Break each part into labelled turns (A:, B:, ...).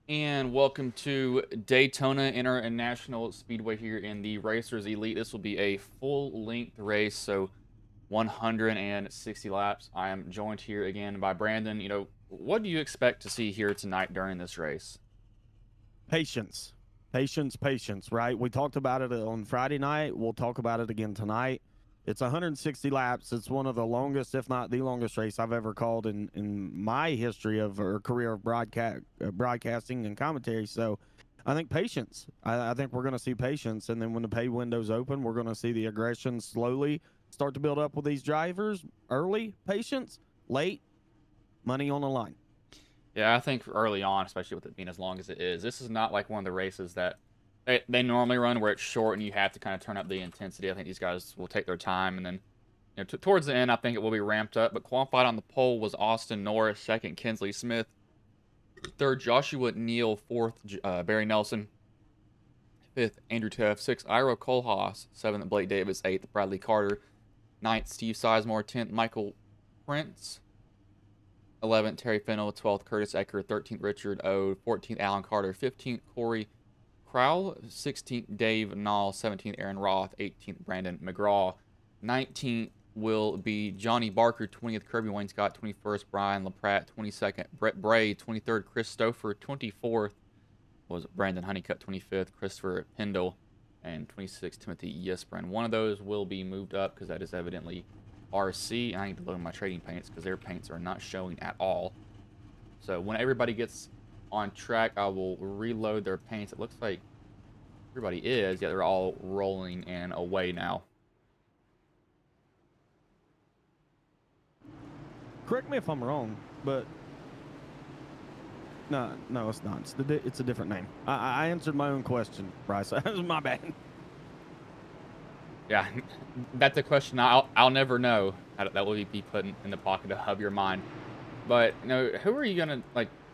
A: And welcome to Daytona International Speedway here in the Racers Elite. This will be a full-length race, so 160 laps. I am joined here again by Brandon. What do you expect to see here tonight during this race?
B: Patience, patience, right? We talked about it on Friday night. We'll talk about it again tonight. It's 160 laps. It's one of the longest, if not the longest race I've ever called in my history of or career of broadcasting and commentary. So I think patience. I think we're going to see patience. And then when the pay windows open, we're going to see the aggression slowly start to build up with these drivers. Early, patience. Late, money on the line.
A: Yeah, I think early on, especially with it being as long as it is, this is not like one of the races that they normally run where it's short and you have to kind of turn up the intensity. I think these guys will take their time, and then towards the end, I think it will be ramped up. But qualified on the pole was Austin Norris, second Kinsley Smith, third Joshua Neal, fourth Barry Nelson, fifth Andrew Tuff, sixth Ira Kohlhaas, seventh Blake Davis, eighth Bradley Carter, ninth Steve Sizemore, 10th Michael Prince, 11th Terry Fennell, 12th Curtis Ecker, 13th Richard Ode, 14th Alan Carter, 15th Corey Crowell, 16th Dave Nall, 17th Aaron Roth, 18th Brandon McGraw, 19th will be Johnny Barker, 20th Kirby Wainscott, 21st Brian LaPratt, 22nd Brett Bray, 23rd Chris Stouffer, 24th was Brandon Honeycutt, 25th Christopher Pendle, and 26th Timothy Yesprin. One of those will be moved up because that is evidently RC, and I need to load my trading paints because their paints are not showing at all. So when everybody gets on track, I will reload their paints. It looks like everybody is, yet they're all rolling and away now.
B: Correct me if I'm wrong, but no, it's not. It's a different name. I answered my own question, Bryce. That was my bad.
A: Yeah, that's a question I'll never know. That will be put in the pocket of your mind. But who are you gonna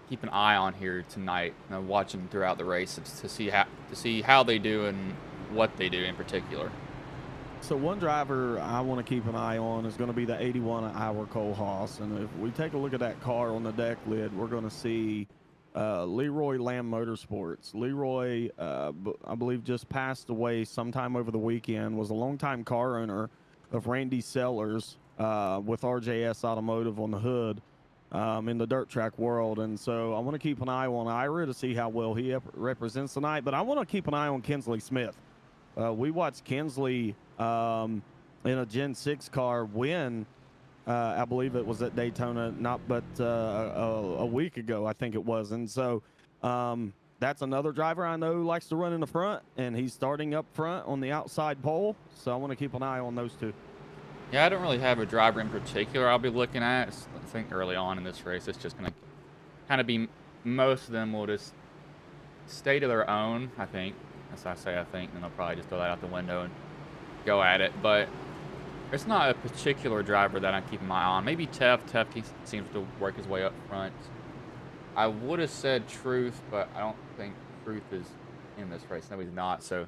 A: keep an eye on here tonight? Watch them throughout the race to see how they do and what they do in particular.
B: So one driver I want to keep an eye on is going to be the 81 Ira Kohlhaas, and if we take a look at that car on the deck lid, we're going to see Leroy Lamb Motorsports. Leroy, I believe, just passed away sometime over the weekend. Was a longtime car owner of Randy Sellers with RJS Automotive on the hood in the dirt track world. And so I want to keep an eye on Ira to see how well he represents tonight. But I want to keep an eye on Kinsley Smith. We watched Kinsley in a Gen 6 car win. I believe it was at Daytona, a week ago, I think it was. And so that's another driver I know likes to run in the front, and he's starting up front on the outside pole. So I want to keep an eye on those two.
A: Yeah, I don't really have a driver in particular I'll be looking at. I think early on in this race, it's just going to kind of be most of them will just stay to their own, I think. As I say, I think, and they'll probably just throw that out the window and go at it. But it's not a particular driver that I'm keeping my eye on. Maybe Teff. Teff seems to work his way up front. I would have said Truth, but I don't think Truth is in this race. No, he's not. So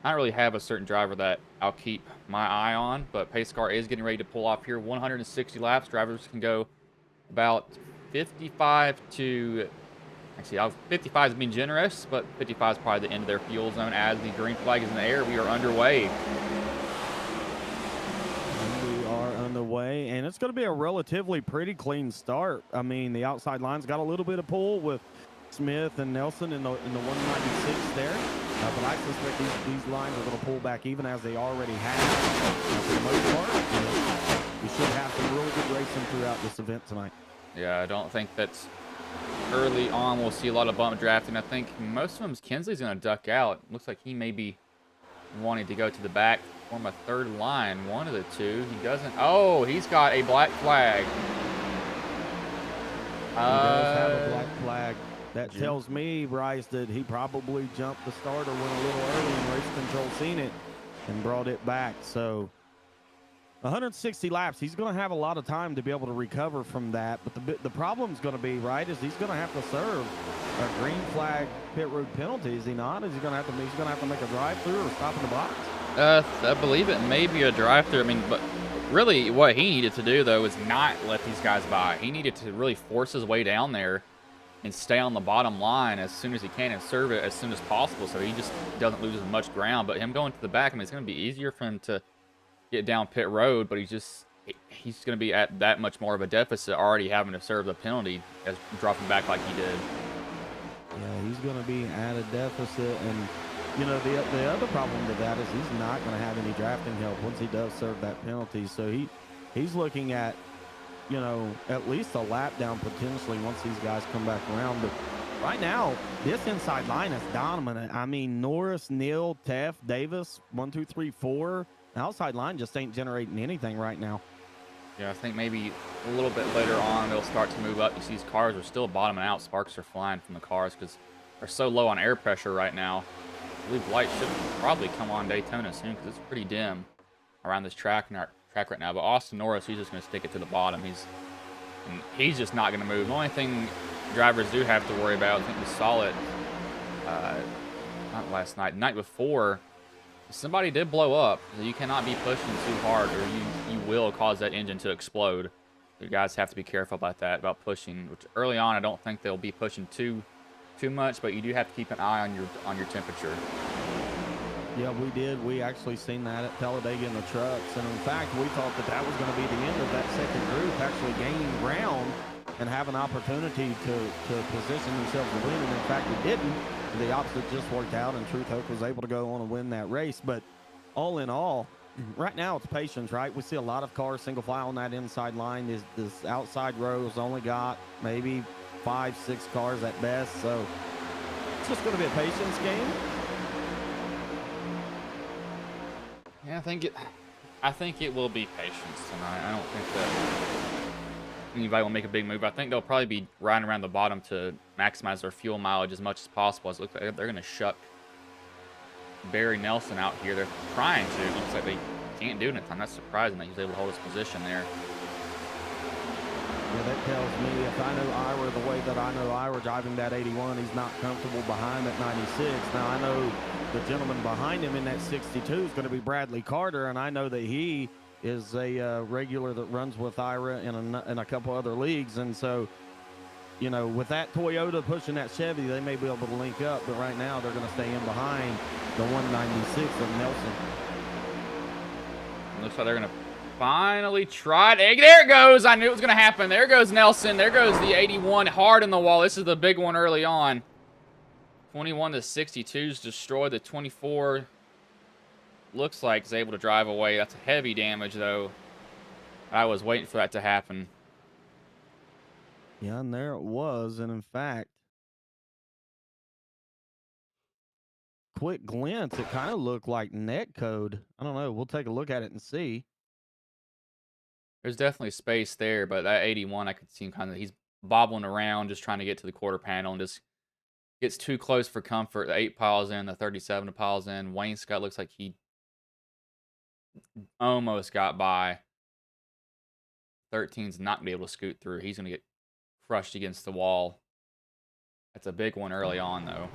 A: I don't really have a certain driver that I'll keep my eye on. But pace car is getting ready to pull off here. 160 laps. Drivers can go about 55 to... Actually, 55 is being generous, but 55 is probably the end of their fuel zone. As the green flag is in the air, we are underway.
B: We are underway, and it's going to be a relatively pretty clean start. I mean, the outside line's got a little bit of pull with Smith and Nelson in the 196 there. But I suspect these lines are going to pull back even as they already have for the most part. We should have some real good racing throughout this event tonight.
A: Yeah, I don't think that's... Early on, we'll see a lot of bump drafting. I think most of them, Kinsley's going to duck out. Looks like he may be wanting to go to the back, form a third line. One of the two. He doesn't. Oh, he's got a black flag.
B: He does have a black flag. That tells me, Bryce, that he probably jumped the starter, went a little early, and race control seen it and brought it back. So 160 laps, he's going to have a lot of time to be able to recover from that. But the problem's going to be, right, is he's going to have to serve a green flag pit road penalty, is he not? He's going to have to make a drive-through or stop in the box?
A: I believe it may be a drive-through. I mean, but really what he needed to do, though, is not let these guys by. He needed to really force his way down there and stay on the bottom line as soon as he can and serve it as soon as possible so he just doesn't lose as much ground. But him going to the back, I mean, it's going to be easier for him to get down pit road, but he's going to be at that much more of a deficit already having to serve the penalty as dropping back like he did.
B: Yeah, he's going to be at a deficit, and you know the other problem to that is he's not going to have any drafting help once he does serve that penalty. So he's looking at, you know, at least a lap down potentially once these guys come back around. But right now, this inside line is dominant. I mean, Norris, Neal, Teff, Davis, 1, 2, 3, 4. The outside line just ain't generating anything right now.
A: Yeah, I think maybe a little bit later on they'll start to move up. You see these cars are still bottoming out. Sparks are flying from the cars because they're so low on air pressure right now. I believe light should probably come on Daytona soon because it's pretty dim around this track right now. But Austin Norris, he's just going to stick it to the bottom. He's just not going to move. The only thing drivers do have to worry about, I think we saw it not last night, the night before, somebody did blow up. So you cannot be pushing too hard or you will cause that engine to explode. You guys have to be careful about that, about pushing. Which early on, I don't think they'll be pushing too much, but you do have to keep an eye on your temperature.
B: Yeah, we did. We actually seen that at Talladega in the trucks. And in fact, we thought that was going to be the end of that second group actually gaining ground and have an opportunity to position themselves to win. And in fact, it didn't. The opposite just worked out, and Truth Hope was able to go on and win that race. But all in all, right now it's patience, right? We see a lot of cars single file on that inside line. This outside row has only got maybe 5, 6 cars at best. So it's just going to be a patience game.
A: Yeah, I think it will be patience tonight. I don't think that anybody will make a big move. I think they'll probably be riding around the bottom to maximize their fuel mileage as much as possible. As it looks like they're going to shuck Barry Nelson out here. They're trying to. It looks like they can't do it in time. That's surprising that he's able to hold his position there.
B: Yeah, that tells me if I know Ira the way that I know Ira driving that 81, he's not comfortable behind that 96. Now, I know the gentleman behind him in that 62 is going to be Bradley Carter, and I know that he is a regular that runs with Ira in a couple other leagues. And so, you know, with that Toyota pushing that Chevy, they may be able to link up, but right now they're going to stay in behind the 196 of Nelson.
A: Looks like they're going to finally try it. Hey, there it goes. I knew it was going to happen. There goes Nelson. There goes the 81 hard in the wall. This is the big one early on. 21 to 62's destroyed. The 24 looks like is able to drive away. That's heavy damage, though. I was waiting for that to happen.
B: Yeah, and there it was. And in fact, quick glance, it kind of looked like net code. I don't know. We'll take a look at it and see.
A: There's definitely space there, but that 81, I could see him kind of, he's bobbling around, just trying to get to the quarter panel and just gets too close for comfort. The 8 piles in, the 37 piles in. Wayne Scott looks like he almost got by. 13's not going to be able to scoot through. He's going to get crushed against the wall. That's a big one early on, though.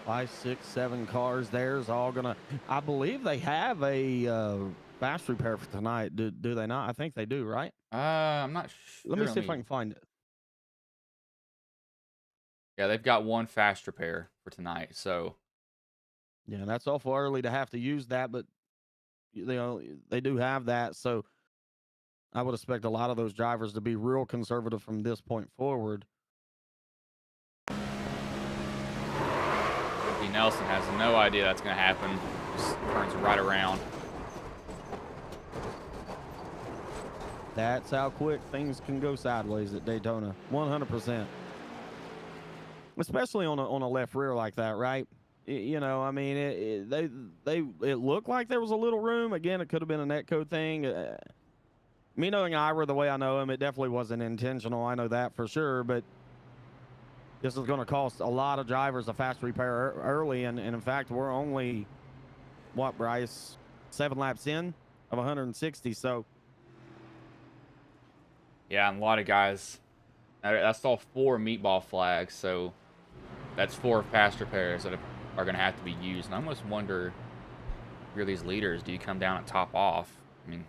B: 5, 6, 7 cars there's all going to, I believe they have a fast repair for tonight. Do they not? I think they do, right?
A: I'm not sure.
B: Let me see if I can find it.
A: Yeah, they've got one fast repair for tonight, so.
B: Yeah, that's awful early to have to use that, but they do have that, so I would expect a lot of those drivers to be real conservative from this point forward.
A: Nelson has no idea that's going to happen. Just turns right around.
B: That's how quick things can go sideways at Daytona. 100%. Especially on a left rear like that, right? You know, I mean, it looked like there was a little room. Again, it could have been a netcode thing. Me knowing Ira the way I know him, it definitely wasn't intentional. I know that for sure, but this is going to cost a lot of drivers a fast repair early, and in fact, we're only, what, Bryce, 7 laps in of 160, so.
A: Yeah, and a lot of guys, that's all 4 meatball flags, so that's 4 fast repairs that are going to have to be used. And I almost wonder, if you're these leaders, do you come down and top off? I mean,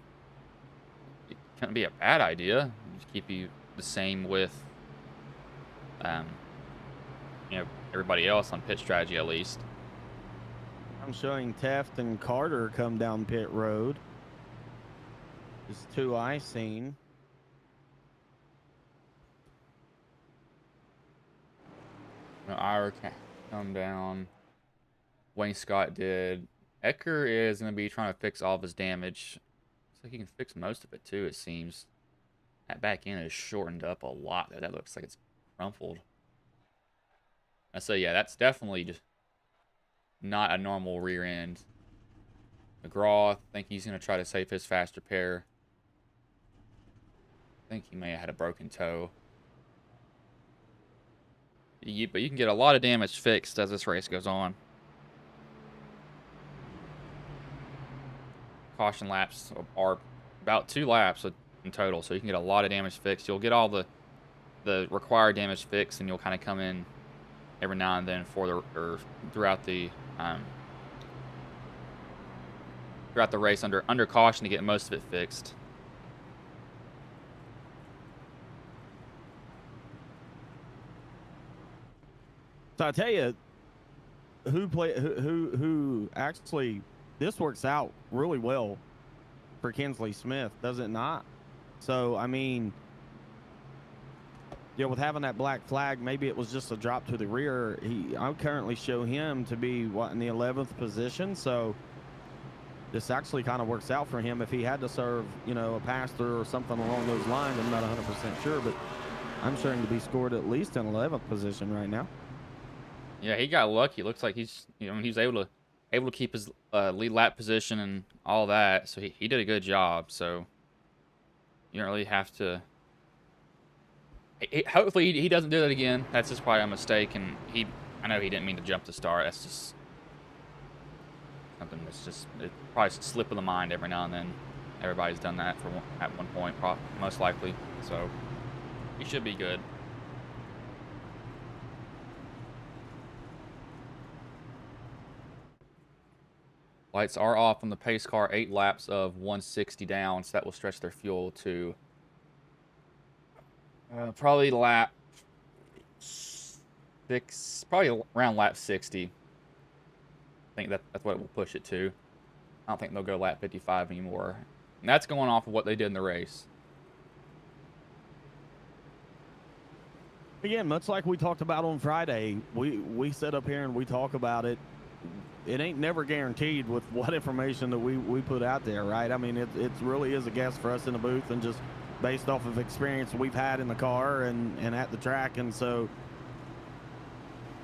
A: it can't be a bad idea. Just keep you the same with you know, everybody else on pit strategy at least.
B: I'm showing Teft and Carter come down pit road. There's two I seen.
A: No, Ira can't come down. Wayne Scott did. Ecker is going to be trying to fix all of his damage. Looks like he can fix most of it too, it seems. That back end is shortened up a lot. That looks like it's crumpled. So yeah, that's definitely just not a normal rear end. McGraw, I think he's going to try to save his fast repair. I think he may have had a broken toe. But you can get a lot of damage fixed as this race goes on. Caution laps are about 2 laps in total, so you can get a lot of damage fixed. You'll get all the required damage fixed, and you'll kind of come in every now and then throughout the race under caution to get most of it fixed.
B: So I tell you, who actually, this works out really well for Kinsley Smith, does it not? So I mean, with having that black flag, maybe it was just a drop to the rear. I currently show him to be in the 11th position. So this actually kind of works out for him. If he had to serve, a pass through or something along those lines, I'm not 100% sure, but I'm sure to be scored at least in 11th position right now.
A: Yeah, he got lucky. It looks like he's able to keep his lead lap position and all that. So he did a good job. So you don't really have to. Hopefully he doesn't do that again. That's just probably a mistake, and I know he didn't mean to jump the start. That's just something it probably a slip of the mind every now and then. Everybody's done that at one point, most likely. So he should be good. Lights are off on the pace car. 8 laps of 160 down, so that will stretch their fuel to probably lap 6, probably around lap 60. I think that's what it will push it to. I don't think they'll go lap 55 anymore. And that's going off of what they did in the race.
B: Again, much like we talked about on Friday, we sit up here and we talk about it. It ain't never guaranteed with what information that we put out there, right? I mean, it really is a guess for us in the booth and just based off of experience we've had in the car and at the track. And so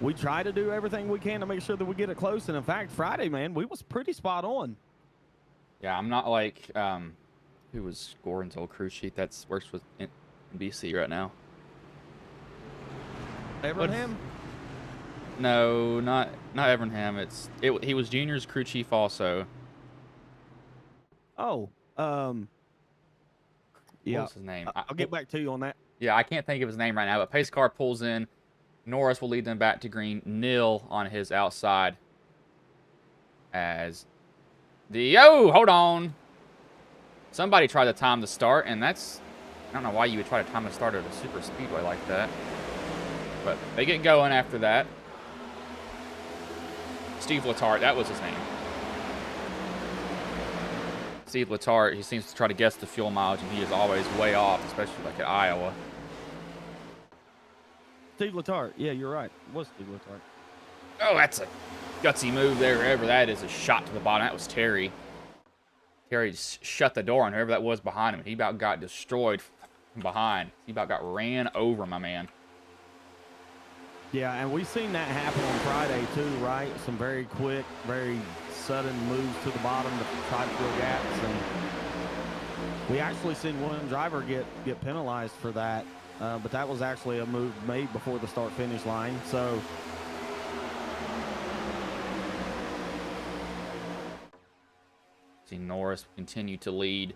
B: we try to do everything we can to make sure that we get it close. And in fact, Friday, man, we was pretty spot on.
A: Yeah, I'm not like, who was Gordon's old crew chief that works with NBC right now?
B: Evernham?
A: No, not Evernham. He was Junior's crew chief also.
B: Oh, yeah.
A: What's his name?
B: I'll get back to you on that.
A: Yeah, I can't think of his name right now, but pace car pulls in. Norris will lead them back to green. Nil on his outside. Hold on. Somebody tried to time the start, and I don't know why you would try to time the start at a super speedway like that. But they get going after that. Steve Letarte, that was his name. Steve Letarte, he seems to try to guess the fuel mileage, and he is always way off, especially like at Iowa.
B: Steve Letarte, yeah, you're right. It was Steve Letarte.
A: Oh, that's a gutsy move there. Whoever that is, a shot to the bottom. That was Terry. Terry shut the door on whoever that was behind him. He about got destroyed from behind. He about got ran over, my man.
B: Yeah, and we've seen that happen on Friday too, right? Some very quick, very sudden moves to the bottom to try to fill gaps, and we actually seen one driver get penalized for that, but that was actually a move made before the start-finish line. So
A: see Norris continue to lead.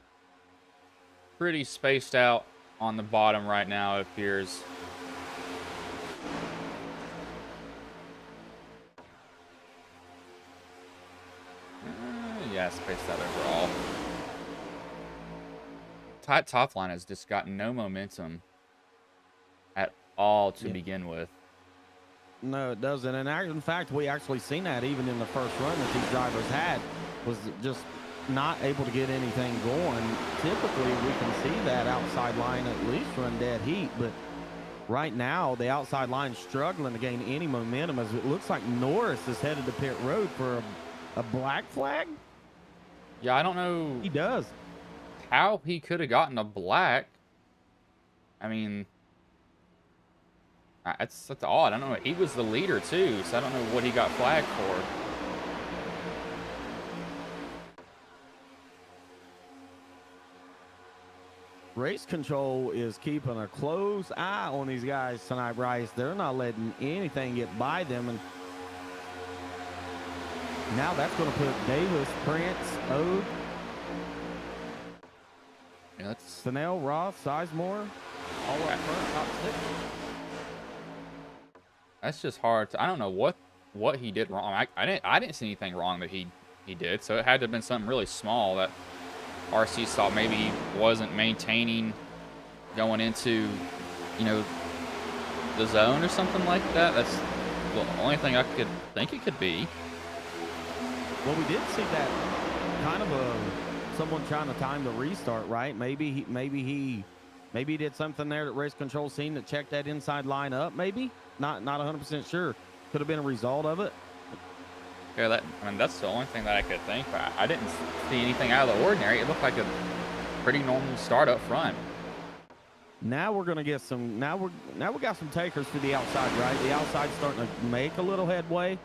A: Pretty spaced out on the bottom right now, it appears. Yeah, spaced out overall. Top line has just got no momentum at all to
B: Yeah.
A: begin with.
B: No, it doesn't. And in fact, we actually seen that even in the first run that these drivers had, was just not able to get anything going. Typically, we can see that outside line at least run dead heat, but right now the outside line's struggling to gain any momentum, as it looks like Norris is headed to pit road for a black flag.
A: Yeah, I don't know
B: He does.
A: how he could have gotten a black. I mean, that's odd. I don't know. He was the leader too, so I don't know what he got flagged for.
B: Race control is keeping a close eye on these guys tonight, Bryce. They're not letting anything get by them, and now that's going to put Davis, Prince, Ode,
A: Yeah, that's
B: Snell, Ross, Sizemore, all up front, top 6.
A: That's just hard to, I don't know what he did wrong. I didn't see anything wrong that he did. So it had to have been something really small that RC saw maybe he wasn't maintaining going into, you know, the zone or something like that. That's the only thing I could think it could be.
B: Well, we did see that kind of someone trying to time the restart, right? Maybe he did something there that race control seen that checked that inside line up. Maybe not 100% sure. Could have been a result of it.
A: Yeah, I mean that's the only thing that I could think. But I didn't see anything out of the ordinary. It looked like a pretty normal start up front.
B: Now we're gonna get some. Now we got some takers to the outside, right? The outside's starting to make a little headway.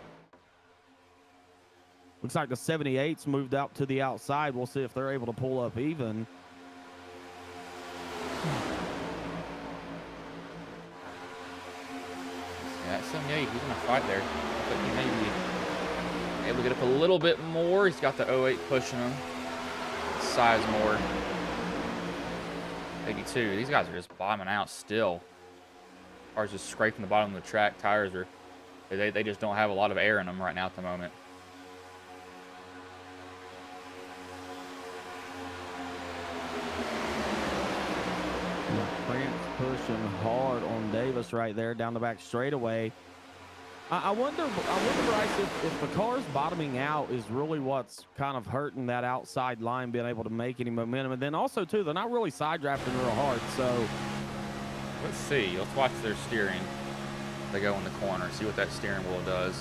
B: Looks like the 78's moved out to the outside. We'll see if they're able to pull up even.
A: Yeah, that 78, he's in a fight there. But he may be able to get up a little bit more. He's got the 08 pushing him. Sizemore. 82. These guys are just bombing out still. Cars just scraping the bottom of the track. Tires are, they just don't have a lot of air in them right now at the moment.
B: Prince pushing hard on Davis right there down the back straightaway. I wonder, Bryce, if the car's bottoming out is really what's kind of hurting that outside line being able to make any momentum. And then also, too, they're not really side drafting real hard. So
A: let's see. Let's watch their steering. They go in the corner. See what that steering wheel does.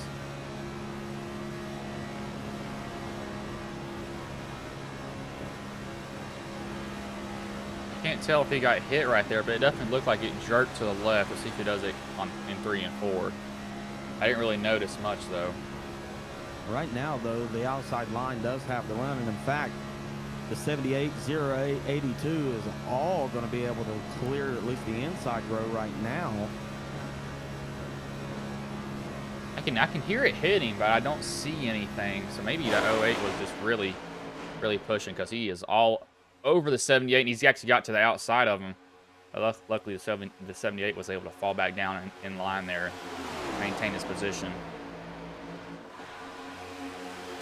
A: Can't tell if he got hit right there, but it definitely looked like it jerked to the left. Let's see if he does it in 3 and 4. I didn't really notice much, though.
B: Right now, though, the outside line does have the run. And, in fact, the 78, 08, 82 is all going to be able to clear at least the inside row right now.
A: I can hear it hitting, but I don't see anything. So maybe that 08 was just really, really pushing because he is all over the 78, and he's actually got to the outside of him. But luckily, the 78 was able to fall back down in line there, maintain his position.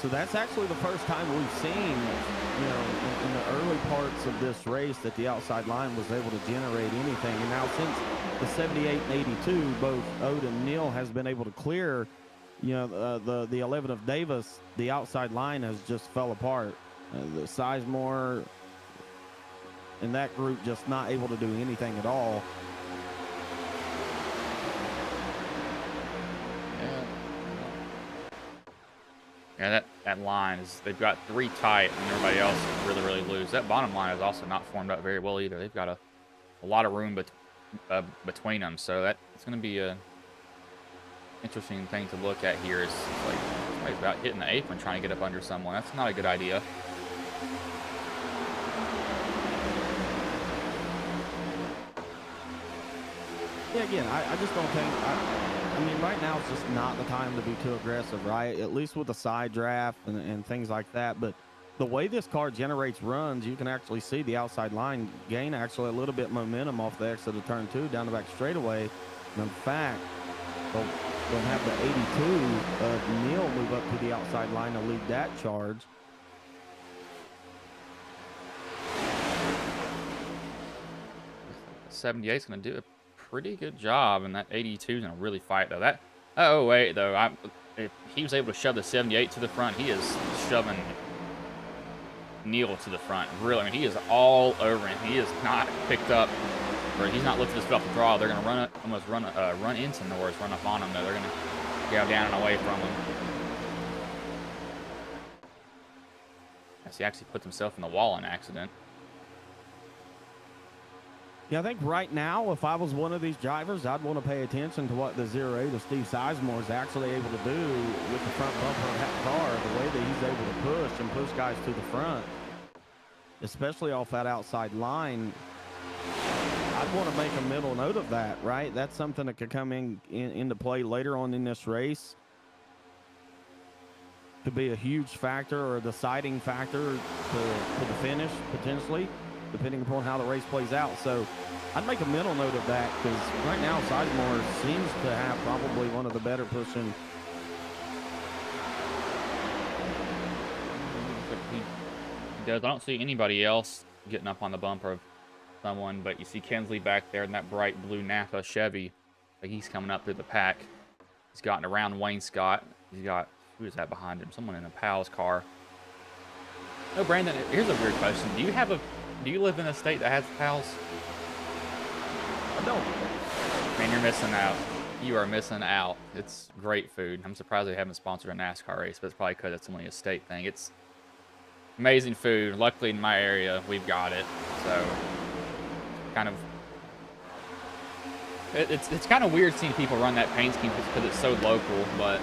B: So that's actually the first time we've seen, you know, in the early parts of this race that the outside line was able to generate anything. And now since the 78 and 82, both Ode and Neal has been able to clear, you know, the 11 of Davis, the outside line has just fell apart. The Sizemore and that group just not able to do anything at all.
A: Yeah, that line is, they've got 3 tight and everybody else is really, really loose. That bottom line is also not formed up very well either. They've got a lot of room between them. So it's going to be a interesting thing to look at here. Is like somebody's about hitting the apron trying to get up under someone. That's not a good idea.
B: Yeah, again, I just don't think, I mean, right now it's just not the time to be too aggressive, right? At least with the side draft and things like that. But the way this car generates runs, you can actually see the outside line gain actually a little bit momentum off the exit of turn 2 down the back straightaway. And in fact, they'll have the 82 of Neal move up to the outside line to lead that charge.
A: The 78 is going to do a pretty good job, and that 82 is gonna really fight though. That oh wait though, if he was able to shove the 78 to the front, he is shoving Neil to the front. Really, I mean, he is all over him. He is not picked up, or he's not lifted his foot off the throttle. They're gonna almost run into Norris, run up on him though. They're gonna go down and away from him. Yes, he actually put himself in the wall in accident.
B: Yeah, I think right now, if I was one of these drivers, I'd want to pay attention to what the 08 of Steve Sizemore is actually able to do with the front bumper of that car, the way that he's able to push guys to the front, especially off that outside line. I'd want to make a mental note of that, right? That's something that could come into play later on in this race. Could be a huge factor or a deciding factor to the finish, potentially, depending upon how the race plays out. So I'd make a mental note of that, because right now Sizemore seems to have probably one of the better pushing.
A: He does. I don't see anybody else getting up on the bumper of someone, but you see Kinsley back there in that bright blue Napa Chevy. Like, he's coming up through the pack. He's gotten around Wayne Scott. He's got, who is that behind him? Someone in a Pal's car. Oh, Brandon, here's a weird question. Do you live in a state that has Pals?
B: I don't.
A: Man, you're missing out. You are missing out. It's great food. I'm surprised they haven't sponsored a NASCAR race, but it's probably because it's only a state thing. It's amazing food. Luckily, in my area, we've got it. So, kind of, it's kind of weird seeing people run that paint scheme because it's so local, but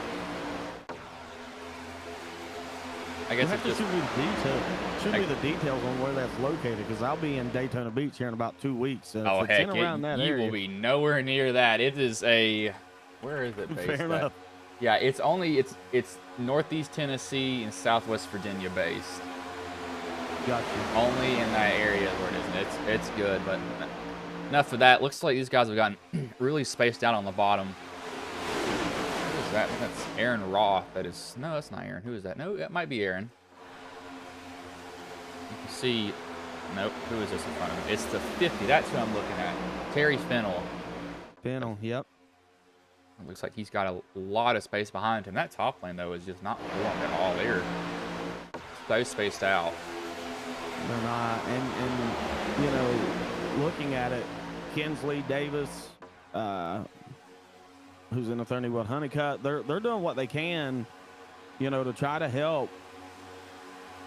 A: I guess it's just,
B: shoot me the details on where that's located, because I'll be in Daytona Beach here in about 2 weeks. And
A: oh,
B: if it's
A: heck,
B: in around that
A: you
B: area,
A: will be nowhere near that. It is a, where is it based
B: fair
A: at?
B: enough.
A: Yeah, it's Northeast Tennessee and Southwest Virginia based.
B: Gotcha.
A: Only in that area where it is. And it's good, but enough of that. Looks like these guys have gotten really spaced out on the bottom. Who is that? That's Aaron Roth. That is, no, that's not Aaron. Who is that? No, that might be Aaron. You can see, nope. Who is this in front of him? It's the 50. That's who I'm looking at. Terry Fennell.
B: Fennell, yep.
A: It looks like he's got a lot of space behind him. That top lane, though, is just not formed at all. They're so spaced out.
B: They're not. And you know, looking at it, Kinsley, Davis, who's in the 31 Honeycutt, they're doing what they can, you know, to try to help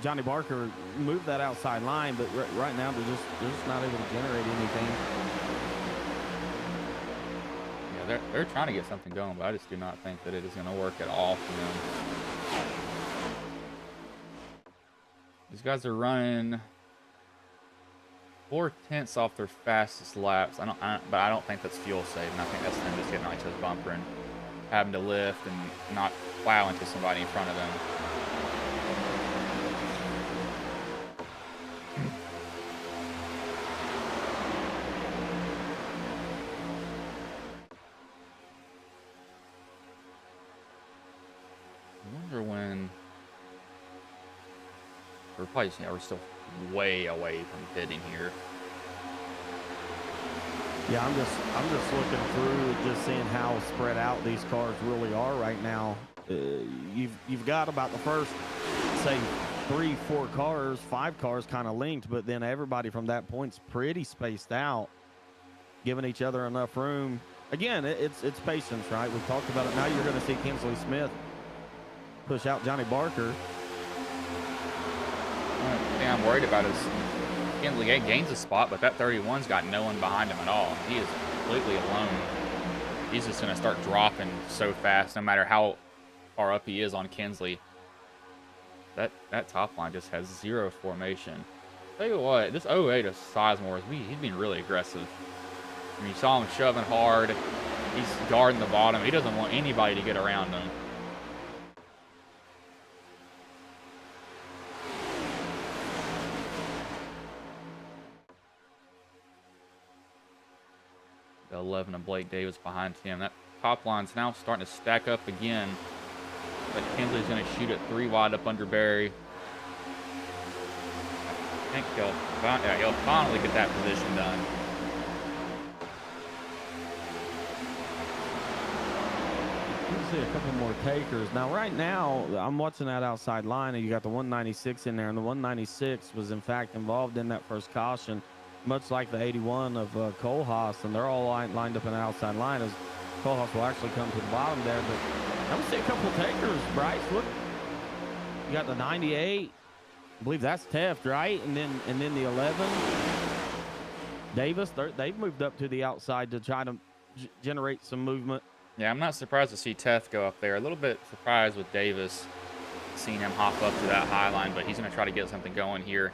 B: Johnny Barker move that outside line. But right now, they're just not able to generate anything.
A: They're trying to get something going, but I just do not think that it is going to work at all for them. These guys are running 4/10 off their fastest laps. But I don't think that's fuel saving. I think that's them just getting on each other's bumper and having to lift and not plow into somebody in front of them. We're still way away from pitting here.
B: Yeah, I'm just looking through, just seeing how spread out these cars really are right now. You've got about the first, say, 3, 4 cars, 5 cars kind of linked, but then everybody from that point's pretty spaced out, giving each other enough room. Again, it's patience, right? We've talked about it. Now you're going to see Kinsley Smith push out Johnny Barker.
A: The thing I'm worried about is Kinsley gains a spot, but that 31's got no one behind him at all. He is completely alone. He's just going to start dropping so fast, no matter how far up he is on Kinsley. That top line just has zero formation. Tell you what, this 08 of Sizemore, he's been really aggressive. I mean, you saw him shoving hard. He's guarding the bottom. He doesn't want anybody to get around him. The 11 of Blake Davis behind him. That top line's now starting to stack up again. But Kinsley's going to shoot it 3 wide up under Barry. I think he'll finally get that position done.
B: see a couple more takers. Now, right now, I'm watching that outside line, and you got the 196 in there, and the 196 was, in fact, involved in that first caution, much like the 81 of Cole Haas, and they're all lined up in the outside line as Cole Haas will actually come to the bottom there. But I'm going to see a couple takers, Bryce. Look, you got the 98. I believe that's Teft, right? And then the 11. Davis, they've moved up to the outside to try to generate some movement.
A: Yeah, I'm not surprised to see Teth go up there. A little bit surprised with Davis, seeing him hop up to that high line, but he's going to try to get something going here.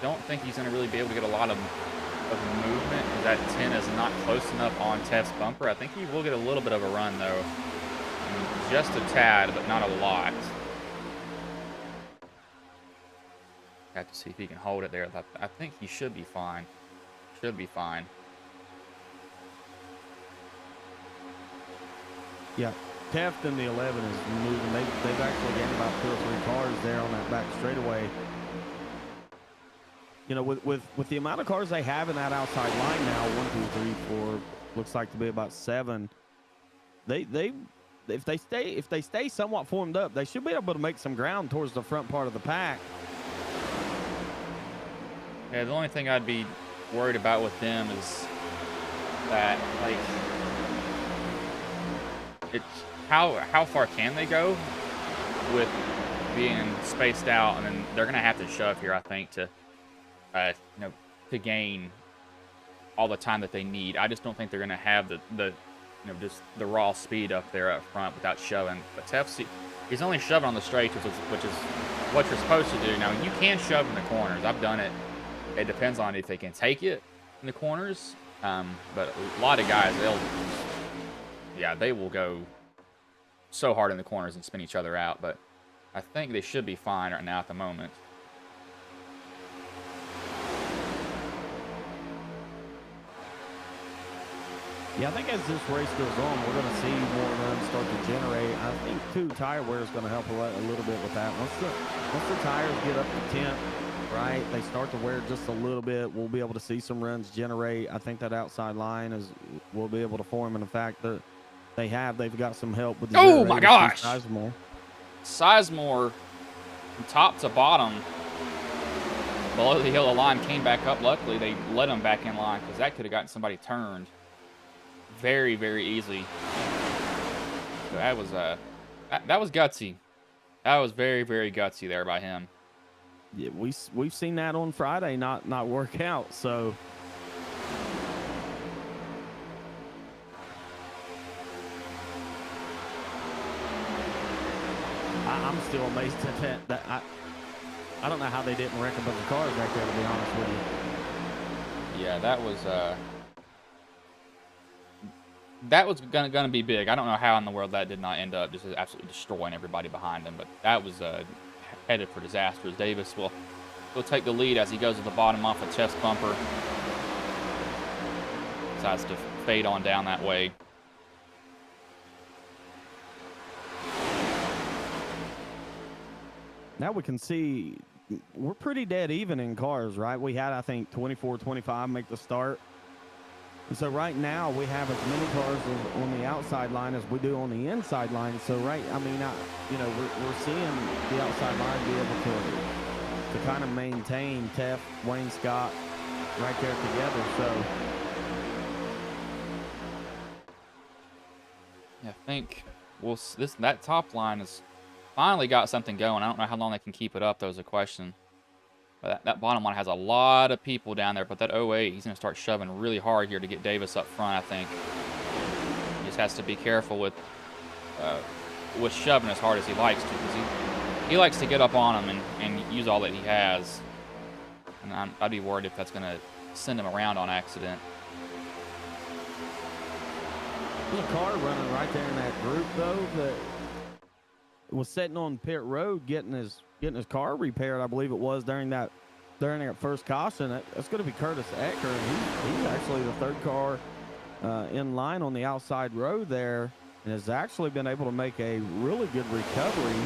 A: Don't think he's going to really be able to get a lot of movement. That 10 is not close enough on Teth's bumper. I think he will get a little bit of a run, though. I mean, just a tad, but not a lot. Have to see if he can hold it there. I think he should be fine. Should be fine.
B: Yeah, Taft and the 11 is moving. They've actually gained about 2 or 3 cars there on that back straightaway. You know, with the amount of cars they have in that outside line now, 1, 2, 3, 4, looks like to be about 7. If they stay somewhat formed up, they should be able to make some ground towards the front part of the pack.
A: Yeah, the only thing I'd be worried about with them is that, like, it's how far can they go with being spaced out, and then they're gonna have to shove here, I think, to to gain all the time that they need. I just don't think they're gonna have the just the raw speed up there up front without shoving. But Tef's, he's only shoving on the straights, which is what you're supposed to do. Now you can shove in the corners. I've done it. It depends on if they can take it in the corners. But a lot of guys, they will go so hard in the corners and spin each other out. But I think they should be fine right now at the moment.
B: Yeah, I think as this race goes on, we're going to see more runs start to generate. I think, too, tire wear is going to help a little bit with that. Once the tires get up to 10, right, they start to wear just a little bit, we'll be able to see some runs generate. I think that outside line we'll be able to form, and the fact that they've got some help with the
A: oh my gosh,
B: Sizemore
A: from top to bottom below the yellow line came back up. Luckily they let him back in line, because that could have gotten somebody turned very, very easily. So that was that was gutsy. That was very, very gutsy there by him.
B: Yeah, we've seen that on Friday not work out. So I'm still amazed at that. I don't know how they didn't wreck a bunch of cars right there, to be honest with you.
A: Yeah, that was gonna be big. I don't know how in the world that did not end up just absolutely destroying everybody behind him, but that was headed for disaster. As Davis will take the lead as he goes to the bottom off a chest bumper. Decides to fade on down that way.
B: Now we can see we're pretty dead even in cars, right? We had, I think, 24, 25 make the start. And so right now we have as many cars on the outside line as we do on the inside line. So we're seeing the outside line be able to kind of maintain Teff, Wayne Scott right there together. So
A: I think that top line has finally got something going. I don't know how long they can keep it up, though, is a question. But that bottom line has a lot of people down there. But that 08, he's going to start shoving really hard here to get Davis up front, I think. He just has to be careful with shoving as hard as he likes to, because he likes to get up on him and use all that he has. And I'd be worried if that's going to send him around on accident.
B: There's a car running right there in that group, though, that was sitting on pit road getting his car repaired, I believe it was, during that first caution. That's going to be Curtis Ecker. He's actually the third car in line on the outside road there, and has actually been able to make a really good recovery.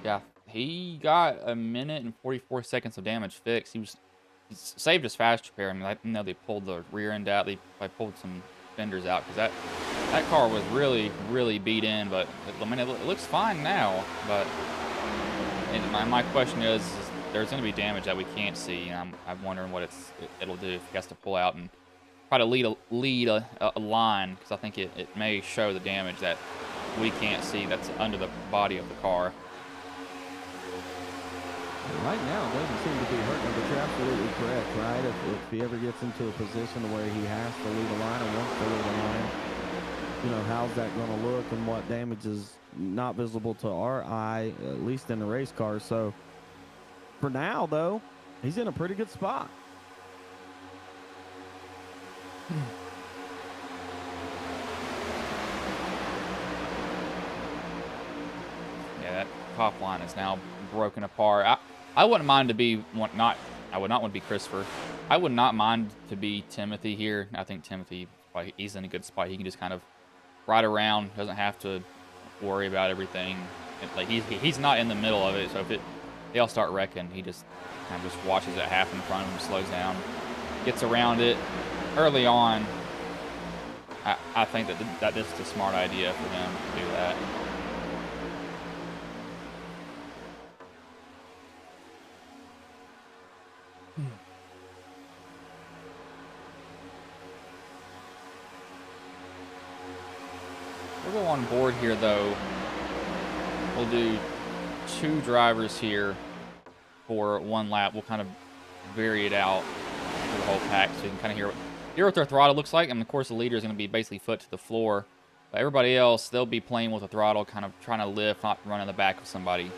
A: Yeah, he got 1 minute and 44 seconds of damage fixed. He saved his fast repair. I mean, they pulled the rear end out. They pulled some fenders out, because That car was really, really beat in, but I mean, it looks fine now. But and my question is there's going to be damage that we can't see, and I'm wondering what it'll do if he has to pull out and try to lead a line, because I think it may show the damage that we can't see that's under the body of the car.
B: Right now, it doesn't seem to be hurting, but you're absolutely correct, right? If he ever gets into a position where he has to lead a line or wants to lead a line, you know, how's that going to look and what damage is not visible to our eye, at least in the race car. So for now, though, he's in a pretty good spot.
A: Yeah, that top line is now broken apart. I wouldn't mind to be I would not want to be Christopher. I would not mind to be Timothy here. I think Timothy, he's in a good spot. He can just kind of ride around, doesn't have to worry about everything. Like he's not in the middle of it, so if they all start wrecking, he just kind of just watches it happen in front of him, slows down, gets around it early on. I think that this is a smart idea for him to do that. We'll go on board here, though. We'll do 2 drivers here for 1 lap. We'll kind of vary it out for the whole pack so you can kind of hear what their throttle looks like. And, of course, the leader is going to be basically foot to the floor. But everybody else, they'll be playing with the throttle, kind of trying to lift, not run in the back of somebody.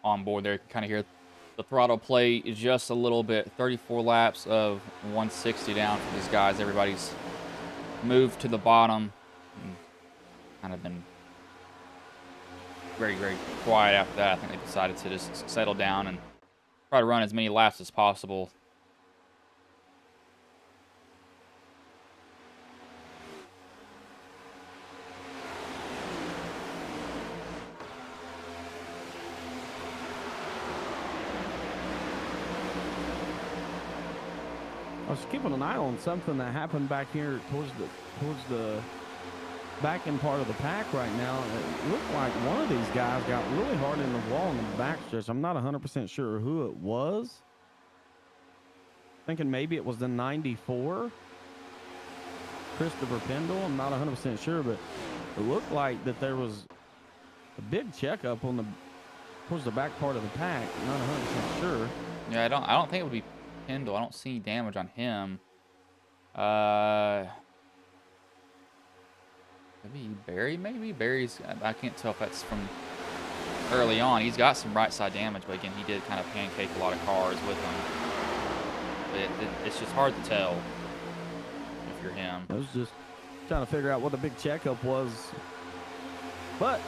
A: On board there, you can kind of hear the throttle play just a little bit. 34 laps of 160 down for these guys. Everybody's moved to the bottom and kind of been very, very quiet after that. I think they decided to just settle down and try to run as many laps as possible.
B: I was keeping an eye on something that happened back here towards the back end part of the pack right now. It looked like one of these guys got really hard in the wall in the backstretch. I'm not 100% sure who it was. Thinking maybe it was the 94, Christopher Pendle. I'm not 100% sure, but it looked like that there was a big checkup on towards the back part of the pack. I'm not 100% sure.
A: Yeah, I don't think it would be Pendle. I don't see any damage on him. Maybe Barry. Maybe Barry's. I can't tell if that's from early on. He's got some right side damage, but again, he did kind of pancake a lot of cars with him. But it's just hard to tell if you're him.
B: I was just trying to figure out what the big checkup was, but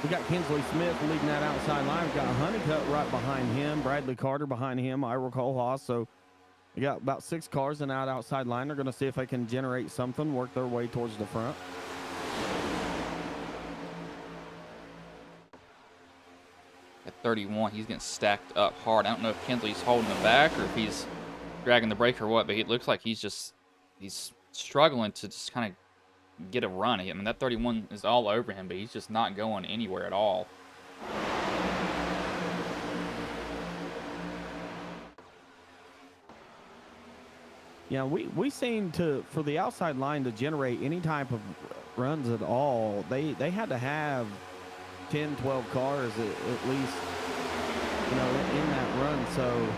B: We got Kinsley Smith leading that outside line. We've got Honeycutt right behind him, Bradley Carter behind him, Ira Kohlhaas. So we got about 6 cars in that outside line. They're going to see if they can generate something, work their way towards the front.
A: At 31, he's getting stacked up hard. I don't know if Kinsley's holding him back or if he's dragging the brake or what, but it looks like he's struggling to just kind of get a run. I mean, that 31 is all over him, but he's just not going anywhere at all.
B: Yeah, we seem to, for the outside line to generate any type of runs at all, they had to have 10, 12 cars at least, you know, in that run. So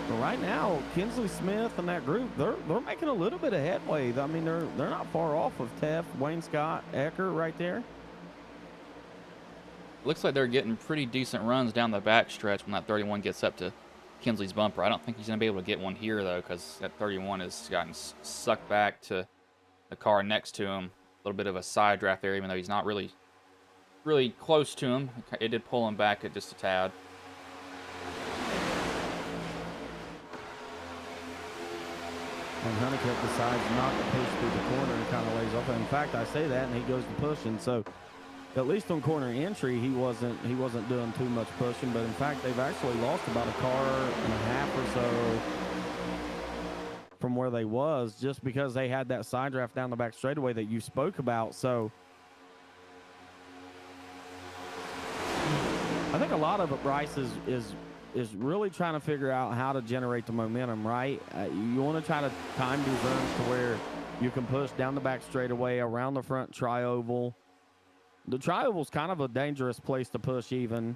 B: but right now, Kinsley Smith and that group, they're making a little bit of headway. I mean, they're not far off of Teff, Wayne Scott, Ecker right there.
A: Looks like they're getting pretty decent runs down the back stretch when that 31 gets up to Kinsley's bumper. I don't think he's going to be able to get one here, though, because that 31 has gotten sucked back to the car next to him. A little bit of a side draft there, even though he's not really close to him. It did pull him back just a tad.
B: And Honeycutt decides not to push through the corner and kind of lays off. In fact, I say that, and he goes to pushing. So at least on corner entry, he wasn't doing too much pushing. But in fact, they've actually lost about a car and a half or so from where they was, just because they had that side draft down the back straightaway that you spoke about. So I think a lot of it, Bryce, is really trying to figure out how to generate the momentum, right? You want to try to time these runs to where you can push down the back straightaway, around the front tri-oval. The tri-oval's kind of a dangerous place to push even.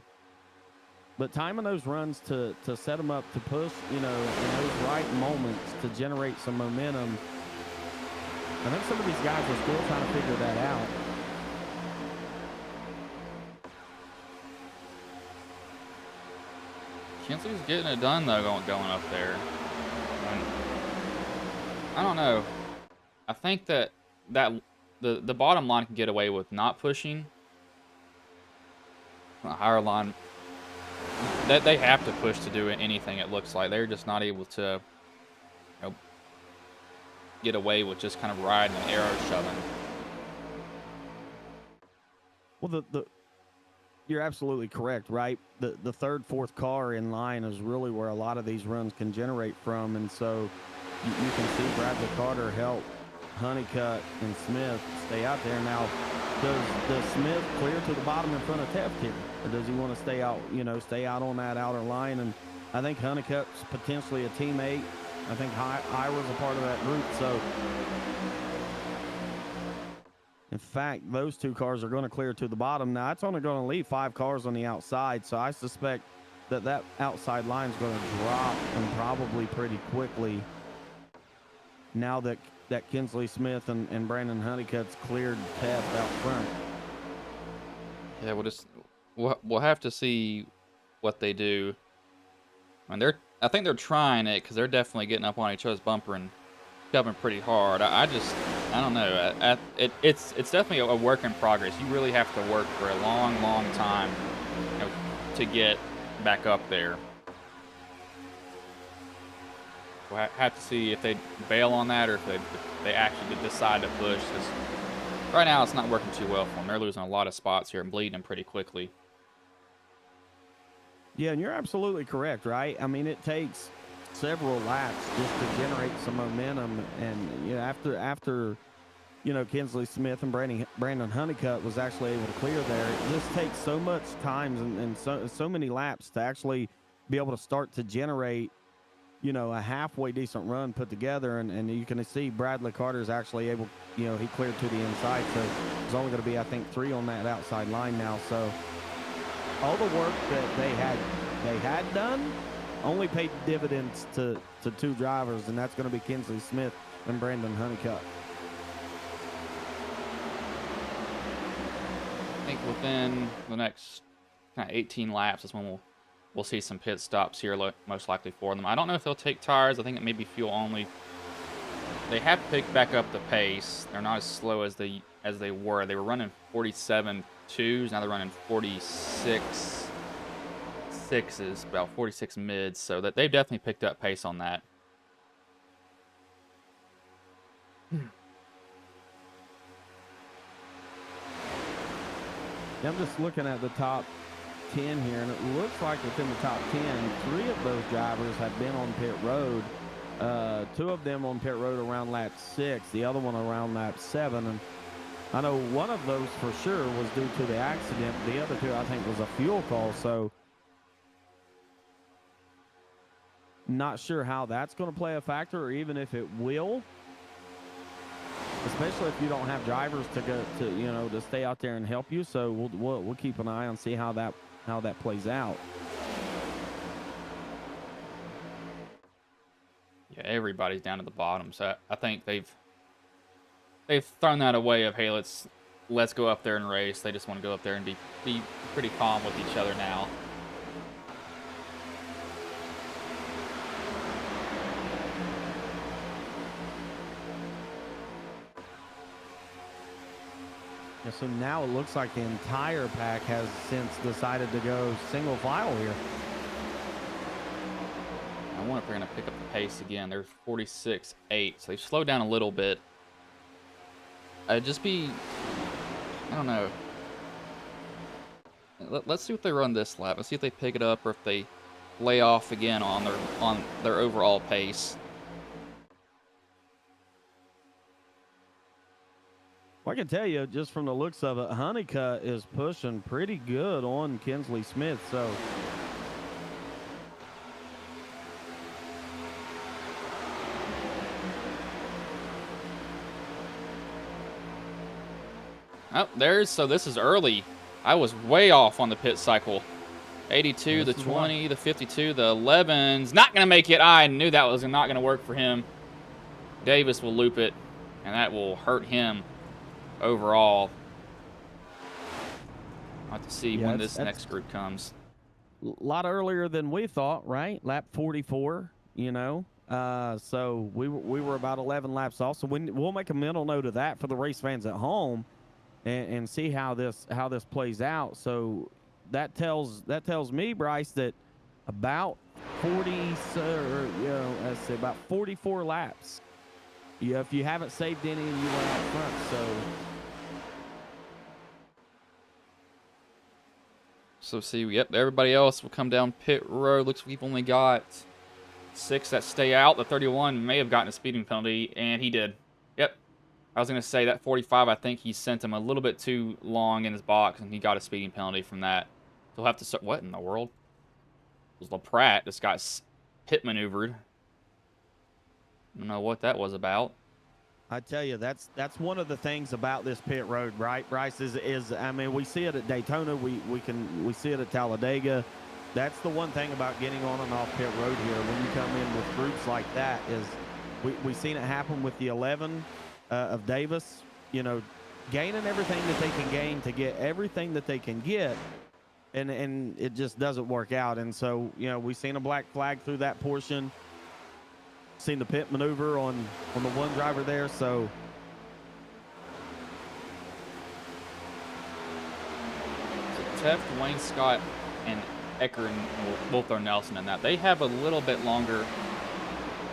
B: But timing those runs to set them up to push, you know, in those right moments to generate some momentum. I think some of these guys are still trying to figure that out.
A: Kinsley's getting it done, though, going up there. I don't know. I think that the bottom line can get away with not pushing. The higher line, that they have to push to do anything. It looks like they're just not able to, you know, get away with just kind of riding and arrow shoving.
B: Well, you're absolutely correct, right? The third, fourth car in line is really where a lot of these runs can generate from, and so you can see Bradley Carter help Honeycutt and Smith stay out there. Now, does Smith clear to the bottom in front of Teff here, or does he want to stay out on that outer line? And I think Honeycutt's potentially a teammate. I think Ira's a part of that group, so. In fact, those 2 cars are going to clear to the bottom. Now, that's only going to leave 5 cars on the outside, so I suspect that outside line is going to drop, and probably pretty quickly, now that Kinsley Smith and Brandon Honeycutt's cleared Teff out front.
A: Yeah, we'll have to see what they do. I mean, I think they're trying it, because they're definitely getting up on each other's bumper and shoving pretty hard. I don't know. It's definitely a work in progress. You really have to work for a long time, you know, to get back up there. We'll have to see if they bail on that or if they actually decide to push. Because right now it's not working too well for them. They're losing a lot of spots here and bleeding them pretty quickly.
B: Yeah, and you're absolutely correct, right? I mean, it takes several laps just to generate some momentum, and you know, after you know, Kinsley Smith and Brandon Honeycutt was actually able to clear there, it just takes so much time and so many laps to actually be able to start to generate, you know, a halfway decent run put together. And you can see Bradley Carter is actually able, you know, he cleared to the inside, so there's only going to be, I think, 3 on that outside line now. So all the work that they had done only paid dividends to 2 drivers, and that's going to be Kinsley Smith and Brandon Honeycutt.
A: I think within the next kind of 18 laps is when we'll see some pit stops here, most likely for them. I don't know if they'll take tires. I think it may be fuel only. They have picked back up the pace. They're not as slow as they were. They were running 47 42s. Now they're running 46 sixes, about 46 mids. So that they've definitely picked up pace on that.
B: I'm just looking at the top 10 here, and it looks like within the top 10, 3 of those drivers have been on pit road. 2 of them on pit road around lap 6, the other one around lap 7. And I know one of those for sure was due to the accident. The other 2, I think, was a fuel call. So not sure how that's going to play a factor, or even if it will. Especially if you don't have drivers to go to, to stay out there and help you. So we'll keep an eye on, see how that plays out.
A: Yeah, everybody's down at the bottom. So I think they've thrown that away of, hey, let's go up there and race. They just want to go up there and be pretty calm with each other now.
B: Yeah, so now it looks like the entire pack has since decided to go single file here.
A: I wonder if they're going to pick up the pace again. They're 46.8, so they've slowed down a little bit. I don't know. Let's see what they run this lap. Let's see if they pick it up or if they lay off again on their overall pace.
B: Well, I can tell you, just from the looks of it, Honeycutt is pushing pretty good on Kinsley Smith. So
A: oh, so this is early. I was way off on the pit cycle. 82, the 20, the 52, the 11's not going to make it. I knew that was not going to work for him. Davis will loop it, and that will hurt him overall. I'll have to see when this next group comes.
B: A lot earlier than we thought, right? Lap 44, so we were about 11 laps off. So we'll make a mental note of that for the race fans at home, and see how this plays out. So that tells me, Bryce, that about 44 laps. Yeah, if you haven't saved any and you went out front,
A: So see, yep, everybody else will come down pit road. Looks like we've only got 6 that stay out. The 31 may have gotten a speeding penalty, and he did. Yep. I was going to say that 45, I think he sent him a little bit too long in his box, and he got a speeding penalty from that. He'll have to start. What in the world? It was LaPratt. This got pit maneuvered. I don't know what that was about.
B: I tell you, that's one of the things about this pit road, right, Bryce? Is I mean, we see it at Daytona, we see it at Talladega. That's the one thing about getting on and off pit road here. When you come in with groups like that, is we've seen it happen with the 11 of Davis. Gaining everything that they can gain to get everything that they can get, and it just doesn't work out. And so we've seen a black flag through that portion. Seen the pit maneuver on the one driver there, so
A: Teft, Wayne Scott, and Eckern will throw Nelson in that. They have a little bit longer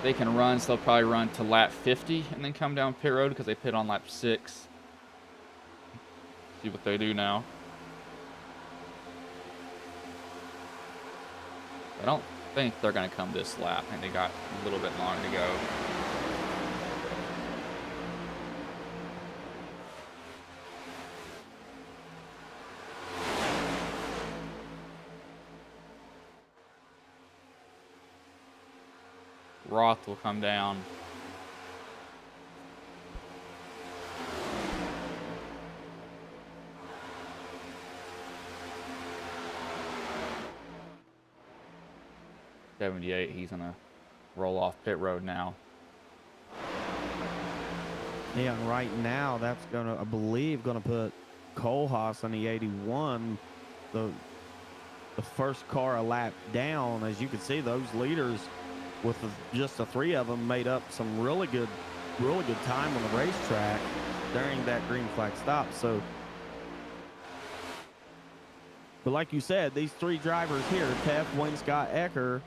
A: they can run, so they'll probably run to lap 50 and then come down pit road because they pit on lap 6. See what they do now. I don't think they're going to come this lap. I think they got a little bit longer to go. Roth will come down. .78, he's gonna roll off pit road now.
B: Yeah, and right now that's gonna, I believe, gonna put Kohlhaas on the 81, the first car a lap down. As you can see, those leaders, with just the 3 of them, made up some really good time on the racetrack during that green flag stop. So But like you said, these three drivers here, Teff, Wayne Scott, Ecker,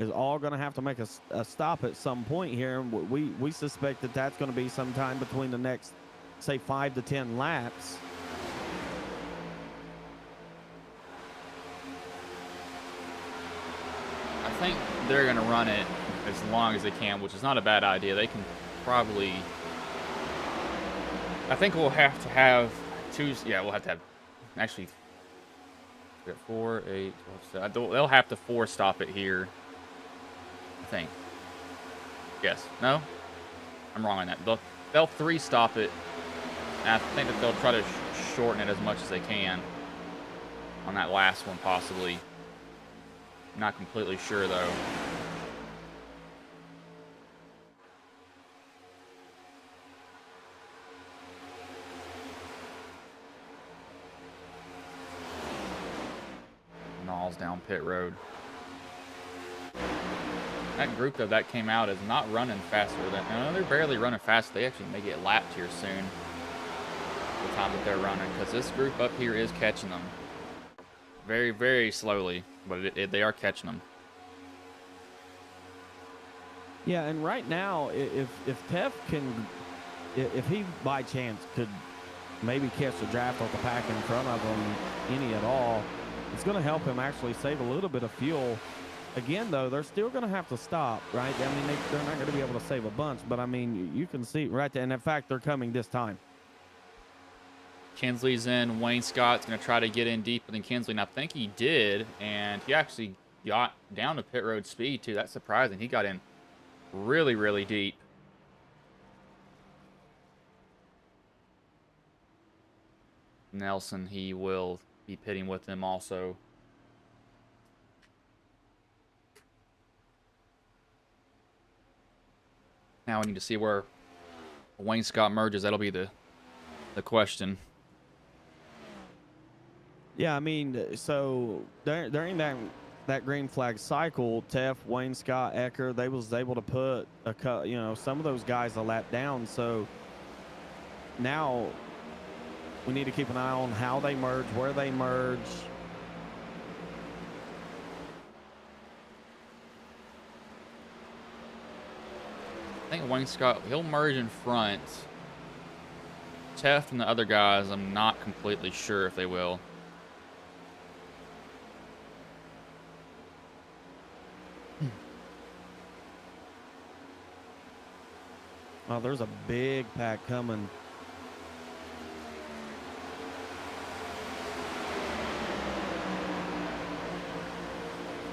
B: is all going to have to make a stop at some point here. And we suspect that that's going to be sometime between the next, say, 5 to 10 laps.
A: I think they're going to run it as long as they can, which is not a bad idea. They can probably... I think we'll have to have two... Yeah, we'll have to have... Actually, 4, 8, 12, 7. They'll have to 4-stop it here, I think. Yes. No? I'm wrong on that. They'll 3-stop it. And I think that they'll try to shorten it as much as they can on that last one, possibly. Not completely sure, though. Nalls down pit road. That group, though, that came out is not running faster than... No, they're barely running fast. They actually may get lapped here soon. The time that they're running. Because this group up here is catching them. Very, very slowly. But they are catching them.
B: Yeah, and right now, if Teff can... If he, by chance, could maybe catch the draft off the pack in front of him, any at all, it's going to help him actually save a little bit of fuel. Again, though, they're still going to have to stop, right? I mean, they're not going to be able to save a bunch, but I mean, you can see right there. And in fact, they're coming this time.
A: Kinsley's in. Wayne Scott's going to try to get in deeper than Kinsley. And I think he did, and he actually got down to pit road speed, too. That's surprising. He got in really, really deep. Nelson, he will be pitting with them also. Now we need to see where Wayne Scott merges. That'll be the question.
B: Yeah, I mean, so during that green flag cycle, Teff, Wayne Scott, Ecker, they was able to put some of those guys a lap down. So now we need to keep an eye on how they merge, where they merge.
A: I think Wayne Scott, he'll merge in front. Teff and the other guys, I'm not completely sure if they will.
B: Oh, there's a big pack coming.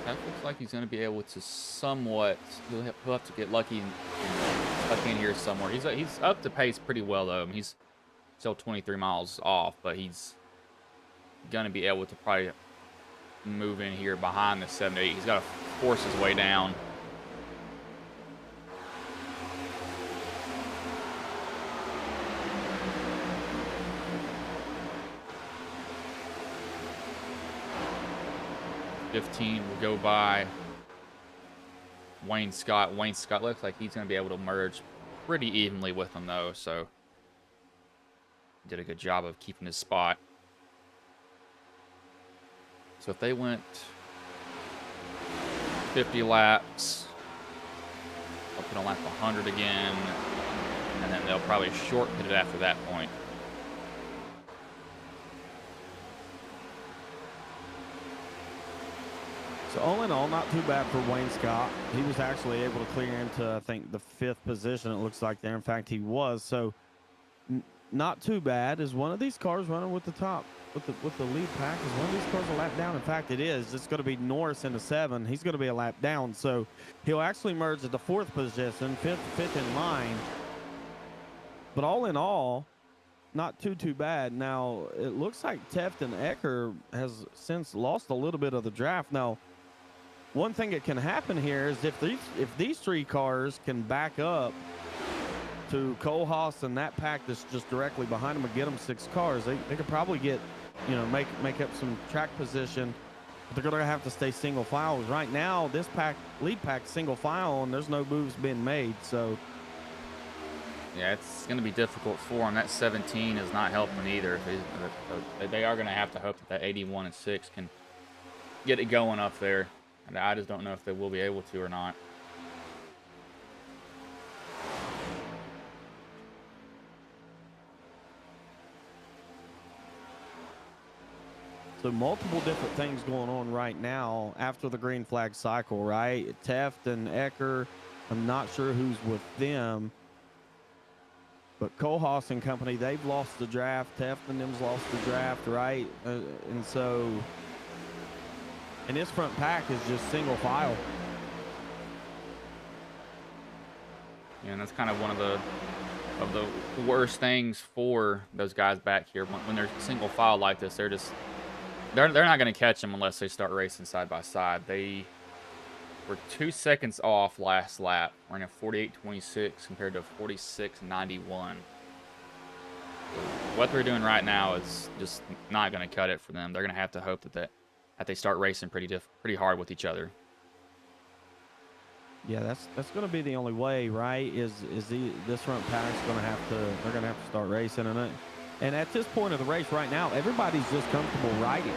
A: That looks like he's going to be able to somewhat... He'll have to get lucky and tuck in here somewhere. He's up to pace pretty well, though. I mean, he's still 23 miles off, but he's going to be able to probably move in here behind the 7-8. He's got to force his way down. '15 will go by Wayne Scott. Wayne Scott looks like he's going to be able to merge pretty evenly with him, though, so did a good job of keeping his spot. So if they went 50 laps, they'll put on lap 100 again, and then they'll probably short pit it after that point.
B: So all in all, not too bad for Wayne Scott. He was actually able to clear into, I think, the 5th position, it looks like there. In fact, he was. So not too bad. Is one of these cars running with the top, with the lead pack? Is one of these cars a lap down? In fact, it is. It's going to be Norris in the 7. He's going to be a lap down. So he'll actually merge at the 4th position, fifth in line. But all in all, not too bad. Now, it looks like Teft and Ecker has since lost a little bit of the draft. Now, one thing that can happen here is if these three cars can back up to Kohlhaas and that pack that's just directly behind them and get them 6 cars, they could probably get, make up some track position. But they're going to have to stay single file. Right now, this lead pack single file, and there's no moves being made. So
A: Yeah, it's going to be difficult for him. That 17 is not helping either. They are going to have to hope that 81 and 6 can get it going up there. And I just don't know if they will be able to or not.
B: So multiple different things going on right now after the green flag cycle, right? Teft and Ecker, I'm not sure who's with them. But Kohlhaas and company, they've lost the draft. Teft and them's lost the draft, right? And so, and this front pack is just single file.
A: Yeah, and that's kind of one of the worst things for those guys back here. When they're single file like this, they're not going to catch them unless they start racing side by side. They were 2 seconds off last lap. We're in a 48.26 compared to a 46.91. What they're doing right now is just not going to cut it for them. They're going to have to hope that they start racing pretty hard with each other.
B: Yeah, that's going to be the only way, right? This front pack's going to have to, they're going to have to start racing in it. And at this point of the race right now, everybody's just comfortable riding.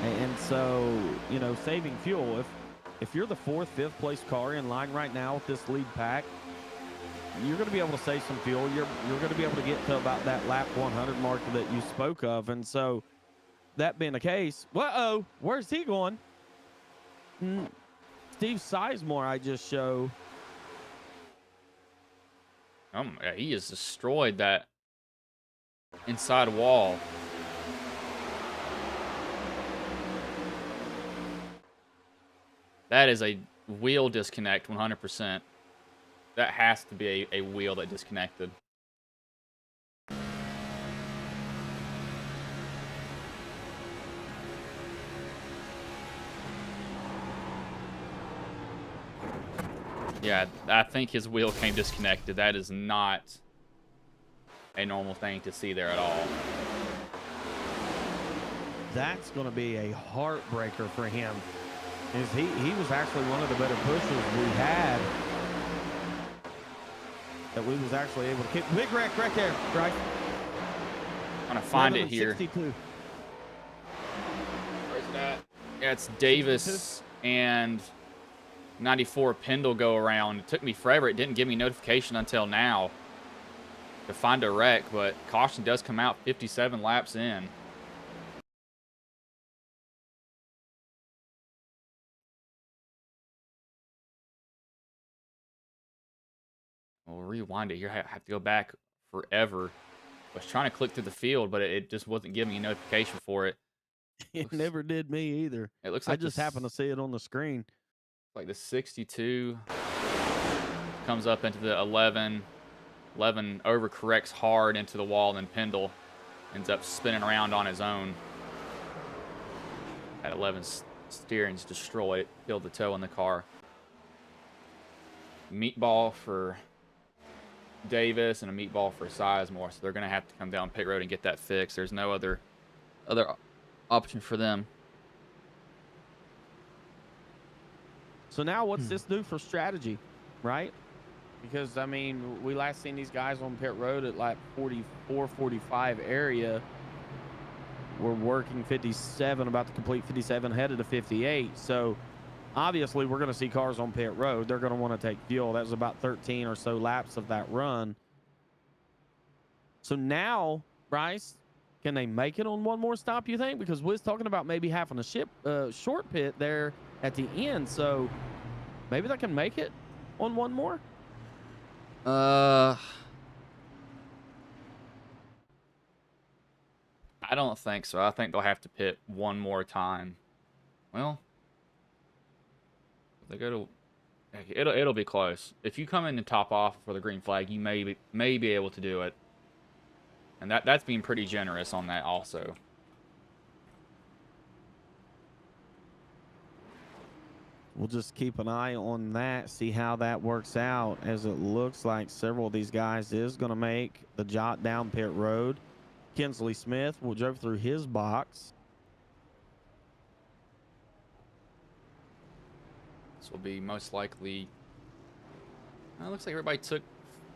B: And so, you know, saving fuel. If you're the 4th, 5th place car in line right now with this lead pack, you're going to be able to save some fuel. You're going to be able to get to about that lap 100 mark that you spoke of. And so, that being the case, uh-oh, where's he going? Steve Sizemore, I just show.
A: Yeah, he has destroyed that inside wall. That is a wheel disconnect, 100%. That has to be a wheel that disconnected. Yeah, I think his wheel came disconnected. That is not a normal thing to see there at all.
B: That's going to be a heartbreaker for him. He was actually one of the better pushers we had. That we was actually able to kick. Big wreck right there, right?
A: I'm going to find it here.
B: 62.
A: Where's it at? Yeah, it's Davis 62. And 94 Pendle go around. It took me forever. It didn't give me notification until now to find a wreck, but caution does come out 57 laps in. We'll rewind it here. I have to go back forever. I was trying to click through the field, but it just wasn't giving me a notification for it.
B: It never did me either.
A: It looks like
B: I just happened to see it on the screen.
A: Like the 62 comes up into the 11. 11 overcorrects hard into the wall, and Pendle ends up spinning around on his own. That 11 steering's destroyed. Killed the toe in the car. Meatball for Davis and a meatball for Sizemore, so they're going to have to come down pit road and get that fixed. There's no other option for them.
B: So now what's this do for strategy, right? Because, I mean, we last seen these guys on pit road at like 44, 45 area. We're working 57, about to complete 57, headed to 58. So, obviously, we're going to see cars on pit road. They're going to want to take fuel. That was about 13 or so laps of that run. So now, Bryce, can they make it on one more stop, you think? Because we was talking about maybe having a short pit there at the end. So maybe they can make it on one more?
A: I don't think so. I think they'll have to pit one more time. Well, they go to... It'll be close. If you come in and top off for the green flag, you may be able to do it. And that's being pretty generous on that also.
B: We'll just keep an eye on that, see how that works out, as it looks like several of these guys is going to make the jot down pit road. Kinsley Smith will drive through his box.
A: This will be most likely... It looks like everybody took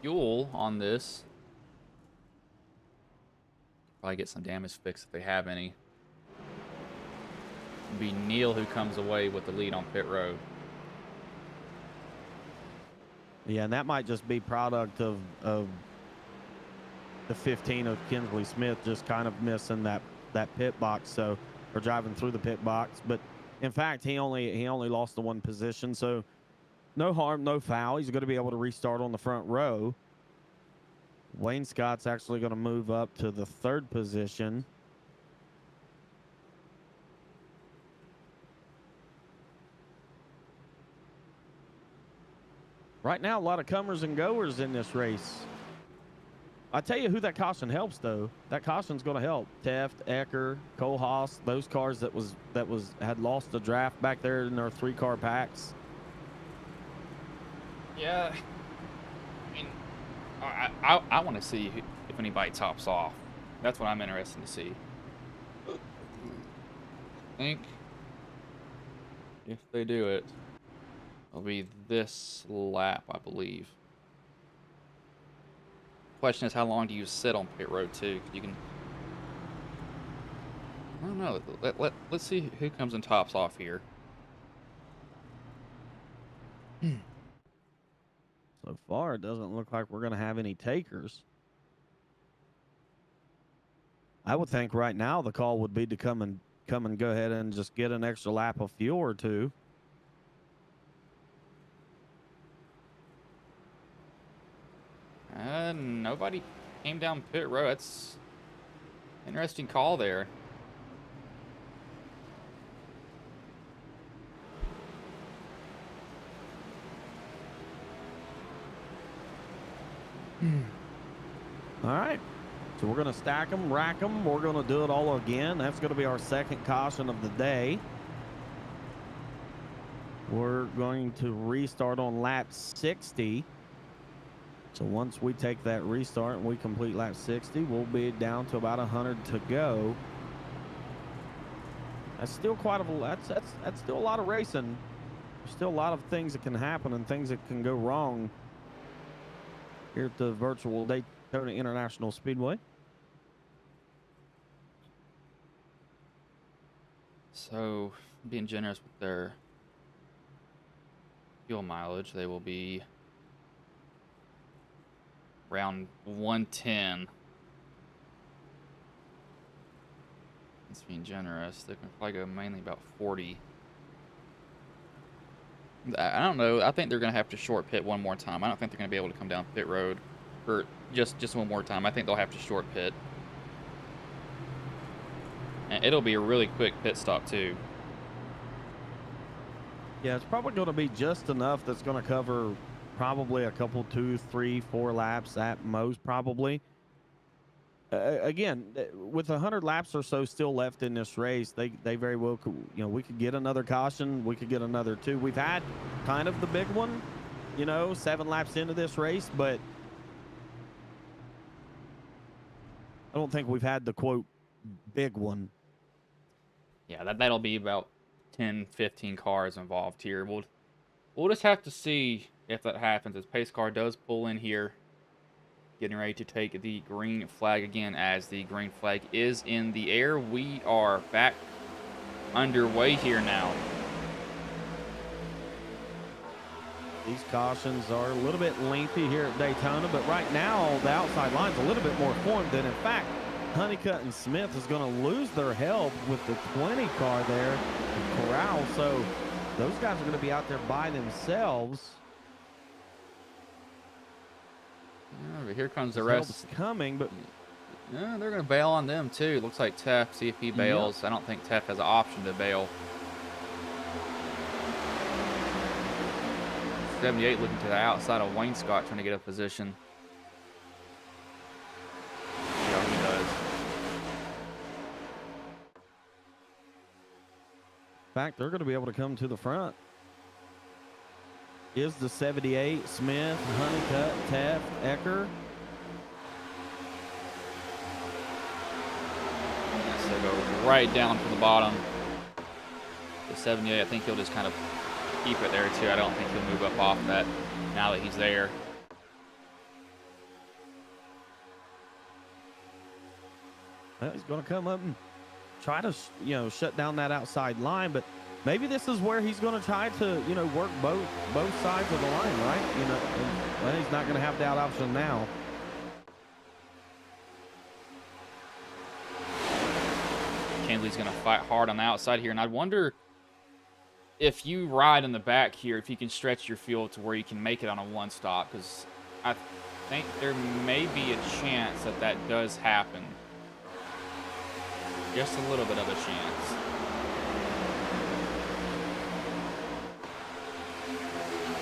A: fuel on this. probably get some damage fixed if they have any. It'll be Neil who comes away with the lead on pit road.
B: Yeah, and that might just be product of the 15 of Kinsley Smith just kind of missing that pit box, so, or driving through the pit box. But in fact, he only lost the one position, so no harm, no foul. He's going to be able to restart on the front row. Wayne Scott's actually going to move up to the 3rd position. Right now, a lot of comers and goers in this race. I tell you who that caution helps, though. That caution's going to help. Teft, Ecker, Cole Haas, those cars that had lost the draft back there in their 3-car packs.
A: Yeah, I mean, I want to see if anybody tops off. That's what I'm interested to see. I think if they do it, it'll be this lap, I believe. Question is, how long do you sit on pit road too? You can, I don't know. Let's see who comes and tops off here.
B: So far, it doesn't look like we're going to have any takers. I would think right now the call would be to come and go ahead and just get an extra lap of fuel or two.
A: Nobody came down pit road. That's interesting call there.
B: All right. So we're going to stack them, rack them. We're going to do it all again. That's going to be our 2nd caution of the day. We're going to restart on lap 60. So once we take that restart and we complete lap 60, we'll be down to about 100 to go. That's still quite a that's still a lot of racing. There's still a lot of things that can happen and things that can go wrong here at the virtual Daytona International Speedway.
A: So, being generous with their fuel mileage, they will be around 110. That's being generous. They can probably go mainly about 40. I don't know. I think they're going to have to short pit one more time. I don't think they're going to be able to come down pit road for just one more time. I think they'll have to short pit. And it'll be a really quick pit stop, too.
B: Yeah, it's probably going to be just enough that's going to cover probably a couple, 2, 3, 4 laps at most, probably. Again, with 100 laps or so still left in this race, they very well could, we could get another caution. We could get another 2. We've had kind of the big one, 7 laps into this race, but I don't think we've had the, quote, big one.
A: Yeah, that'll be about 10, 15 cars involved here. We'll just have to see if that happens, as pace car does pull in here, getting ready to take the green flag again, as the green flag is in the air. We are back underway here now.
B: These cautions are a little bit lengthy here at Daytona, but right now the outside line's a little bit more formed than, in fact, Honeycutt and Smith is going to lose their help with the 20 car there in Corral, so those guys are going to be out there by themselves.
A: Yeah, but here comes the rest.
B: Coming, but
A: yeah, they're going to bail on them too. Looks like Teff, see if he bails. Yep. I don't think Teff has an option to bail. 78 looking to the outside of Wayne Scott, trying to get a position. Yeah, he does.
B: In fact, they're going to be able to come to the front. Is the 78, Smith, Honeycutt, Teff, Ecker.
A: So they go right down to the bottom. The 78, I think he'll just kind of keep it there too. I don't think he'll move up off that now that he's there.
B: Well, he's going to come up and try to, shut down that outside line. But maybe this is where he's going to try to, work both sides of the line, right? Well, he's not going to have that option now.
A: Kinsley's going to fight hard on the outside here, and I wonder if you ride in the back here, if you can stretch your field to where you can make it on a one stop, because I think there may be a chance that that does happen. Just a little bit of a chance.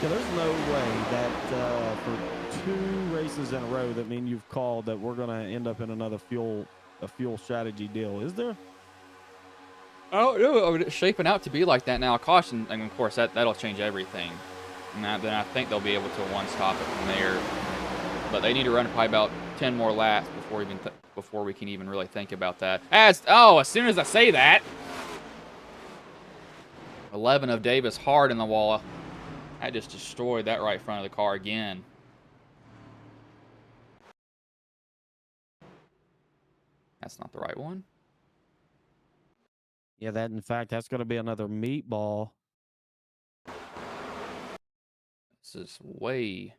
B: Yeah, there's no way that for 2 races in a row that mean you've called that we're going to end up in another fuel strategy deal, is there?
A: Oh no, it's shaping out to be like that now. Caution, and of course that'll change everything. And then I think they'll be able to one stop it from there. But they need to run probably about 10 more laps before we can even really think about that. As soon as I say that, 11 of Davis hard in the wall. I just destroyed that right front of the car again. That's not the right one.
B: Yeah, in fact, that's going to be another meatball.
A: This is way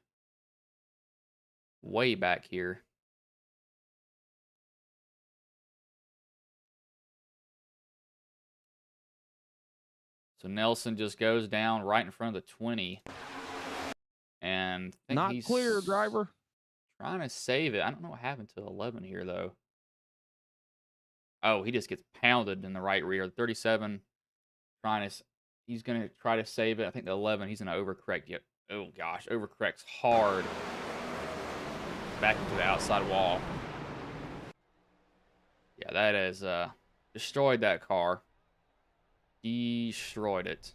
A: back here. So Nelson just goes down right in front of the 20. And I think
B: not
A: he's
B: clear, driver.
A: Trying to save it. I don't know what happened to 11 here, though. Oh, he just gets pounded in the right rear. 37, he's going to try to save it. I think the 11, he's going to overcorrect. Yep. Oh, gosh, overcorrects hard. Back into the outside wall. Yeah, that has destroyed that car. Destroyed it.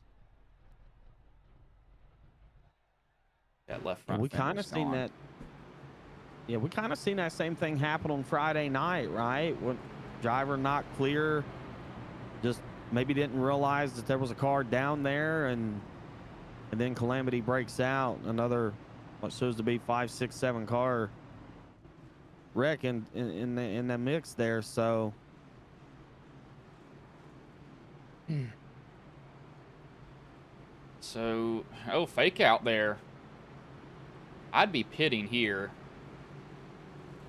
A: That left front.
B: We kind of seen that. Yeah, we kind of seen that same thing happen on Friday night, right? When driver not clear, just maybe didn't realize that there was a car down there, and then calamity breaks out. Another what shows to be 5, 6, 7 car wreck in the mix there. So.
A: So, fake out there. I'd be pitting here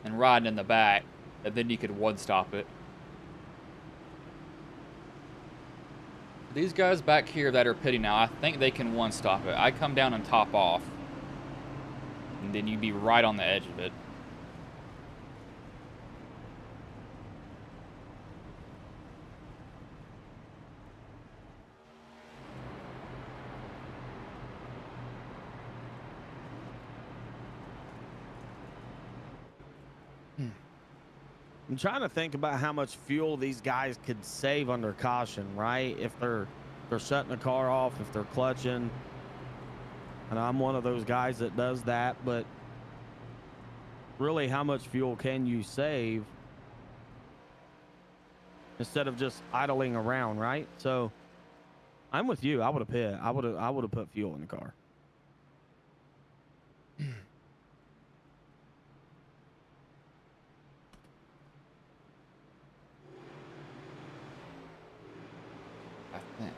A: and riding in the back, and then you could one stop it. These guys back here that are pitting now, I think they can one stop it. I come down and top off, and then you'd be right on the edge of it.
B: I'm trying to think about how much fuel these guys could save under caution, right? If they're shutting the car off, if they're clutching. And I'm one of those guys that does that, but really how much fuel can you save instead of just idling around, right? So I'm with you. I would have pit. I would have put fuel in the car.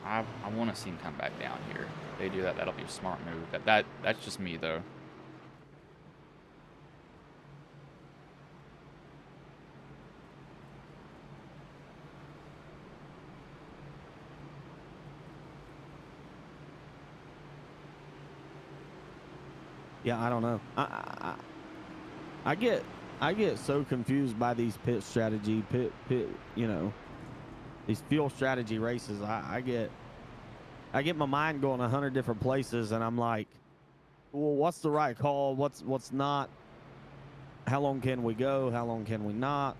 A: I want to see him come back down here. If they do that, that'll be a smart move. That's just me, though.
B: Yeah, I don't know. I get so confused by these pit strategy, these fuel strategy races. I get my mind going 100 different places, and I'm like, well, what's the right call? What's not? How long can we go? How long can we not?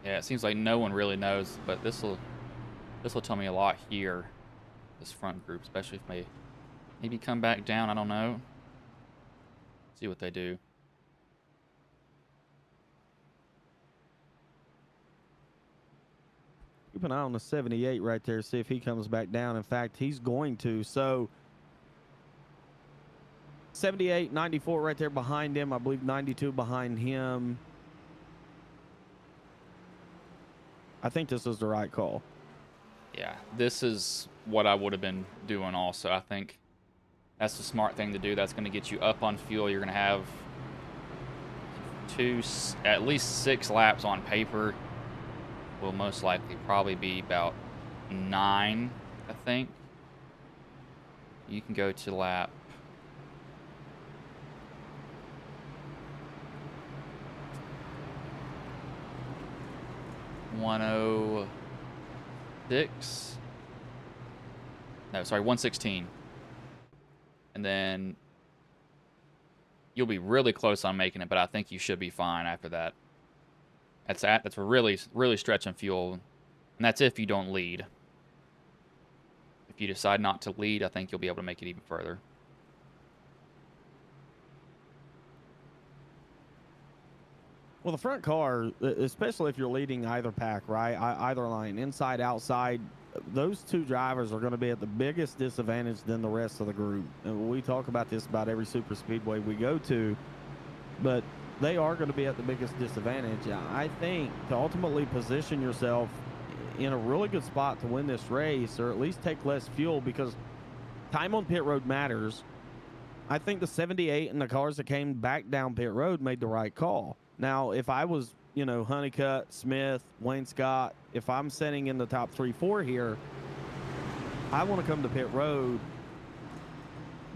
A: Yeah, it seems like no one really knows, but this will tell me a lot here. This front group, especially if they maybe come back down. I don't know. See what they do.
B: Keep an eye on the 78 right there. See if he comes back down. In fact, he's going to. So 78, 94 right there behind him. I believe 92 behind him. I think this is the right call.
A: Yeah, this is what I would have been doing also. I think that's the smart thing to do. That's going to get you up on fuel. You're going to have at least 6 laps on paper. Will most likely probably be about 9, I think. You can go to lap 106. No, sorry, 116. And then you'll be really close on making it, but I think you should be fine after that. That's really stretching fuel, and that's if you don't lead. If you decide not to lead, I think you'll be able to make it even further.
B: Well, the front car, especially if you're leading either pack, right? Either line, inside, outside, those 2 drivers are going to be at the biggest disadvantage than the rest of the group. And we talk about this about every super speedway we go to, but they are going to be at the biggest disadvantage. I think to ultimately position yourself in a really good spot to win this race, or at least take less fuel, because time on pit road matters. I think the 78 and the cars that came back down pit road made the right call. Now, if I was, you know, Honeycutt, Smith, Wayne Scott, if I'm sitting in the top 3, 4 here, I want to come to pit road.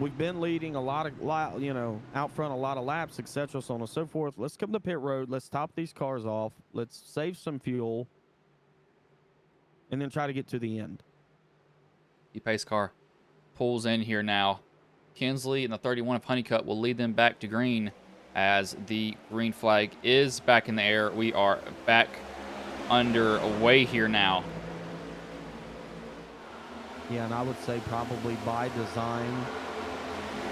B: We've been leading a lot of, you know, out front a lot of laps, etc., so on and so forth. Let's come to pit road. Let's top these cars off. Let's save some fuel, and then try to get to the end.
A: The pace car pulls in here now. Kinsley and the 31 of Honeycutt will lead them back to green as the green flag is back in the air. We are back underway here now.
B: Yeah, and I would say probably by design,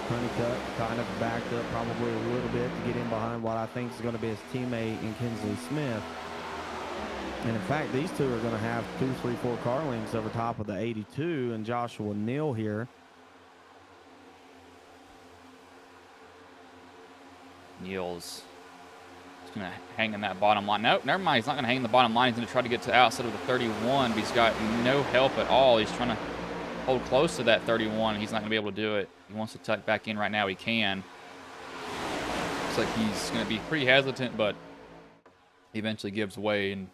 B: Honeycutt kind of backed up probably a little bit to get in behind what I think is going to be his teammate in Kinsley Smith. And in fact, these 2 are going to have 2, 3, 4 car lengths over top of the 82 and Joshua Neal here.
A: Neal's going to hang in that bottom line. Nope, never mind. He's not going to hang in the bottom line. He's going to try to get to the outside of the 31, but he's got no help at all. He's trying to hold close to that 31. He's not going to be able to do it. He wants to tuck back in right now. He can. Looks like he's going to be pretty hesitant, but he eventually gives way and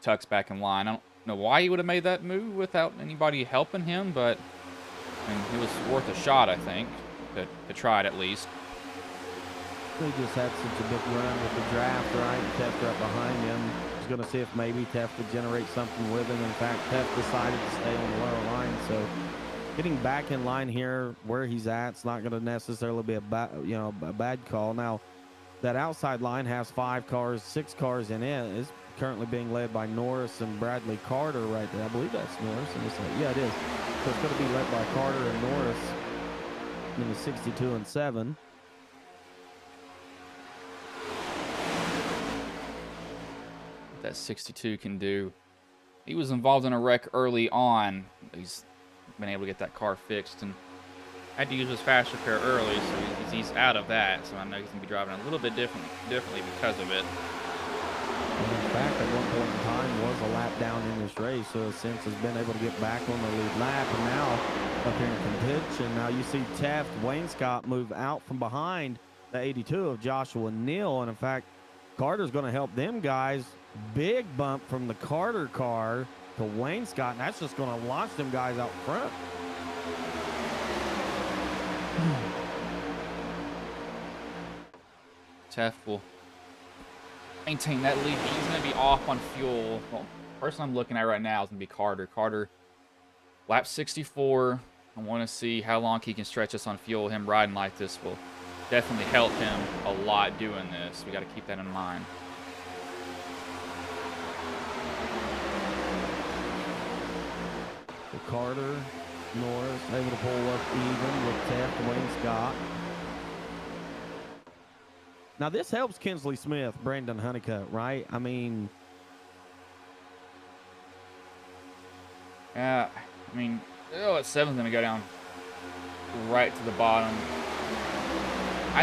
A: tucks back in line. I don't know why he would have made that move without anybody helping him, but I mean, it was worth a shot, I think, to try it at least.
B: He just had such a big run with the draft, right? And Teft up behind him. He's going to see if maybe Teft could generate something with him. In fact, Teft decided to stay on the lower line, so getting back in line here where he's at, it's not going to necessarily be a bad call. Now, that outside line has 5 cars, 6 cars in it. It's currently being led by Norris and Bradley Carter right there. I believe that's Norris. Yeah, it is. So it's going to be led by Carter and Norris in the 62 and 7.
A: That 62 can do. He was involved in a wreck early on. He's been able to get that car fixed and had to use his fast repair early, so he's out of that. So I know he's going to be driving a little bit differently because of it.
B: And in fact, at one point in time was a lap down in this race, so since has been able to get back on the lead lap, and now up here in contention. Now you see Teft, Wayne Scott move out from behind the 82 of Joshua Neal, and in fact, Carter's going to help them guys. Big bump from the Carter car to Wayne Scott, and that's just going to launch them guys out front.
A: Teft will maintain that lead. He's going to be off on fuel. Well, person I'm looking at right now is going to be Carter. Carter, lap 64. I want to see how long he can stretch us on fuel. Him riding like this will definitely help him a lot doing this. We got to keep that in mind.
B: Carter, Norris, able to pull up even with Teft and Wayne Scott. Now this helps Kinsley Smith, Brandon Honeycutt, right? I mean,
A: yeah, I mean, that 7's gonna go down right to the bottom. I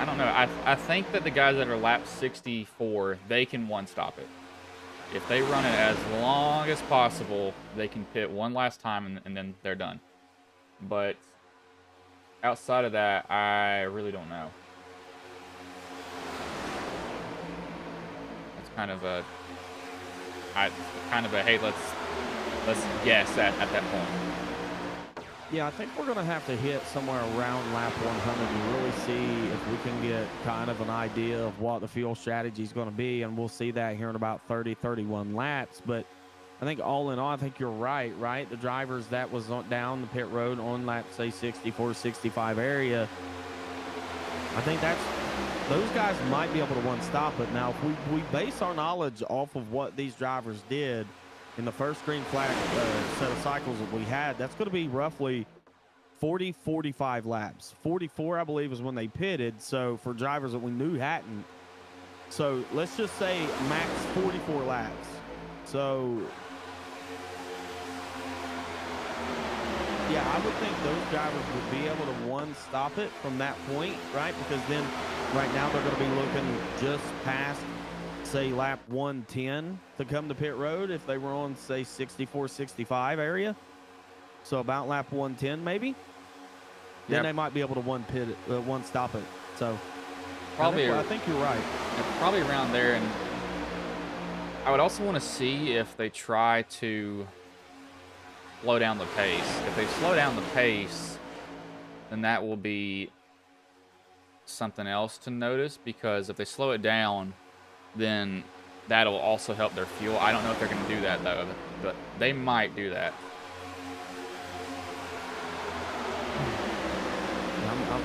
A: don't know. I think that the guys that are lap 64, they can one-stop it. If they run it as long as possible, they can pit one last time and then they're done. But outside of that, I really don't know. It's kind of a, hey, let's guess at that point.
B: Yeah, I think we're going to have to hit somewhere around lap 100 to really see if we can get kind of an idea of what the fuel strategy is going to be, and we'll see that here in about 30, 31 laps. But I think all in all, I think you're right? The drivers that was down the pit road on lap, say, 64, 65 area, I think those guys might be able to one-stop it. Now, if we base our knowledge off of what these drivers did in the first green flag set of cycles that we had, that's going to be roughly 40, 45 laps. 44, I believe, is when they pitted. So for drivers that we knew hadn't. So let's just say max 44 laps. So yeah, I would think those drivers would be able to one-stop it from that point, right? Because then right now they're going to be looking just past, say, lap 110 to come to pit road if they were on, say, 64, 65 area. So about lap 110 maybe. Then they might be able to one-stop it. So
A: probably,
B: I think you're right.
A: Probably around there. And I would also want to see if they try to slow down the pace. If they slow down the pace, then that will be something else to notice, because if they slow it down, then that'll also help their fuel. I don't know if they're going to do that, though, but they might do that.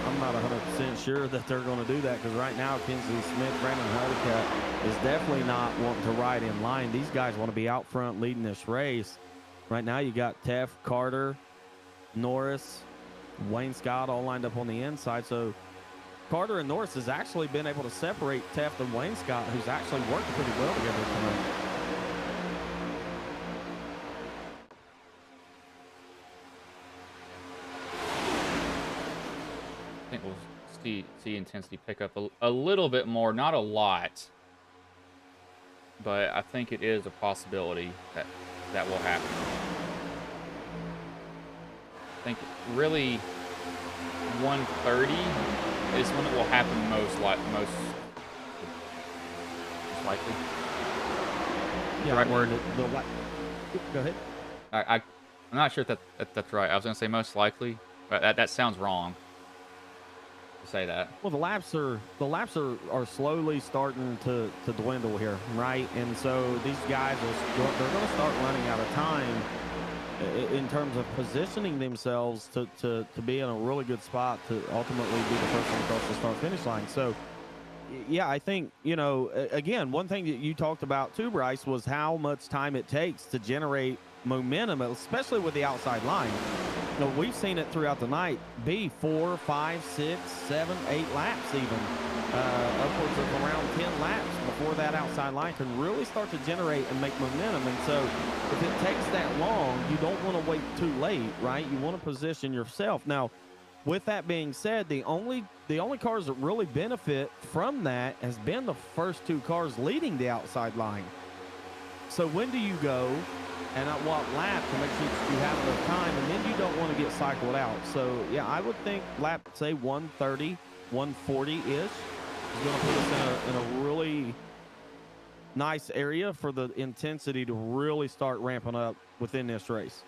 B: I'm not 100% sure that they're going to do that, because right now Kinsley Smith, Brandon Honeycutt is definitely not wanting to ride in line. These guys want to be out front leading this race. Right now you got Teff, Carter, Norris, Wayne Scott all lined up on the inside. So Carter and Norris has actually been able to separate Teff and Wayne Scott, who's actually worked pretty well together tonight.
A: I think we'll see intensity pick up a little bit more, not a lot, but I think it is a possibility that will happen. I think really 130 is when it will happen most likely.
B: Yeah,
A: right word.
B: Go ahead.
A: I'm not sure if that's right. I was going to say most likely, but that sounds wrong to say that.
B: Well, the laps are slowly starting to dwindle here, right? And so these guys they're going to start running out of time in terms of positioning themselves to be in a really good spot to ultimately be the first one across the start-finish line. So, yeah, I think, again, one thing that you talked about too, Bryce, was how much time it takes to generate momentum, especially with the outside line. We've seen it throughout the night be 4, 5, 6, 7, 8 laps even, upwards of around 10 laps before that outside line can really start to generate and make momentum. And so if it takes that long, you don't want to wait too late, right? You want to position yourself. Now, with that being said, the only cars that really benefit from that has been the first two cars leading the outside line. So when do you go and at what lap to make sure you have enough time, and then you don't want to get cycled out? So, yeah, I would think lap, say, 130, 140-ish is going to put us in a really nice area for the intensity to really start ramping up within this race.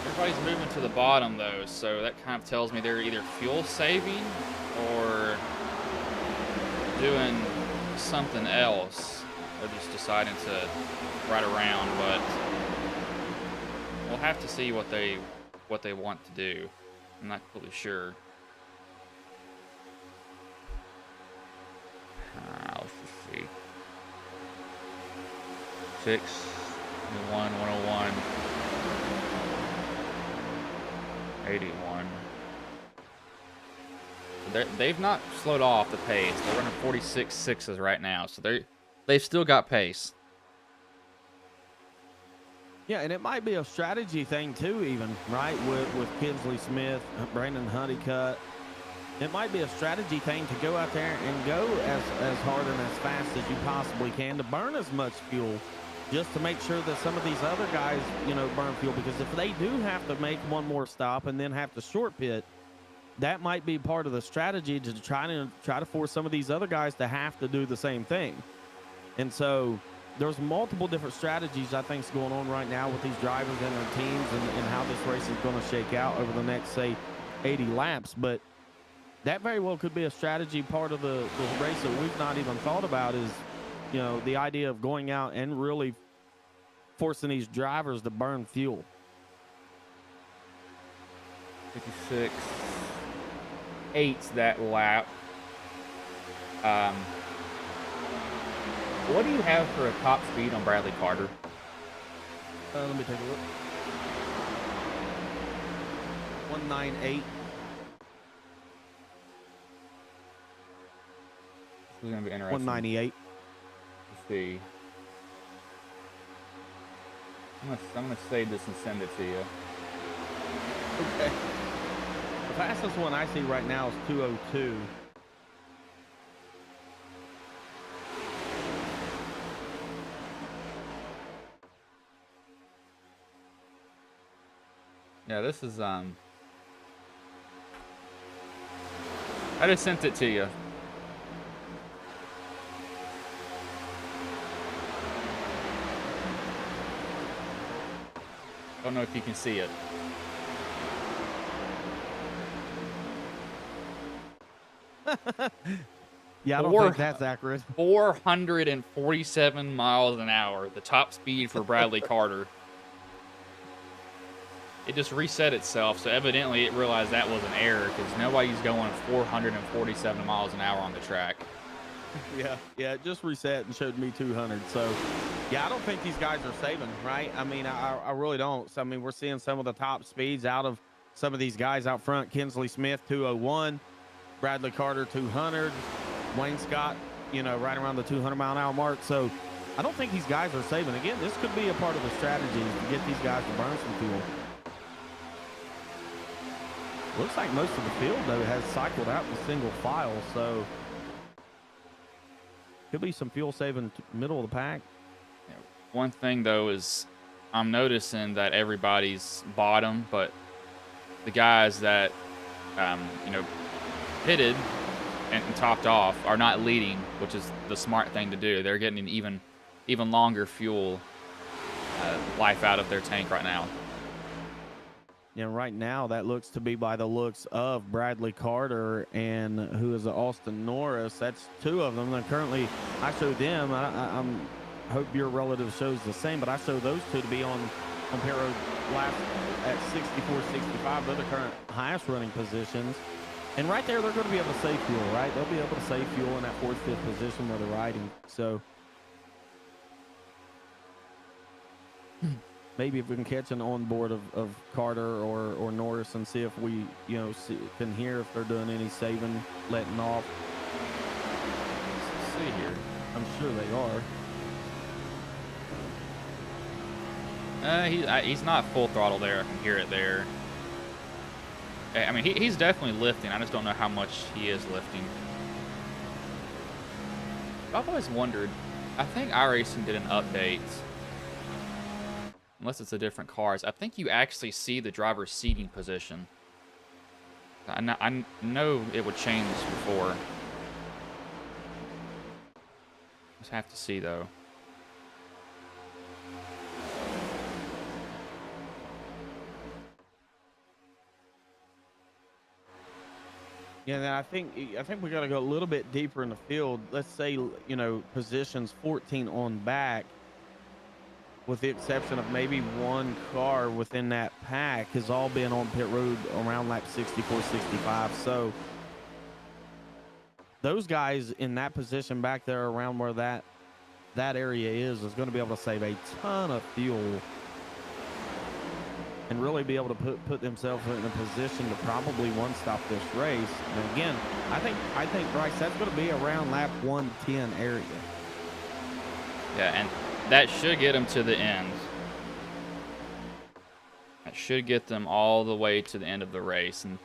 A: Everybody's moving to the bottom, though, so that kind of tells me they're either fuel saving or doing something else. They're just deciding to ride around, but we'll have to see what they want to do. I'm not completely sure. Let's just see. 6, 1, 101, 81. They've not slowed off the pace. They're running 46.6s right now, so they've still got pace.
B: Yeah, and it might be a strategy thing too, even, right? With Kinsley Smith, Brandon Honeycutt, It might be a strategy thing to go out there and go as hard and as fast as you possibly can to burn as much fuel, just to make sure that some of these other guys, burn fuel. Because if they do have to make one more stop and then have to short pit, that might be part of the strategy to try to force some of these other guys to have to do the same thing. And so there's multiple different strategies I think is going on right now with these drivers and their teams, and how this race is going to shake out over the next, say, 80 laps. But that very well could be a strategy part of the race that we've not even thought about, is, the idea of going out and really forcing these drivers to burn fuel.
A: 56.8's that lap. What do you have for a top speed on Bradley Carter?
B: Let me take a look. 198.
A: This is going to be interesting.
B: 198.
A: Let's see. I'm gonna save this and send it to you.
B: Okay. The fastest one I see right now is 202.
A: Yeah, this is I just sent it to you. Don't know if you can see it.
B: Yeah, I don't think that's accurate.
A: 447 miles an hour, the top speed for Bradley Carter. It just reset itself, so evidently it realized that was an error, because nobody's going 447 miles an hour on the track.
B: Yeah, it just reset and showed me 200. So, yeah, I don't think these guys are saving, right? I mean, I really don't. So, I mean, we're seeing some of the top speeds out of some of these guys out front. Kinsley Smith, 201. Bradley Carter, 200. Wayne Scott, right around the 200-mile-an-hour mark. So, I don't think these guys are saving. Again, this could be a part of the strategy to get these guys to burn some fuel. Looks like most of the field, though, has cycled out in single file, so could be some fuel saving middle of the pack.
A: Yeah, one thing, though, is I'm noticing that everybody's bottom, but the guys that, pitted and topped off are not leading, which is the smart thing to do. They're getting an even longer fuel life out of their tank right now.
B: Yeah, right now that looks to be by the looks of Bradley Carter and who is Austin Norris. That's two of them. And currently, I show them. I hope your relative shows the same, but I show those two to be on pit road last at 64, 65. They're the current highest running positions. And right there, they're going to be able to save fuel, right? They'll be able to save fuel in that fourth, fifth position where they're riding. So maybe if we can catch an onboard of Carter or Norris and see if we, can hear if they're doing any saving, letting off.
A: Let's see here.
B: I'm sure they
A: are. He's not full throttle there. I can hear it there. I mean, he's definitely lifting. I just don't know how much he is lifting. I've always wondered. I think iRacing did an update. Unless it's a different cars. I think you actually see the driver's seating position. I know it would change before. Just have to see, though.
B: Yeah, then I think we got to go a little bit deeper in the field. Let's say, positions 14 on back, with the exception of maybe one car within that pack, has all been on pit road around lap 64, 65. So those guys in that position back there around where that area is going to be able to save a ton of fuel and really be able to put themselves in a position to probably one-stop this race. And again, I think Bryce, that's going to be around lap 110 area.
A: Yeah, and that should get them to the end. That should get them all the way to the end of the race. And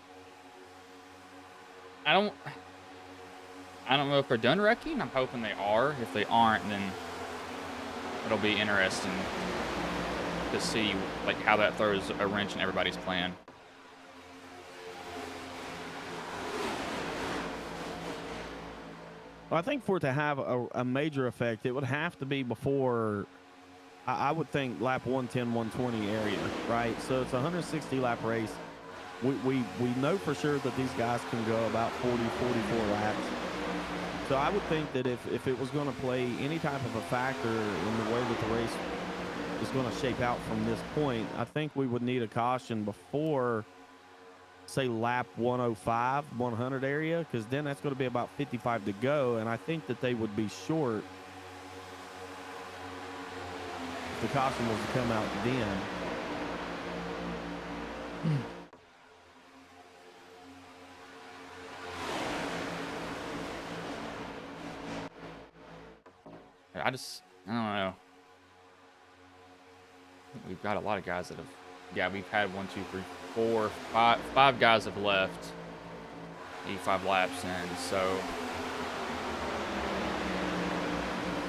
A: I don't know if they're done wrecking. I'm hoping they are. If they aren't, then it'll be interesting to see like how that throws a wrench in everybody's plan.
B: Well, I think for it to have a major effect, it would have to be before, I would think, lap 110, 120 area, right? So it's a 160 lap race. We know for sure that these guys can go about 40, 44 laps. So I would think that if it was going to play any type of a factor in the way that the race is going to shape out from this point, I think we would need a caution before, say, lap 105, 100 area, because then that's going to be about 55 to go, and I think that they would be short if the caution was to come out then.
A: I don't know. We've got a lot of guys that have, yeah, we've had 1, 2, 3, 4, 5 guys have left 85 laps in, so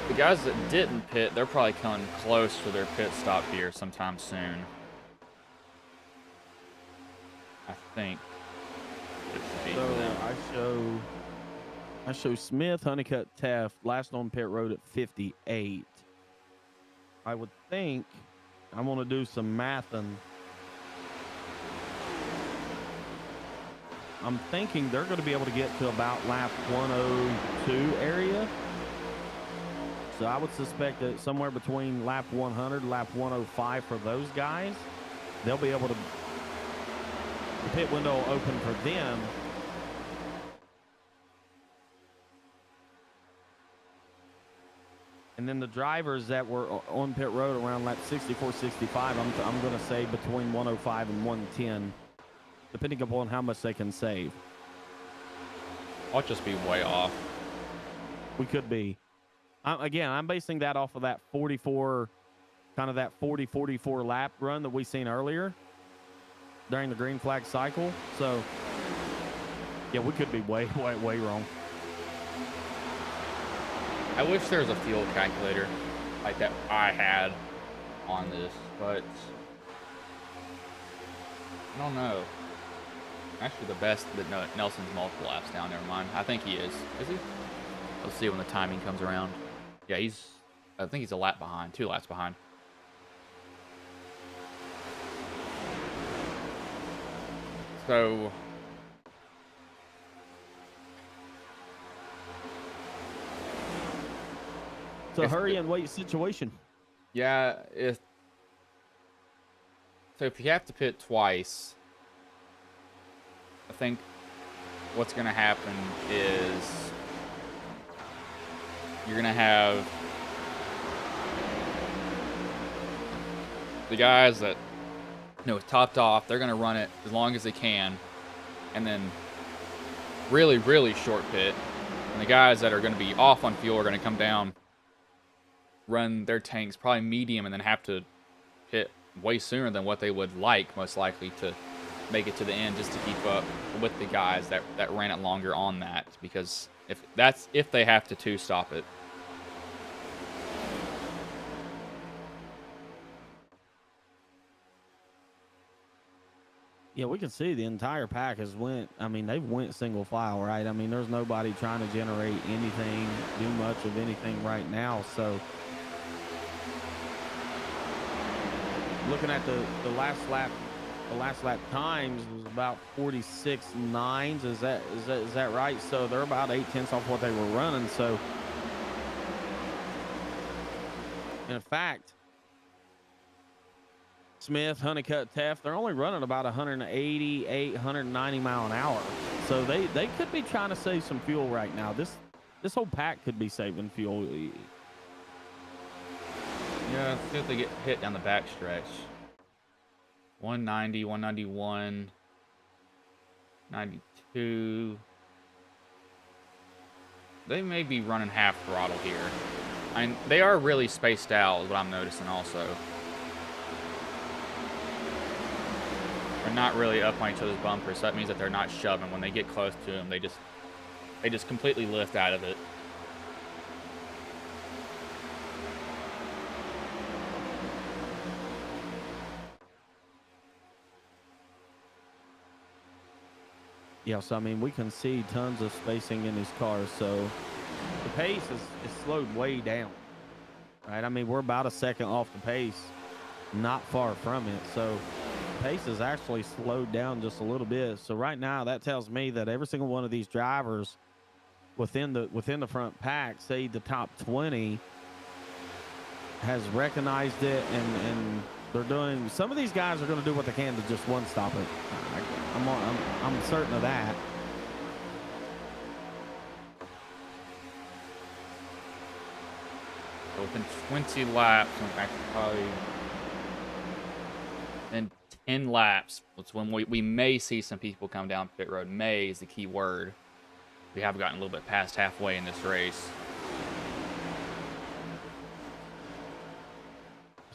A: the guys that didn't pit, they're probably coming close to their pit stop here sometime soon. I think it should be for them.
B: I show Smith, Honeycutt, Taft last on pit road at 58. I would think I'm going to do some mathing. I'm thinking they're going to be able to get to about lap 102 area. So I would suspect that somewhere between lap 100 and lap 105 for those guys, they'll be able to, the pit window will open for them. And then the drivers that were on pit road around lap 64, 65, I'm going to say between 105 and 110, depending upon how much they can save.
A: I'll just be way off.
B: We could be. Again, I'm basing that off of that 44, kind of that 40, 44 lap run that we seen earlier during the green flag cycle. So, yeah, we could be way wrong.
A: I wish there was a fuel calculator like that I had on this, but I don't know. Actually, the best that Nelson's multiple laps down. Never mind. I think he is. Is he? Let's see when the timing comes around. Yeah, I think he's a lap behind, 2 laps behind. So
B: it's a hurry and wait situation.
A: Yeah, so if you have to pit twice, I think what's going to happen is you're going to have the guys that, topped off, they're going to run it as long as they can, and then really, really short pit. And the guys that are going to be off on fuel are going to come down, run their tanks probably medium, and then have to pit way sooner than what they would like, most likely, to make it to the end just to keep up with the guys that ran it longer on that, because if they have to two-stop it.
B: Yeah, we can see the entire pack has went. I mean, they've went single file, right? I mean, there's nobody trying to generate anything, do much of anything right now. So, looking at the last lap times was about 46.9. Is that right? So they're about 0.8 off what they were running. So, in fact, Smith, Honeycutt, Taft, they're only running about 188, 190 mile an hour. So they could be trying to save some fuel right now. This whole pack could be saving fuel.
A: Yeah, let's see if they get hit down the back stretch. 190, 191, 92. They may be running half throttle here. I mean, they are really spaced out, is what I'm noticing also. They're not really up on each other's bumpers, so that means that they're not shoving. When they get close to them, they just completely lift out of it.
B: Yeah, so I mean, we can see tons of spacing in these cars. So the pace is slowed way down, right? I mean, we're about a second off the pace, not far from it. So pace is actually slowed down just a little bit. So right now, that tells me that every single one of these drivers within the front pack, say the top 20, has recognized it, and they're doing. Some of these guys are going to do what they can to just one stop it. I'm certain of that.
A: Within 20 laps, actually probably in 10 laps, it's when we may see some people come down pit road. May is the key word. We have gotten a little bit past halfway in this race.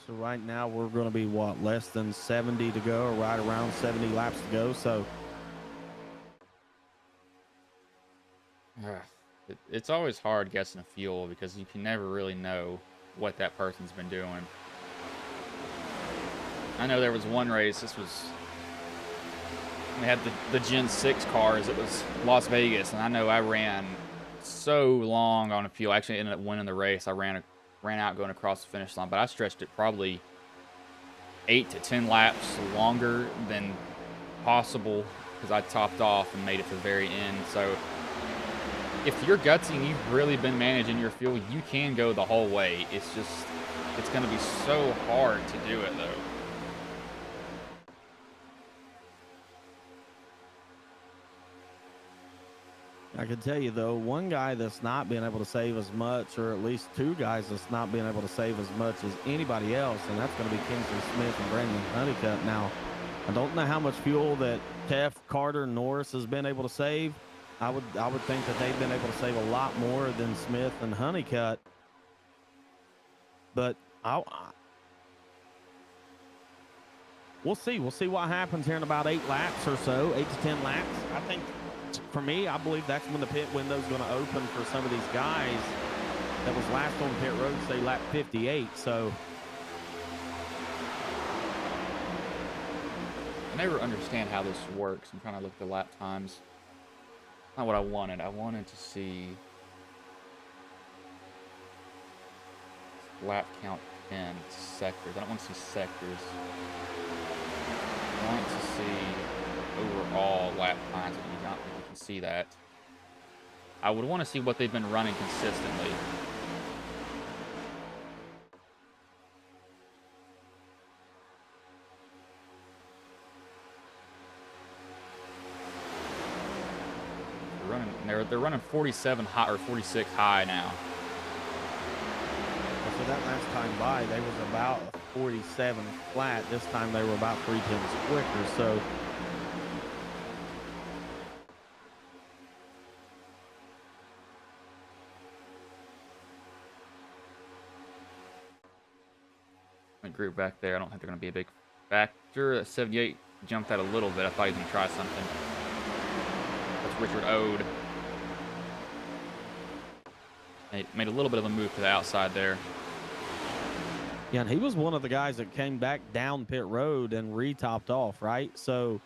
B: So right now we're going to be what, less than 70 to go, or right around 70 laps to go. So
A: it's always hard guessing a fuel because you can never really know what that person's been doing. I know there was one race, we had the Gen 6 cars. It was Las Vegas, and I know I ran so long on a fuel. I actually ended up winning the race. I ran out going across the finish line, but I stretched it probably 8 to 10 laps longer than possible because I topped off and made it to the very end. So if you're gutsy and you've really been managing your fuel, you can go the whole way. It's going to be so hard to do it, though.
B: I can tell you, though, one guy that's not being able to save as much, or at least two guys that's not being able to save as much as anybody else, and that's going to be Kingsley Smith and Brandon Honeycutt. Now, I don't know how much fuel that Teff, Carter, and Norris has been able to save. I would think that they've been able to save a lot more than Smith and Honeycutt. But we'll see. We'll see what happens here in about 8 laps or so, 8 to 10 laps. I think, for me, I believe that's when the pit window is going to open for some of these guys that was last on pit road, say lap 58. So
A: I never understand how this works. I'm trying to look at the lap times. Not what I wanted. I wanted to see lap count 10 sectors. I don't want to see sectors. I want to see overall lap times. I don't think you can see that. I would want to see what they've been running consistently. They're running 47 high or 46 high now.
B: So that last time by, they was about 47 flat. This time they were about 3/10 quicker. So
A: the group back there, I don't think they're going to be a big factor. That 78 jumped out a little bit. I thought he was going to try something. That's Richard Ode. Made a little bit of a move to the outside there.
B: yeah, and he was one of the guys that came back down pit road and re-topped off, right? So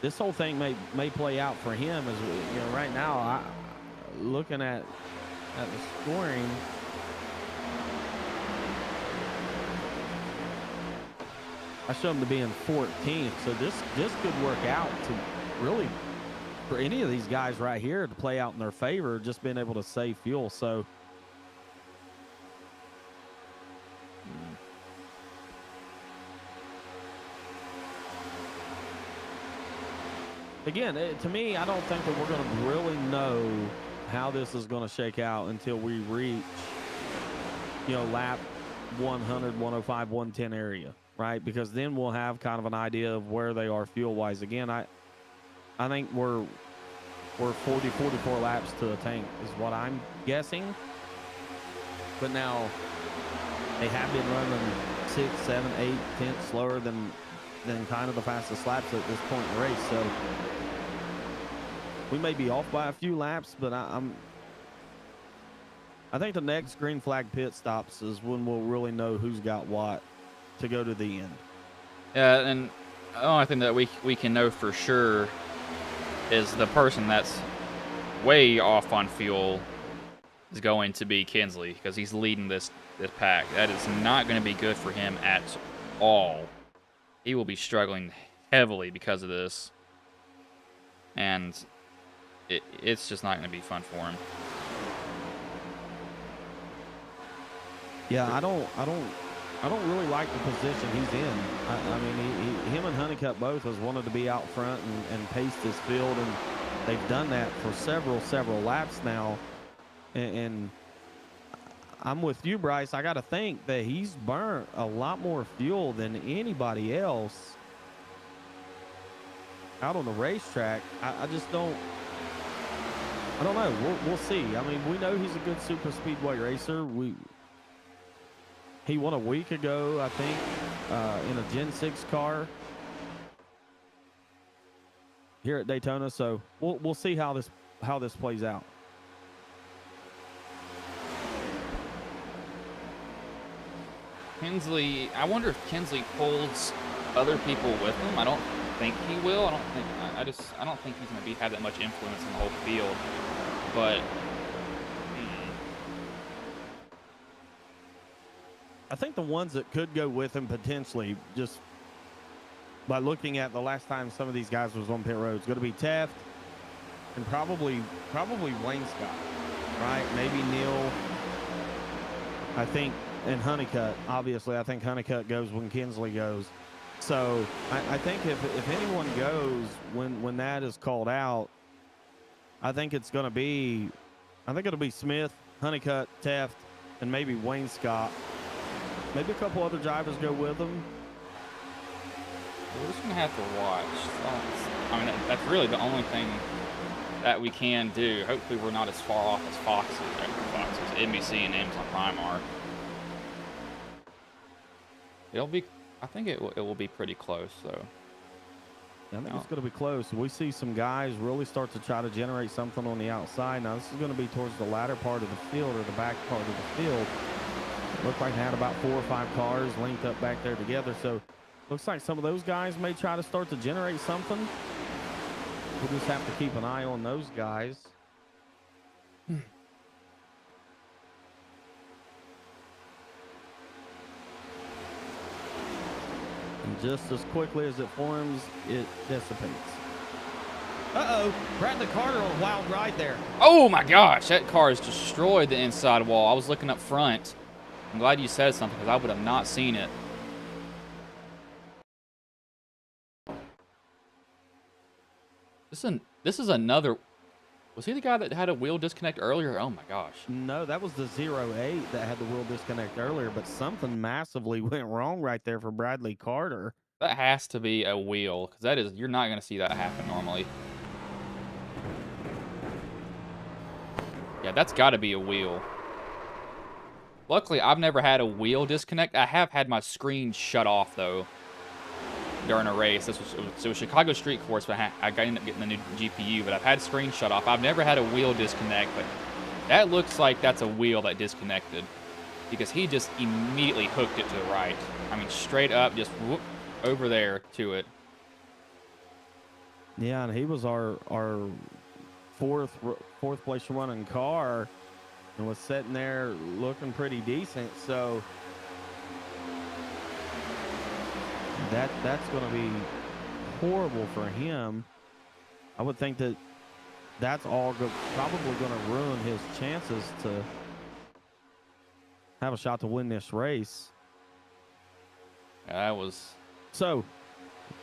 B: this whole thing may play out for him as right now. Looking at the scoring, I show him to be in 14th. So this could work out to really, for any of these guys right here, to play out in their favor, just being able to save fuel. So again, to me, I don't think that we're going to really know how this is going to shake out until we reach, lap 100, 105, 110 area, right? Because then we'll have kind of an idea of where they are fuel-wise. Again, I think we're 40, 44 laps to a tank is what I'm guessing. But now they have been running 6, 7, 8 tenths slower than kind of the fastest laps at this point in the race. So we may be off by a few laps, but I think the next green flag pit stops is when we'll really know who's got what to go to the end.
A: Yeah, and the only thing that we can know for sure is the person that's way off on fuel is going to be Kinsley, because he's leading this pack. That is not going to be good for him at all. He will be struggling heavily because of this, and it's just not going to be fun for him.
B: Yeah, I don't really like the position he's in. I mean, him and Honeycutt both has wanted to be out front and pace this field, and they've done that for several laps now. And I'm with you, Bryce. I got to think that he's burnt a lot more fuel than anybody else out on the racetrack. I just don't. I don't know. We'll see. I mean, we know he's a good super speedway racer. He won a week ago, I think, in a Gen 6 car here at Daytona. So we'll see how this plays out.
A: Kinsley, I wonder if Kinsley pulls other people with him. I don't think he will. I don't think he's going to have that much influence in the whole field. But
B: I think the ones that could go with him potentially, just by looking at the last time some of these guys was on pit road, is going to be Taft and probably Wayne Scott, right? Maybe Neil. I think. And Honeycutt, obviously, I think Honeycutt goes when Kinsley goes. So I think if anyone goes when that is called out, I think it'll be Smith, Honeycutt, Taft, and maybe Wayne Scott. Maybe a couple other drivers go with them.
A: we're just going to have to watch. I mean, that's really the only thing that we can do. Hopefully we're not as far off as Fox's, NBC and Amazon Prime are. I think it will be pretty close, though.
B: I think it's going to be close. We see some guys really start to try to generate something on the outside. Now, this is going to be towards the latter part of the field, or the back part of the field. Looked like they had about 4 or 5 cars linked up back there together. So, looks like some of those guys may try to start to generate something. We'll just have to keep an eye on those guys. And just as quickly as it forms, it dissipates. Uh-oh, Bradley Carter on a wild ride there.
A: Oh my gosh, that car has destroyed the inside wall. I was looking up front. I'm glad you said something, because I would have not seen it. This is another. Was he the guy that had a wheel disconnect earlier? Oh my gosh.
B: No, that was the 08 that had the wheel disconnect earlier, but something massively went wrong right there for Bradley Carter.
A: That has to be a wheel, because you're not going to see that happen normally. Yeah, that's got to be a wheel. Luckily, I've never had a wheel disconnect. I have had my screen shut off, though, during a race. It was Chicago Street Course, but I ended up getting the new GPU, but I've had screen shut off. I've never had a wheel disconnect, but that looks like that's a wheel that disconnected, because he just immediately hooked it to the right. I mean, straight up, just whoop, over there to it.
B: Yeah, and he was our fourth place running car, and was sitting there looking pretty decent. So that's going to be horrible for him. I would think that's all probably going to ruin his chances to have a shot to win this race.
A: Yeah, that was.
B: So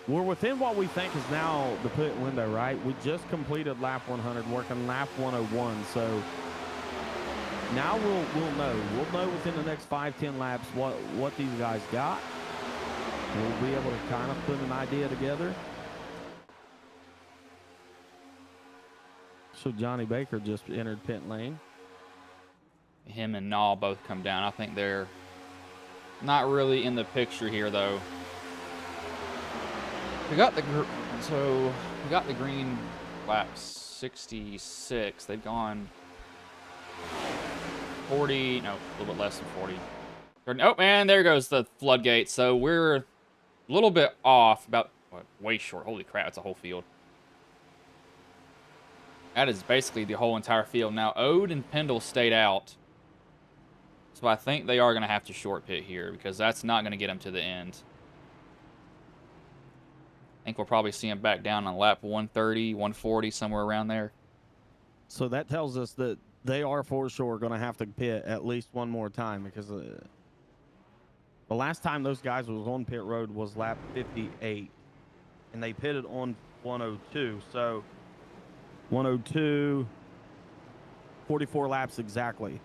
B: we're within what we think is now the pit window, right? We just completed lap 100, working lap 101. So now we'll know. We'll know within the next 5-10 laps what these guys got. We'll be able to kind of put an idea together. So Johnny Baker just entered pit lane.
A: Him and Nall both come down. I think they're Not really in the picture here, though. We got the green lap 66. They've gone 40. No, a little bit less than 40. Oh man, there goes the floodgate. So we're a little bit off, about way short. Holy crap, it's a whole field. That is basically the whole entire field. Now, Ode and Pendle stayed out. So I think they are going to have to short pit here because that's not going to get them to the end. I think we'll probably see them back down on lap 130, 140, somewhere around there.
B: So that tells us that they are for sure going to have to pit at least one more time because the last time those guys was on pit road was lap 58, and they pitted on 102. So 102, 44 laps exactly.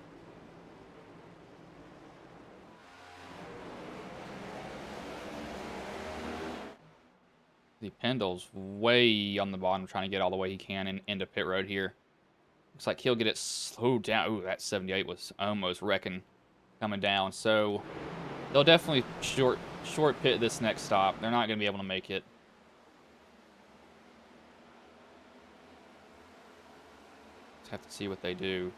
A: The Pendle's way on the bottom, trying to get all the way he can into pit road here. Looks like he'll get it slowed down. Ooh, that 78 was almost wrecking coming down. So they'll definitely short pit this next stop. They're not going to be able to make it. Just have to see what they do.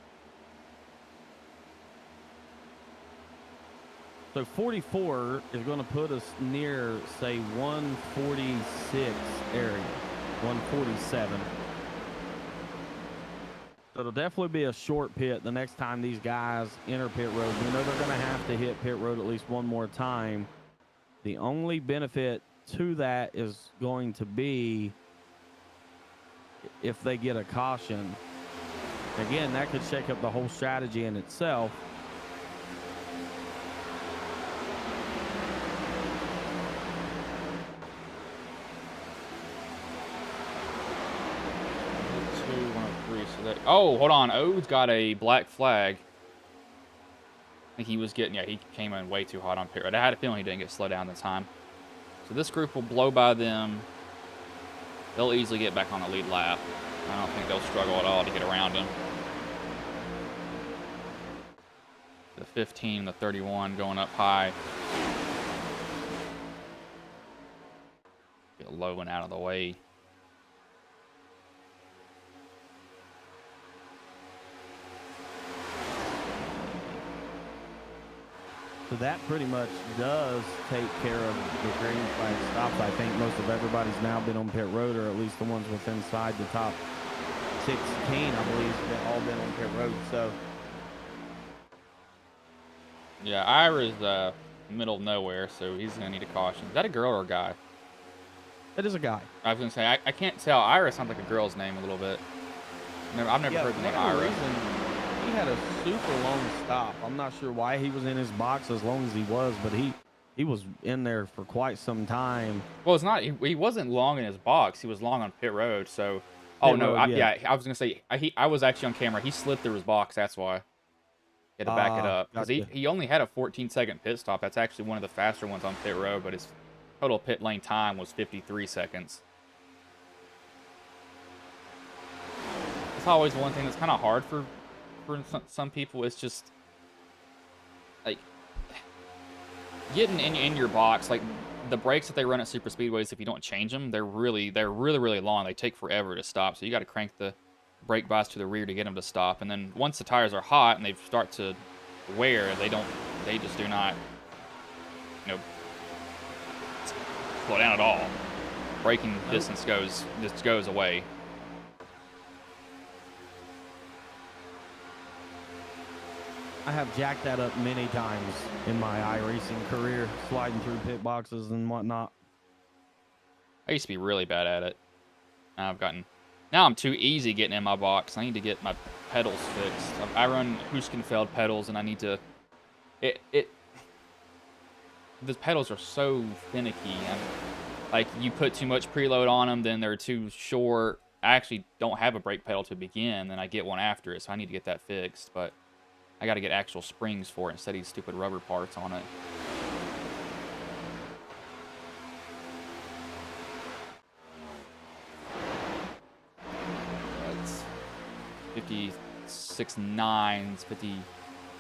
B: So 44 is going to put us near, say, 146 area, 147. So it'll definitely be a short pit the next time these guys enter pit road. We know they're going to have to hit pit road at least one more time. The only benefit to that is going to be if they get a caution. Again, that could shake up the whole strategy in itself.
A: Oh, hold on. Ode's got a black flag. I think he was getting, yeah, he came in way too hot on pit road. I had a feeling he didn't get slowed down this time. So this group will blow by them. They'll easily get back on the lead lap. I don't think they'll struggle at all to get around him. The 15, the 31 going up high. Get low and out of the way.
B: So that pretty much does take care of the green flag stops. I think most of everybody's now been on pit road, or at least the ones with inside the top 16, I believe, have all been on pit road. So
A: yeah, Ira's middle of nowhere, so he's gonna need a caution. Is that a girl or a guy?
B: it is a guy.
A: I was gonna say I can't tell. Ira sounds like a girl's name a little bit. I've never heard the name Ira.
B: He had a super long stop. I'm not sure why he was in his box as long as he was, but he was in there for quite some time.
A: Well, it's not. He wasn't long in his box. He was long on pit road. So, oh no, yeah, I was gonna say I was actually on camera. He slid through his box. That's why. He had to back it up because he only had a 14-second pit stop. That's actually one of the faster ones on pit road, but his total pit lane time was 53 seconds. It's always one thing that's kind of hard for some people. It's just like getting in your box. Like the brakes that they run at super speedways, if you don't change them, they're really long. They take forever to stop. So you got to crank the brake bias to the rear to get them to stop. And then once the tires are hot and they start to wear, they just do not, slow down at all. Braking distance goes away.
B: I have jacked that up many times in my iRacing career, sliding through pit boxes and whatnot.
A: I used to be really bad at it. Now I'm too easy getting in my box. I need to get my pedals fixed. I run Huskenfeld pedals, and I need to. The pedals are so finicky, and like you put too much preload on them, then they're too short. I actually don't have a brake pedal to begin, then I get one after it, so I need to get that fixed. But I got to get actual springs for it instead of these stupid rubber parts on it. That's 56.9s, 50.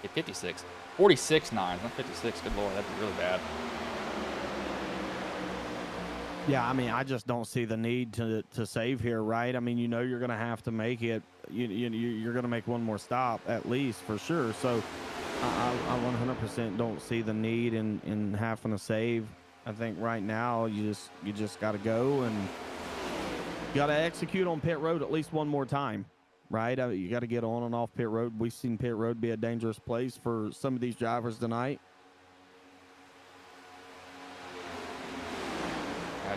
A: Yeah, 56. 46 nines, not 56. Good lord, that'd be really bad.
B: Yeah, I mean, I just don't see the need to save here, right? I mean, you know, you're going to have to make it. You're going to make one more stop at least for sure. So I 100% don't see the need in having to save. I think right now you just got to go and got to execute on pit road at least one more time, right? You got to get on and off pit road. We've seen pit road be a dangerous place for some of these drivers tonight.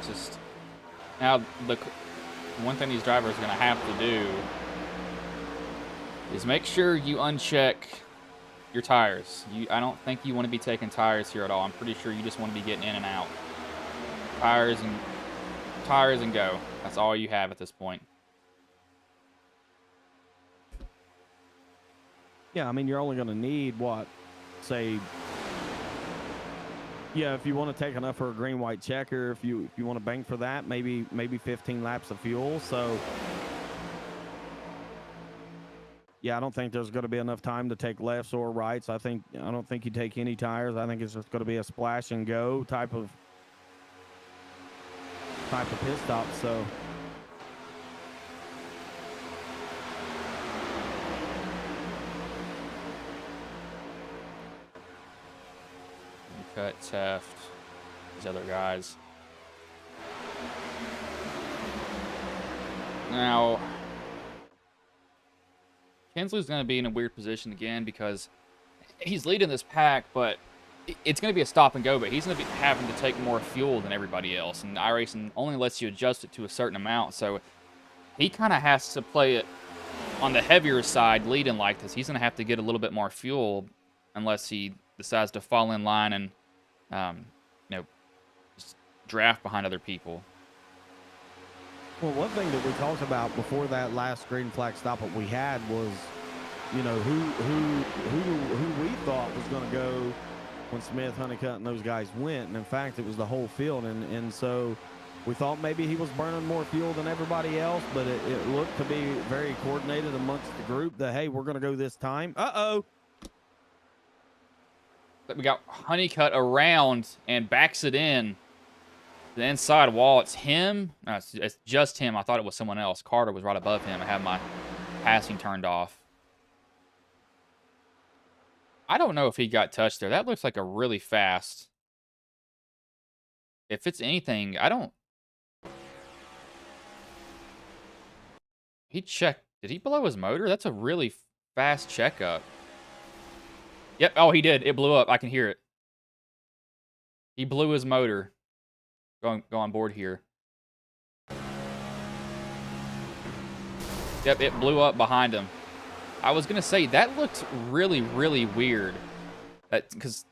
A: Just now the one thing these drivers are going to have to do is make sure you uncheck your tires. I don't think you want to be taking tires here at all. I'm pretty sure you just want to be getting in and out. Tires and go. That's all you have at this point.
B: Yeah, I mean, you're only going to need what, say. Yeah, if you want to take enough for a green-white checker, if you want to bank for that, maybe 15 laps of fuel. So, yeah, I don't think there's going to be enough time to take lefts or rights. I don't think you take any tires. I think it's just going to be a splash and go type of pit stop. So.
A: Cut, Taft, these other guys. Now, Kinsley's going to be in a weird position again because he's leading this pack, but it's going to be a stop and go, but he's going to be having to take more fuel than everybody else, and iRacing only lets you adjust it to a certain amount, so he kind of has to play it on the heavier side leading like this. He's going to have to get a little bit more fuel unless he decides to fall in line and just draft behind other people.
B: Well, one thing that we talked about before that last green flag stop that we had was, you know, who we thought was going to go when Smith, Honeycutt, and those guys went. And in fact, it was the whole field. And so we thought maybe he was burning more fuel than everybody else, but it looked to be very coordinated amongst the group that, hey, we're going to go this time. Uh-oh.
A: We got Honeycutt around and backs it in the inside wall. It's him. No, it's just him. I thought it was someone else. Carter was right above him. I had my passing turned off. I don't know if he got touched there. That looks like a really fast. If it's anything, I don't. He checked. Did he blow his motor? That's a really fast checkup. Yep. Oh, he did. It blew up. I can hear it. He blew his motor. Go on board here. Yep, it blew up behind him. I was going to say, that looked really, really weird. Because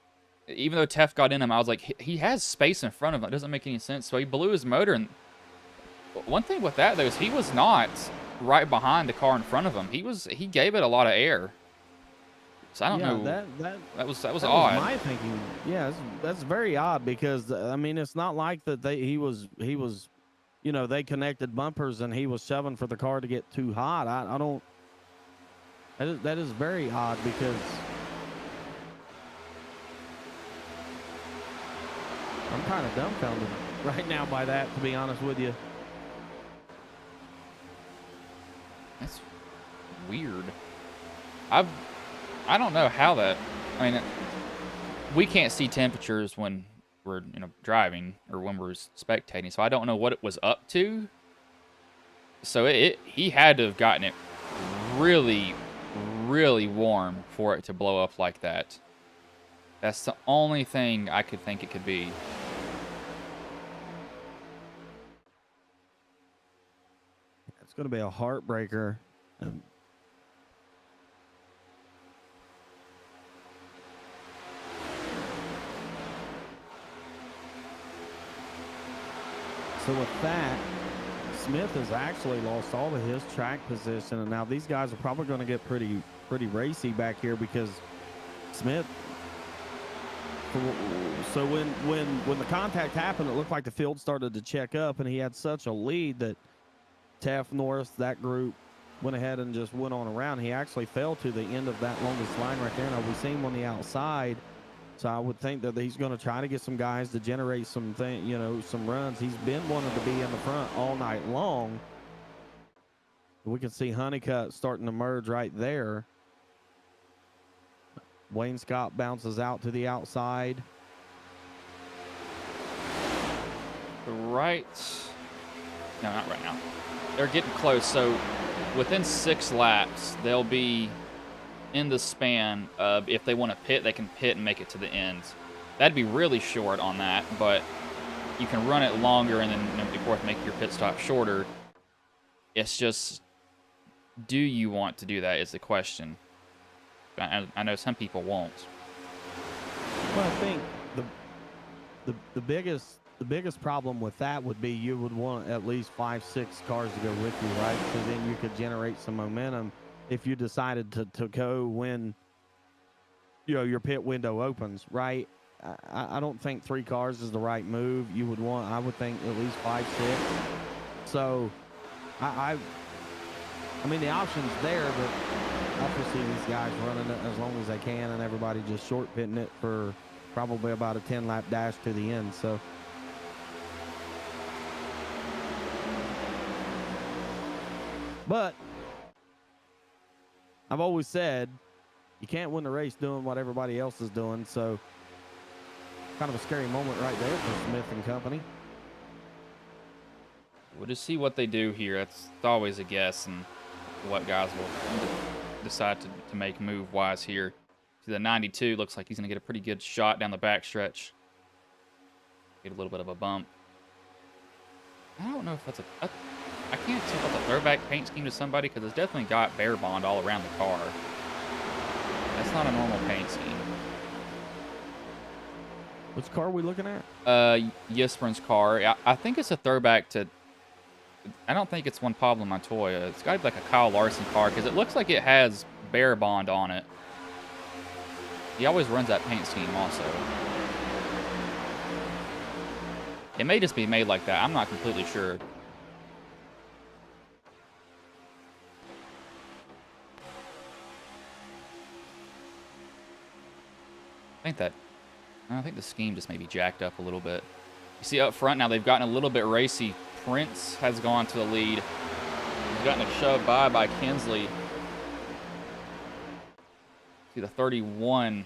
A: even though Tef got in him, I was like, he has space in front of him. It doesn't make any sense. So he blew his motor. And one thing with that, though, is he was not right behind the car in front of him. He gave it a lot of air. So I don't know. That was odd.
B: Was my thinking. Yeah, that's very odd because I mean it's not like that he was you know, they connected bumpers and he was shoving for the car to get too hot. I don't. That is very odd because I'm kind of dumbfounded right now by that, to be honest with you.
A: That's weird. I don't know how that. I mean, we can't see temperatures when we're driving or when we're spectating, so I don't know what it was up to. So he had to have gotten it really, really warm for it to blow up like that. That's the only thing I could think it could be.
B: It's going to be a heartbreaker. So with that, Smith has actually lost all of his track position, and now these guys are probably going to get pretty racy back here because Smith. So when the contact happened, it looked like the field started to check up, and he had such a lead that Taft, Norris, that group, went ahead and just went on around. He actually fell to the end of that longest line right there. Now we see him on the outside, so I would think that he's going to try to get some guys to generate some some runs. He's been wanting to be in the front all night long. We can see Honeycutt starting to merge right there. Wayne Scott bounces out to the outside.
A: Right. No, not right now. They're getting close. So within 6 laps, they'll be in the span of, if they want to pit, they can pit and make it to the end. That'd be really short on that, but you can run it longer and then before make your pit stop shorter. It's just, do you want to do that is the question. I know some people won't.
B: Well, I think the biggest problem with that would be you would want at least 5-6 cars to go with you, right? Because then you could generate some momentum if you decided to go when your pit window opens, right? I don't think 3 cars is the right move. I would think at least 5-6. So I mean, the option's there, but I foresee these guys running it as long as they can and everybody just short pitting it for probably about a 10-lap dash to the end. So but I've always said you can't win the race doing what everybody else is doing. So kind of a scary moment right there for Smith and company.
A: We'll just see what they do here. It's always a guess and what guys will decide to make move-wise here. See, the 92 looks like he's going to get a pretty good shot down the backstretch. Get a little bit of a bump. I don't know if that's I can't tell if that's a throwback paint scheme to somebody because it's definitely got Bear Bond all around the car. That's not a normal paint scheme.
B: Which car are we looking at?
A: Yisprin's car. I think it's a throwback to... I don't think it's one Pablo Montoya. It's got to be like a Kyle Larson car because it looks like it has Bear Bond on it. He always runs that paint scheme also. It may just be made like that. I'm not completely sure. I think the scheme just may be jacked up a little bit. You see up front now, they've gotten a little bit racy. Prince has gone to the lead. He's gotten a shove by Kinsley. See the 31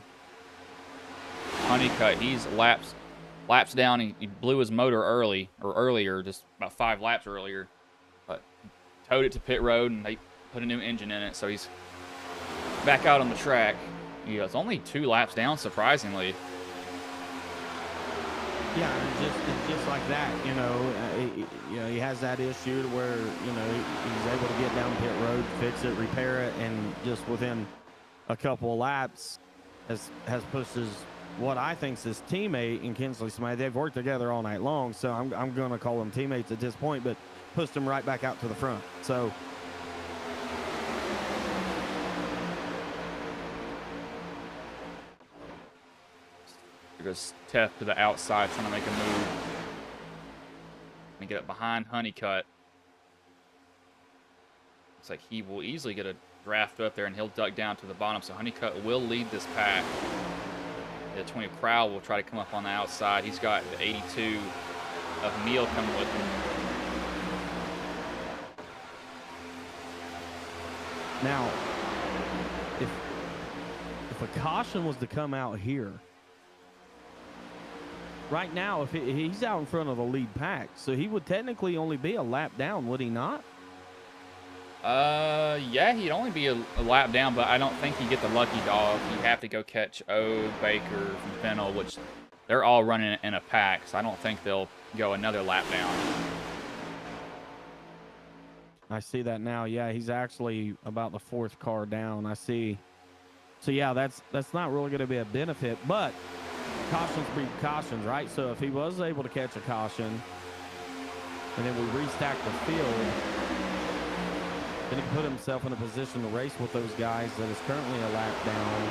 A: Honeycutt. He's laps down. He blew his motor earlier, just about 5 laps earlier. But towed it to pit road and they put a new engine in it, so he's back out on the track. It's only 2 laps down, surprisingly.
B: Yeah, it's just like that, he has that issue to where, he's able to get down pit road, fix it, repair it, and just within a couple of laps has pushed what I think is his teammate in Kinsley Smith. They've worked together all night long, so I'm going to call them teammates at this point, but pushed him right back out to the front. So
A: goes Teth to the outside, trying to make a move. And get up behind Honeycutt. Looks like he will easily get a draft up there, and he'll duck down to the bottom. So Honeycutt will lead this pack. The 20 Crowell will try to come up on the outside. He's got the 82 of Meal coming with him.
B: Now, if a caution was to come out here, right now, if he's out in front of the lead pack, so he would technically only be a lap down, would he not?
A: Yeah, he'd only be a lap down, but I don't think you get the lucky dog. You have to go catch O, Baker, from Fennell, which they're all running in a pack, so I don't think they'll go another lap down.
B: I see that now. Yeah, he's actually about the 4th car down. I see. So yeah, that's not really going to be a benefit, but cautions breed cautions, right? So if he was able to catch a caution, and then we restack the field, then he put himself in a position to race with those guys that is currently a lap down.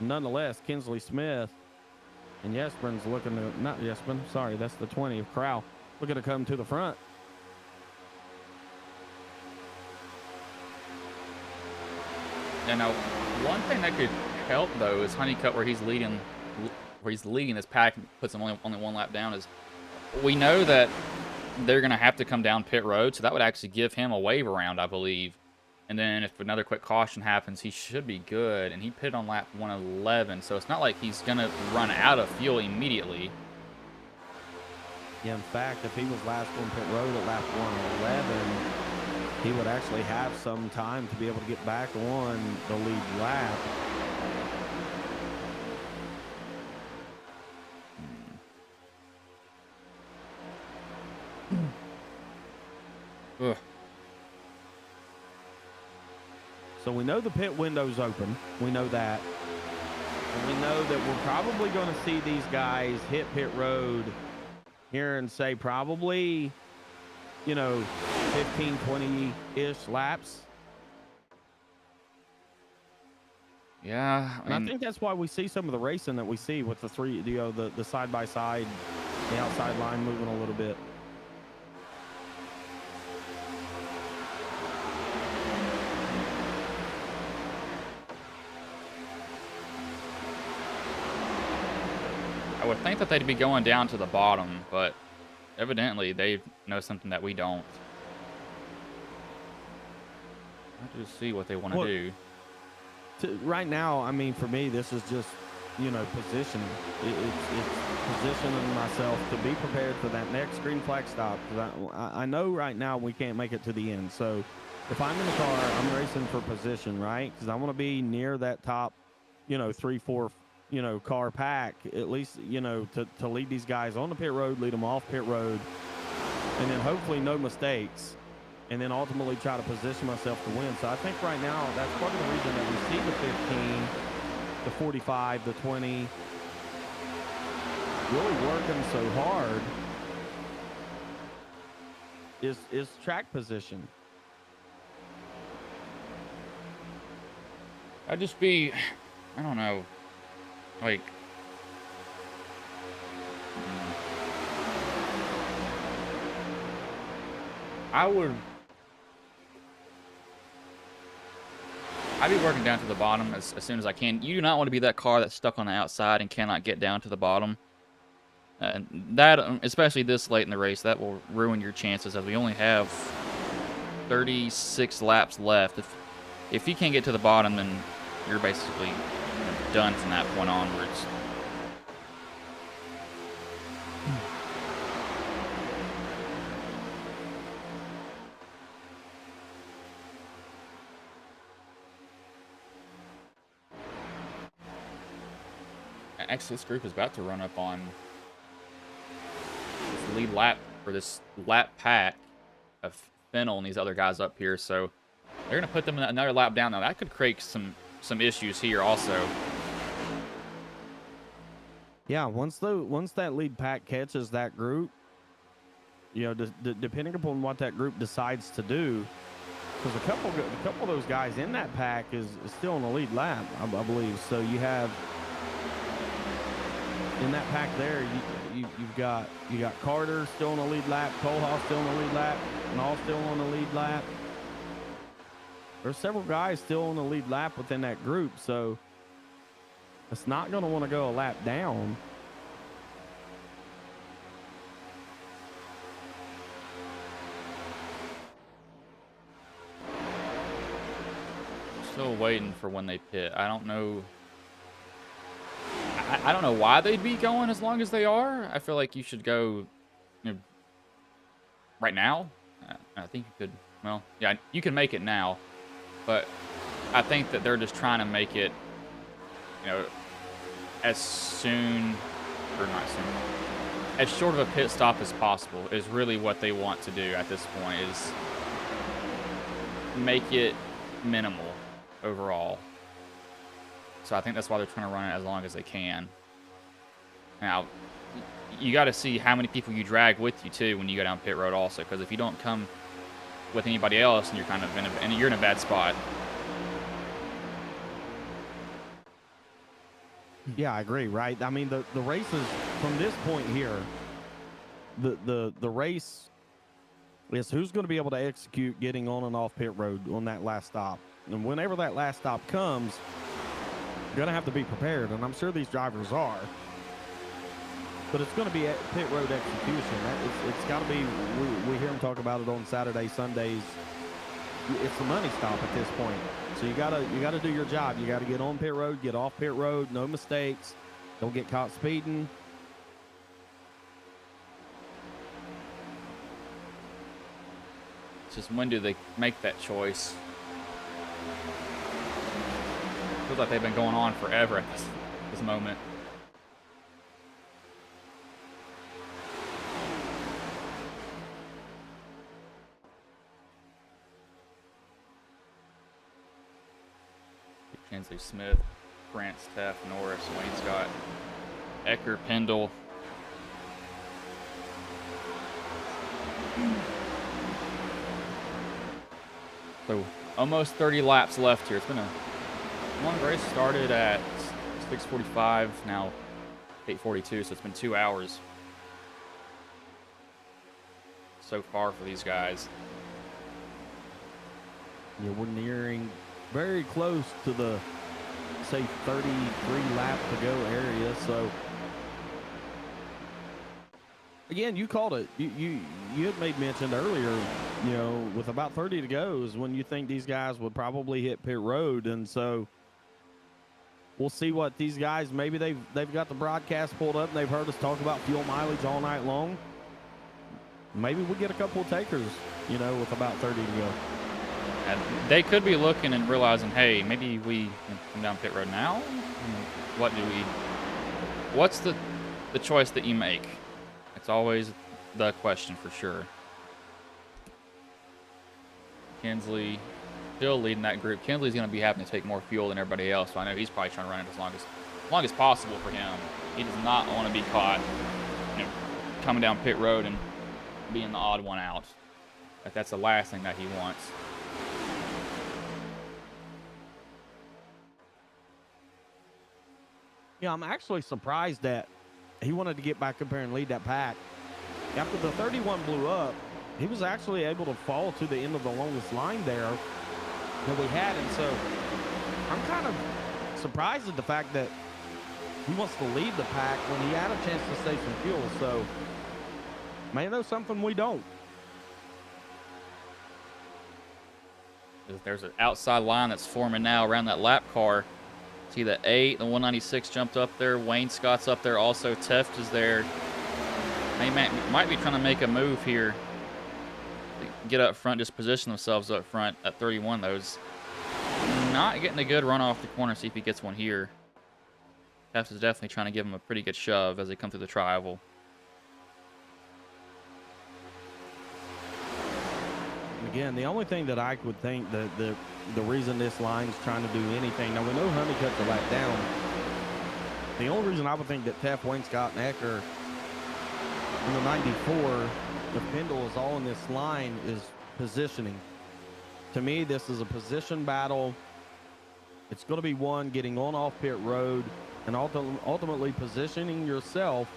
B: Nonetheless, Kinsley Smith and Yesprin's looking to, not Yesprin, sorry, that's the 20 of Crowell, looking to come to the front.
A: And now, one thing that could help though is Honeycutt, where he's leading this pack, and puts him only one lap down. Is we know that they're gonna have to come down pit road, so that would actually give him a wave around, I believe. And then if another quick caution happens, he should be good. And he pitted on lap 111, so it's not like he's gonna run out of fuel immediately.
B: Yeah, in fact, if he was last on pit road at lap 111, he would actually have some time to be able to get back on the lead lap.
A: Ugh.
B: So we know the pit window's open. We know that. And we know that we're probably going to see these guys hit pit road here and say probably, 15, 20-ish laps.
A: Yeah,
B: I think that's why we see some of the racing that we see with the three, the side-by-side, the outside line moving a little bit.
A: I would think that they'd be going down to the bottom, but evidently they know something that we don't. I'll just see what they want to do.
B: Right now, I mean, for me, this is just, positioning. It's positioning myself to be prepared for that next green flag stop. Because I know right now we can't make it to the end. So if I'm in the car, I'm racing for position, right? Because I want to be near that top, 3, 4, car pack, at least, to lead these guys on the pit road, lead them off pit road, and then hopefully no mistakes, and then ultimately try to position myself to win. So I think right now that's part of the reason that we see the 15, the 45, the 20 really working so hard is track position.
A: I don't know, like, I'd be working down to the bottom as soon as I can. You do not want to be that car that's stuck on the outside and cannot get down to the bottom. That, especially this late in the race, that will ruin your chances, as we only have 36 laps left. If you can't get to the bottom, then you're basically done from that point onwards. Actually, this group is about to run up on this lead lap, or this lap pack of Fennel and these other guys up here, so they're going to put them another lap down. Now, that could create some issues here also.
B: Yeah, once that lead pack catches that group, depending upon what that group decides to do, because a couple of those guys in that pack is still on the lead lap, I believe. So you have in that pack there, you've got Carter still on the lead lap, Kohlhoff still on the lead lap, and all still on the lead lap. There's several guys still on the lead lap within that group, so it's not going to want to go a lap down.
A: Still waiting for when they pit. I don't know. I don't know why they'd be going as long as they are. I feel like you should go right now. I think you could. Well, yeah, you can make it now, but I think that they're just trying to make it, as soon, or not soon, as short of a pit stop as possible is really what they want to do at this point, is make it minimal overall. So I think that's why they're trying to run it as long as they can. Now, you got to see how many people you drag with you too when you go down pit road also, because if you don't come with anybody else, and you're kind of you're in a bad spot.
B: Yeah, I agree. Right. I mean, the races from this point here, the race is who's going to be able to execute getting on and off pit road on that last stop. And whenever that last stop comes, you're going to have to be prepared, and I'm sure these drivers are. But it's going to be pit road execution. It's got to be. We hear them talk about it on Saturdays, Sundays. It's the money stop at this point. So you gotta do your job. You got to get on pit road, get off pit road, no mistakes. Don't get caught speeding.
A: It's just when do they make that choice? Feels like they've been going on forever at this moment. Kinsley Smith, France, Teff, Norris, Wayne Scott, Ecker, Pendle. So almost 30 laps left here. It's been a long race. Started at 6:45, now 8:42, so it's been 2 hours so far for these guys.
B: Yeah, we're nearing very close to the, say, 33 lap to go area. So again, you called it. You had made mention earlier, you know, with about 30 to go is when you think these guys would probably hit pit road. And so we'll see what these guys, maybe they've got the broadcast pulled up and they've heard us talk about fuel mileage all night long. Maybe we get a couple of takers, you know, with about 30 to go.
A: And they could be looking and realizing, hey, maybe we come down pit road now. What's the choice that you make? It's always the question for sure. Kinsley still leading that group. Kinsley's going to be having to take more fuel than everybody else, so I know he's probably trying to run it as long as possible for him. He does not want to be caught, you know, coming down pit road and being the odd one out. That's the last thing that he wants.
B: Yeah, I'm actually surprised that he wanted to get back up there and lead that pack. After the 31 blew up, he was actually able to fall to the end of the longest line there that we had. And so I'm kind of surprised at the fact that he wants to lead the pack when he had a chance to save some fuel. So may know something we don't.
A: There's an outside line that's forming now around that lap car. See the 8, the 196 jumped up there. Wayne Scott's up there also. Teft is there. They might be trying to make a move here. Get up front, just position themselves up front at 31. Those not getting a good run off the corner. See if he gets one here. Teft is definitely trying to give him a pretty good shove as they come through the tri-oval.
B: Again, the only thing that I would think that the reason this line is trying to do anything, now we know Honeycutt's a lap down. The only reason I would think that Teff, Wayne Scott, and Ecker in the 94, the Pendle is all in this line is positioning. To me, this is a position battle. It's going to be one getting on off pit road and ultimately positioning yourself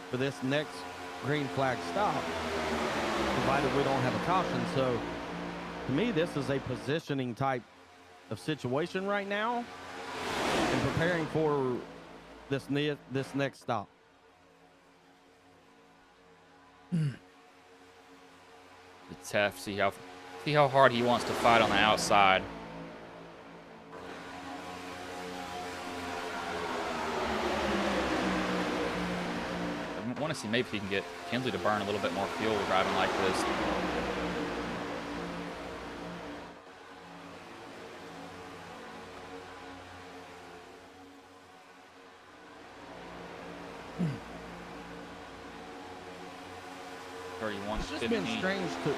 B: for this next green flag stop, provided we don't have a caution. So to me, this is a positioning type of situation right now and preparing for this next stop.
A: It's tough. See how hard he wants to fight on the outside. I want to see maybe if he can get Kinsley to burn a little bit more fuel driving like this.
B: It's just been strange to,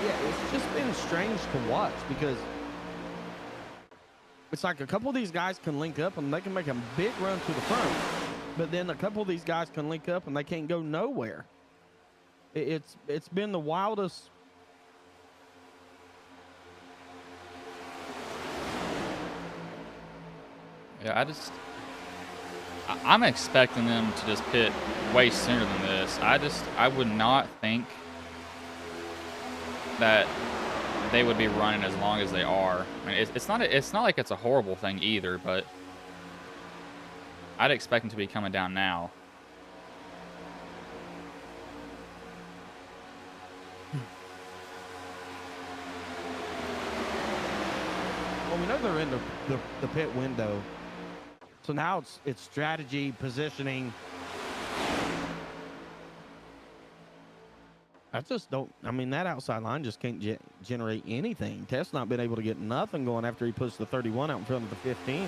B: it's just been strange to watch because it's like a couple of these guys can link up and they can make a big run to the front, but then a couple of these guys can link up and they can't go nowhere. It's been the wildest.
A: Yeah, I'm expecting them to just pit way sooner than this. I would not think that they would be running as long as they are. I mean, it's not like it's a horrible thing either, but I'd expect them to be coming down now.
B: Well, we know they're in the pit window. So now it's strategy, positioning. I just don't. I mean, that outside line just can't generate anything. Tess not been able to get nothing going after he puts the 31 out in front of the 15.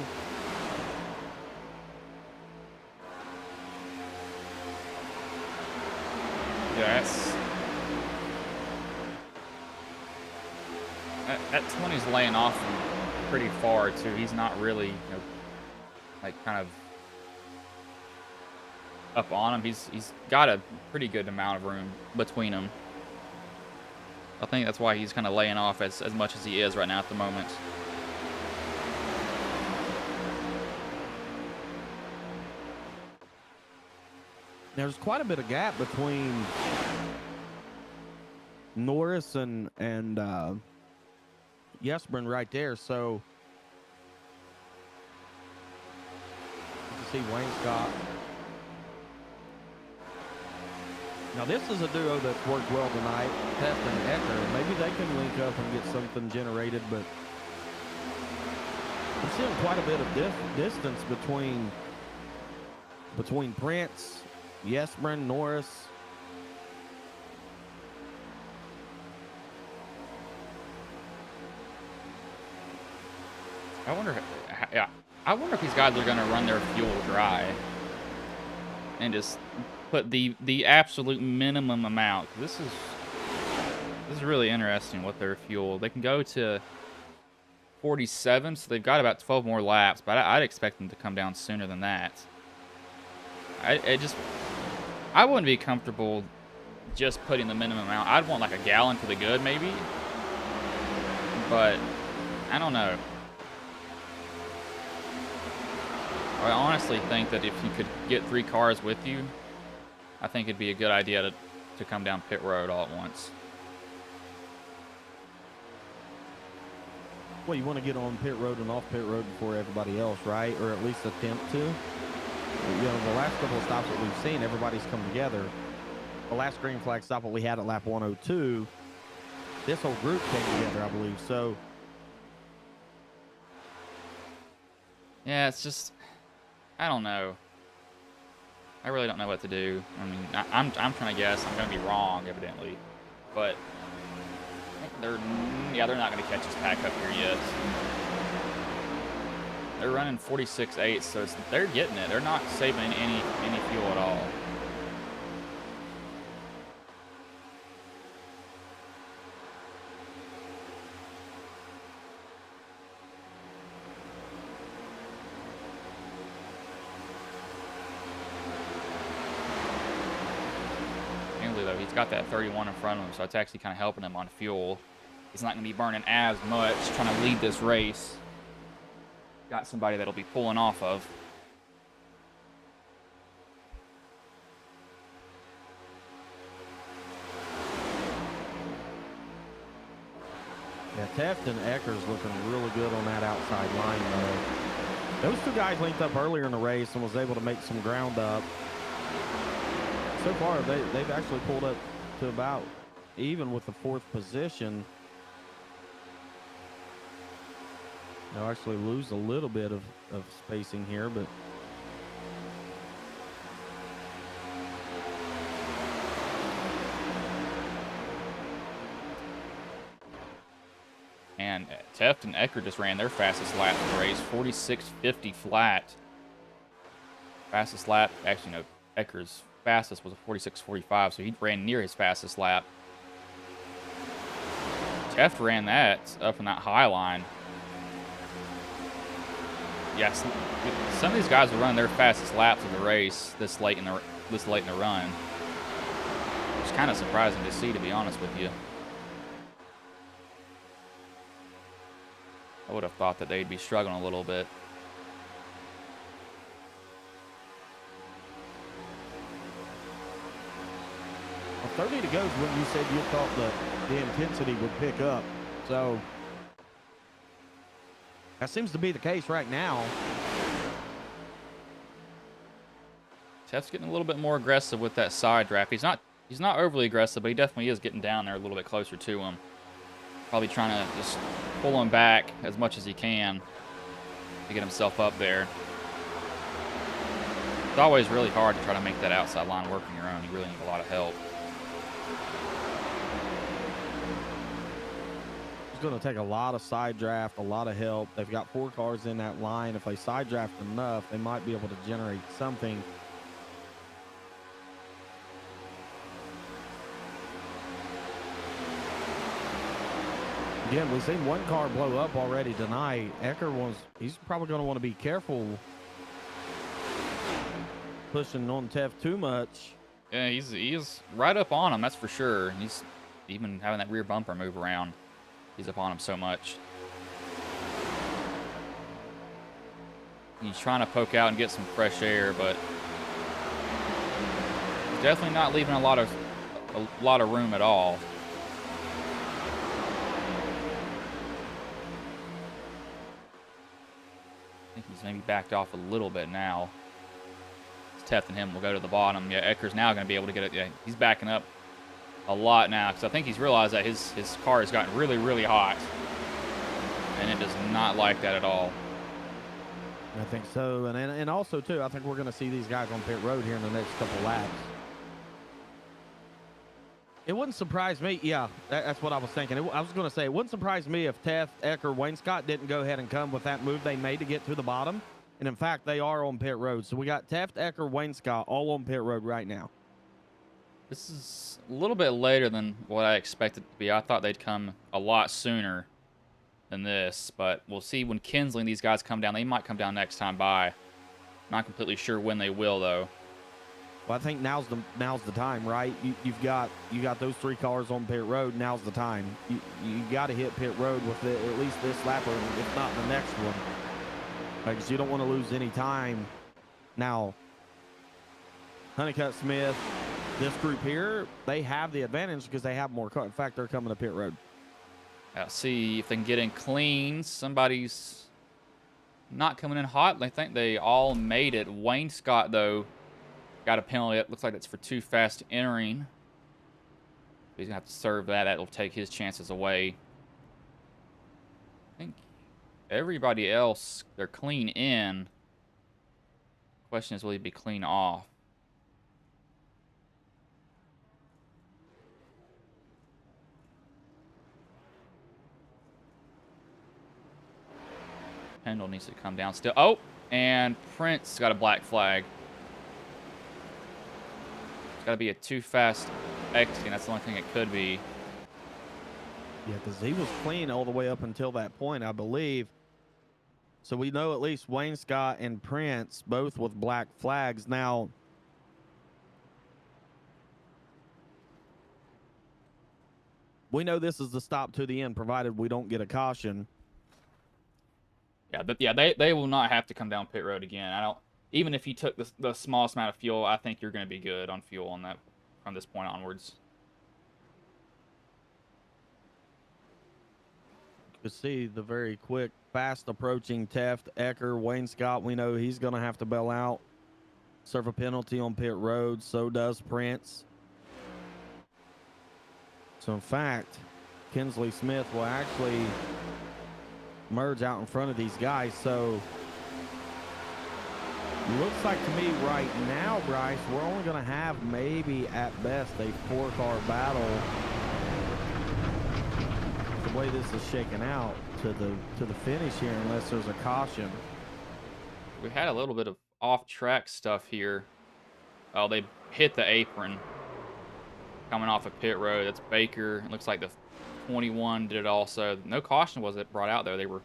A: Yes. That 20's laying off pretty far too. He's not really, you know, like kind of up on him. He's got a pretty good amount of room between them. I think that's why he's kind of laying off as much as he is right now at the moment.
B: There's quite a bit of gap between Norris and Yesbrun right there. So you can see Wayne Scott. Now this is a duo that's worked well tonight, Tess and Ecker. Maybe they can link up and get something generated, but I'm seeing quite a bit of distance between Prince, Yesbrun, Norris.
A: I wonder if these guys are going to run their fuel dry and just put the absolute minimum amount. This is really interesting with their fuel. They can go to 47, so they've got about 12 more laps, but I'd expect them to come down sooner than that. I wouldn't be comfortable just putting the minimum amount. I'd want like a gallon for the good, maybe. But I don't know. I honestly think that if you could get 3 cars with you, I think it'd be a good idea to come down pit road all at once.
B: Well, you want to get on pit road and off pit road before everybody else, right? Or at least attempt to. You know, the last couple of stops that we've seen, everybody's come together. The last green flag stop that we had at lap 102, this whole group came together, I believe. So,
A: yeah, it's just, I don't know. I really don't know what to do. I mean, I'm trying to guess. I'm going to be wrong, evidently. But they're not going to catch us back up here yet. They're running 46.8, so they're getting it. They're not saving any fuel at all. Though he's got that 31 in front of him, so it's actually kind of helping him on fuel. He's not going to be burning as much trying to lead this race. Got somebody that'll be pulling off of.
B: yeah, Teft and Ecker's looking really good on that outside line, though. Those two guys linked up earlier in the race and was able to make some ground up. So far, they've actually pulled up to about even with the 4th position. They'll actually lose a little bit of spacing here, but
A: and Teft and Ecker just ran their fastest lap of the race, 46.50 flat. Fastest lap, actually no, Ecker's fastest was a 46.45, so he ran near his fastest lap. Teft ran that up in that high line. Yes, some of these guys are running their fastest laps of the race this late in the run. It's kind of surprising to see, to be honest with you. I would have thought that they'd be struggling a little bit.
B: Well, 30 to go is when you said you thought the intensity would pick up. So that seems to be the case right now.
A: Teff's getting a little bit more aggressive with that side draft. He's not overly aggressive, but he definitely is getting down there a little bit closer to him. Probably trying to just pull him back as much as he can to get himself up there. It's always really hard to try to make that outside line work on your own. You really need a lot of help.
B: It's going to take a lot of side draft, a lot of help. They've got 4 cars in that line. If they side draft enough, they might be able to generate something. Again, we've seen one car blow up already tonight. He's probably going to want to be careful pushing on Teff too much.
A: Yeah, he's right up on him, that's for sure. He's even having that rear bumper move around. He's up on him so much. He's trying to poke out and get some fresh air, but he's definitely not leaving a lot of room at all. I think he's maybe backed off a little bit now. Teff and him will go to the bottom. Yeah, Ecker's now going to be able to get it. Yeah, he's backing up a lot now because I think he's realized that his car has gotten really, really hot. And it does not like that at all.
B: I think so. And also, too, I think we're going to see these guys on pit road here in the next couple laps. It wouldn't surprise me. Yeah, that's what I was thinking. I was going to say, it wouldn't surprise me if Teff, Ecker, Wayne Scott didn't go ahead and come with that move they made to get to the bottom. And, in fact, they are on pit road. So we got Teff, Ecker, Wayne Scott all on pit road right now.
A: This is a little bit later than what I expected to be. I thought they'd come a lot sooner than this. But we'll see when Kinsley and these guys come down. They might come down next time by. Not completely sure when they will, though.
B: Well, I think now's the time, right? You got those 3 cars on pit road. Now's the time. You got to hit pit road with at least this lap, or if not the next one, because you don't want to lose any time. Now, Honeycutt Smith, this group here, they have the advantage because they have more cars. In fact, they're coming to pit road.
A: Let's see if they can get in clean. Somebody's not coming in hot. I think they all made it. Wayne Scott, though, got a penalty. It looks like it's for too fast entering. He's going to have to serve that. That'll take his chances away. I think everybody else, they're clean in. Question is, will he be clean off? Pendle needs to come down still. Oh, and Prince got a black flag. It's got to be a too fast exit. That's the only thing it could be.
B: Yeah, because he was clean all the way up until that point, I believe. So we know at least Wayne Scott and Prince both with black flags. Now, we know this is the stop to the end, provided we don't get a caution.
A: Yeah, but yeah, they will not have to come down pit road again. I don't. Even if you took the smallest amount of fuel, I think you're going to be good on fuel on that from this point onwards.
B: You can see the very quick, fast approaching Teft, Ecker, Wayne Scott. We know he's going to have to bail out, serve a penalty on pit road. So does Prince. So, in fact, Kinsley Smith will actually merge out in front of these guys. So, looks like to me right now, Bryce, we're only going to have maybe at best a 4-car battle. The way this is shaking out to the finish here, unless there's a caution.
A: We had a little bit of off-track stuff here. Oh, they hit the apron coming off of pit road. That's Baker. It looks like the 21 did it also. No caution was it brought out there. They were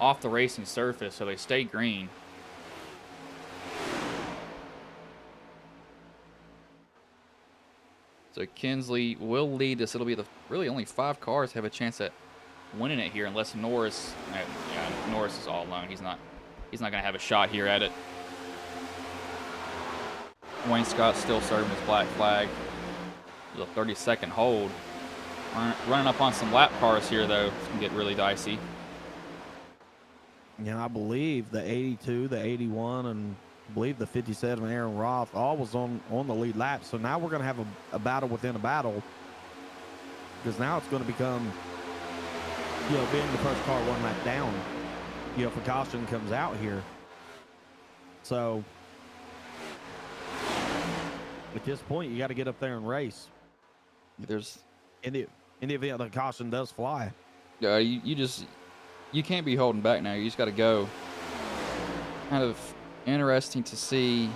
A: off the racing surface, so they stayed green. So Kinsley will lead this. It'll be the really only 5 cars have a chance at winning it here, unless Norris. Yeah, Norris is all alone. He's not going to have a shot here at it. Wayne Scott still serving his black flag. The 30-second hold. Running up on some lap cars here, though. It's going to get really dicey.
B: Yeah, I believe the 82, the 81, and I believe the 57 Aaron Roth all was on the lead lap. So now we're going to have a battle within a battle, because now it's going to become, being the first car one lap down, if a caution comes out here. So at this point, you got to get up there and race.
A: There's
B: in the event the caution does fly.
A: Yeah, you can't be holding back now. You just got to go. Kind of interesting to see,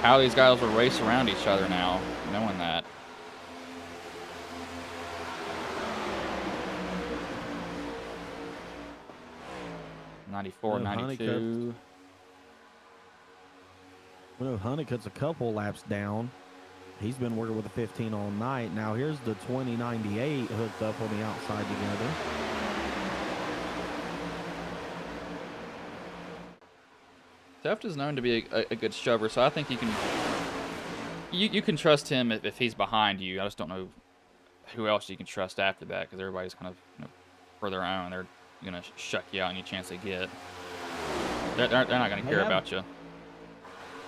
A: how these guys will race around each other now, knowing that. '94, '92.
B: Honeycutt's a couple laps down. He's been working with the 15 all night. Now here's the 2098 hooked up on the outside together.
A: Theft is known to be a good shover, so I think you can trust him if he's behind you. I just don't know who else you can trust after that, because everybody's kind of for their own. They're gonna shut you out any chance they get. They're not gonna care about you.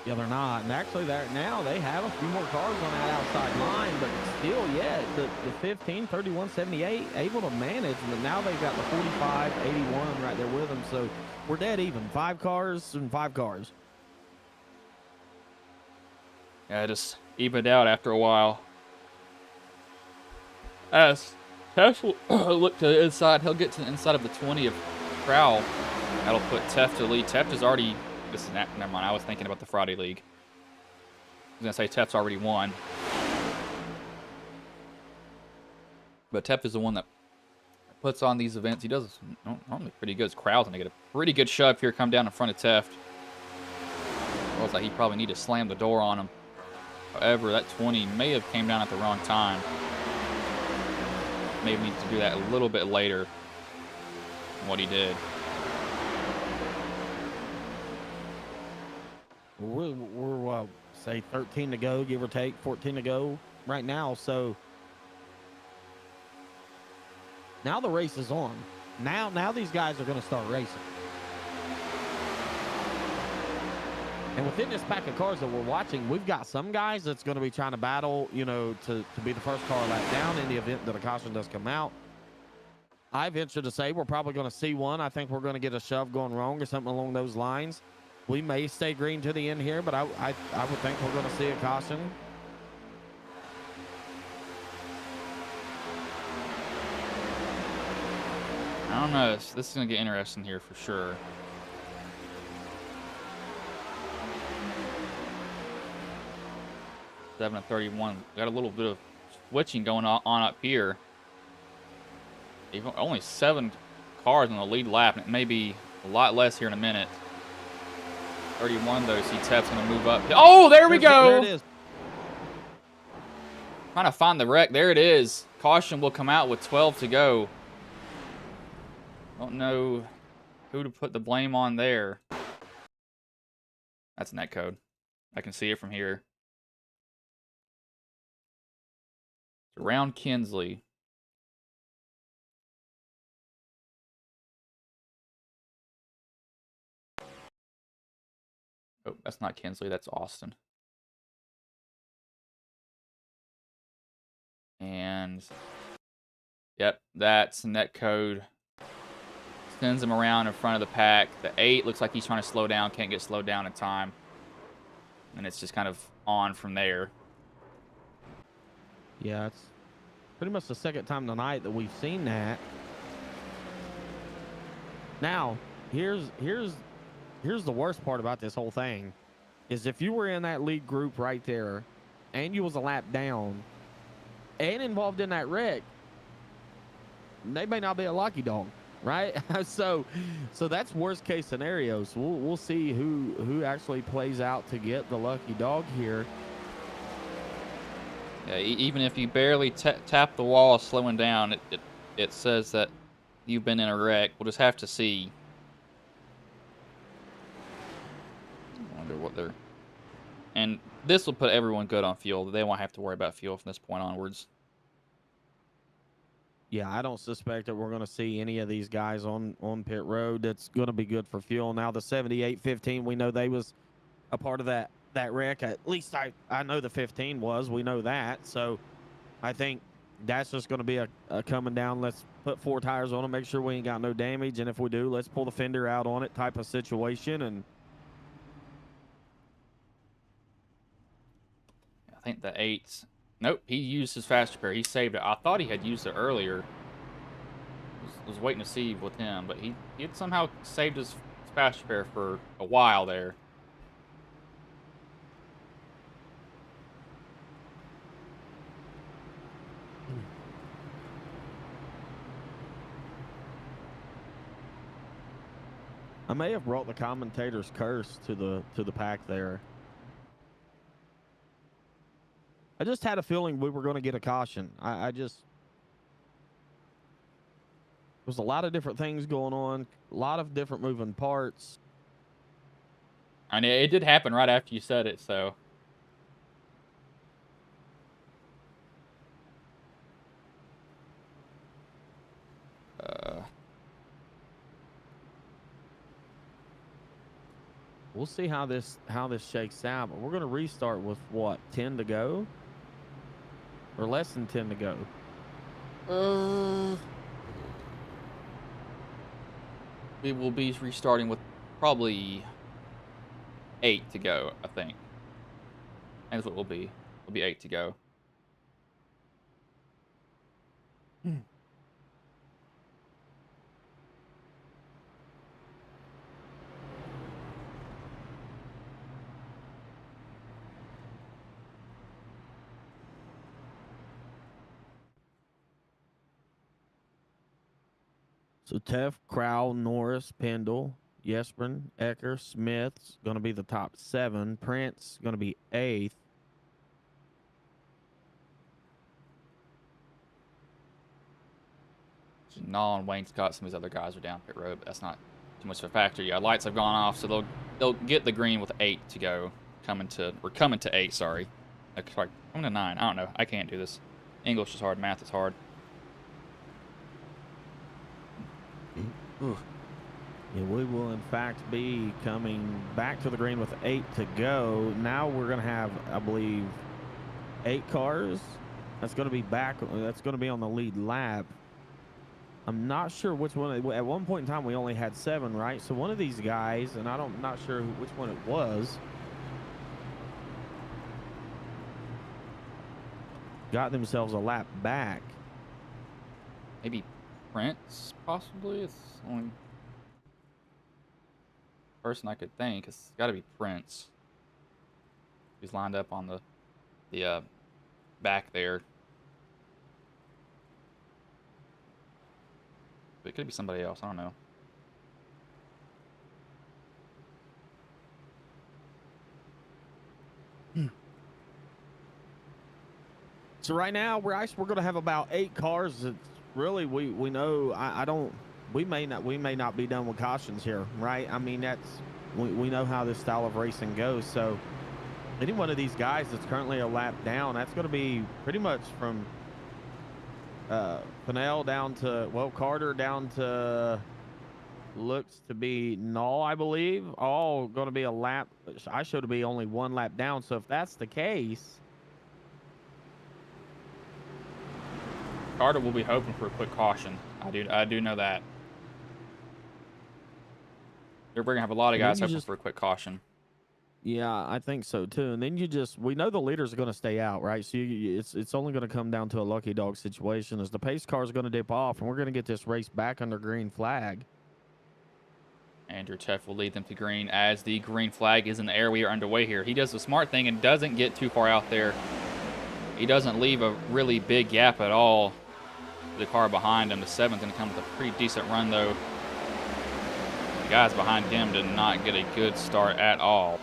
B: Yeah, they're not. And actually, now they have a few more cars on that outside line, but still, the 15, 31, 78 able to manage. And now they've got the 45, 81 right there with them. So we're dead even. 5 cars and 5 cars.
A: Yeah, just evened out after a while. As Tef will look to the inside, he'll get to the inside of the 20 of Crowell. That'll put Tef to lead. Tef is already... Never mind. I was thinking about the Friday League. I was going to say Tef's already won. But Tef is the one that puts on these events. He does normally pretty good. Crowd's going to get a pretty good shove here, come down in front of Tef. Looks like he probably need to slam the door on him. However, that 20 may have came down at the wrong time. Maybe need to do that a little bit later than what he did.
B: We're say 13 to go, give or take, 14 to go right now. So now the race is on. Now these guys are going to start racing. And within this pack of cars that we're watching, we've got some guys that's going to be trying to battle, to be the first car lap down in the event that a caution does come out. I venture to say we're probably going to see one. I think we're going to get a shove going wrong or something along those lines. We may stay green to the end here, but I would think we're going to see a caution.
A: I don't know. This is going to get interesting here for sure. 7 to 31. Got a little bit of switching going on up here. Only 7 cars on the lead lap, and it may be a lot less here in a minute. 31, though, see Tef's going to move up. Oh, there we go!
B: There it is.
A: Trying to find the wreck. There it is. Caution will come out with 12 to go. Don't know who to put the blame on there. That's net code. I can see it from here. Around Kinsley. Oh, that's not Kinsley. That's Austin. And yep, that's net code. Sends him around in front of the pack. The 8 looks like he's trying to slow down. Can't get slowed down in time. And it's just kind of on from there.
B: Yeah, it's pretty much the second time tonight that we've seen that. Now, here's the worst part about this whole thing is if you were in that lead group right there and you was a lap down and involved in that wreck, they may not be a lucky dog, right? so that's worst case scenario. So we'll see who actually plays out to get the lucky dog here.
A: Yeah, even if you barely tap the wall slowing down, it says that you've been in a wreck. We'll just have to see. I wonder what they're And this will put everyone good on fuel. They won't have to worry about fuel from this point onwards.
B: Yeah, I don't suspect that we're going to see any of these guys on pit road. That's going to be good for fuel. Now the 7815, we know they was a part of that wreck. At least I know the 15 was. We know that. So I think that's just going to be a coming down. Let's put 4 tires on it, make sure we ain't got no damage, and if we do, let's pull the fender out on it type of situation. And
A: I think the 8. Nope, he used his fast repair. He saved it. I thought he had used it earlier. Was waiting to see with him, but he had somehow saved his fast repair for a while there.
B: I may have brought the commentator's curse to the pack there. I just had a feeling we were going to get a caution. I just, there's a lot of different things going on, a lot of different moving parts.
A: I mean, it did happen right after you said it, so.
B: We'll see how this shakes out, but we're going to restart with what, 10 to go? Or less than 10 to go?
A: We will be restarting with probably 8 to go, I think. That's what it will be. It'll be 8 to go.
B: So Teff, Crowell, Norris, Pendle, Yesprin, Ecker, Smith's going to be the top 7. Prince going to be 8th.
A: Nall and Wayne Scott, some of these other guys are down pit road, but that's not too much of a factor. Yeah, lights have gone off, so they'll get the green with 8 to go. We're coming to 8, sorry. Sorry, coming to 9. I don't know. I can't do this. English is hard, math is hard.
B: Ooh. Yeah, we will in fact be coming back to the green with 8 to go. Now we're going to have, I believe, 8 cars. That's going to be back. That's going to be on the lead lap. I'm not sure which one. At one point in time, we only had 7, right? So one of these guys, and I'm not sure which one it was, got themselves a lap back.
A: Maybe Prince, possibly? It's the only person I could think. It's got to be Prince. He's lined up on the back there. But it could be somebody else. I don't know.
B: So right now we're going to have about 8 cars. It's really we know we may not be done with cautions here, right? I mean, we know how this style of racing goes. So any one of these guys that's currently a lap down, that's going to be pretty much from Pinnell down to, well, Carter down to, looks to be Null, I believe, all going to be a lap. I showed to be only 1 lap down. So if that's the case,
A: Carter will be hoping for a quick caution. I do know that. They're going to have a lot of guys hoping for a quick caution.
B: Yeah, I think so too. And then we know the leaders are going to stay out, right? So it's only going to come down to a lucky dog situation as the pace car is going to dip off, and we're going to get this race back under green flag.
A: Andrew Teff will lead them to green as the green flag is in the air. We are underway here. He does the smart thing and doesn't get too far out there. He doesn't leave a really big gap at all. The car behind him, the 7th, going to come with a pretty decent run, though. The guys behind him did not get a good start at all.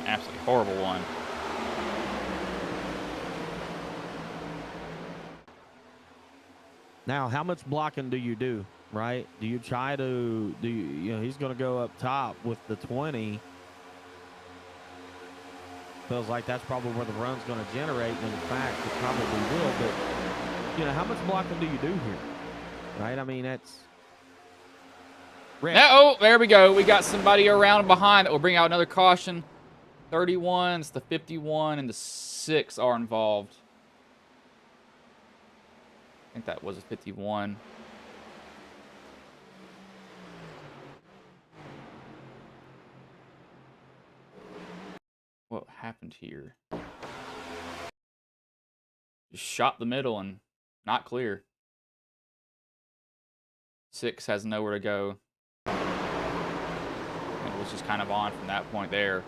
A: Absolutely horrible one.
B: Now, how much blocking do you do, right? Do you try to, he's going to go up top with the 20. feels like that's probably where the run's going to generate. And in fact, it probably will. But, you know, how much blocking do you do here? Right? I mean, that's...
A: Oh, there we go. We got somebody around behind that will bring out another caution. 31, it's the 51, and the 6 are involved. I think that was a 51. What happened here? Just shot the middle and not clear. 6 has nowhere to go. And it was just kind of on from that point there.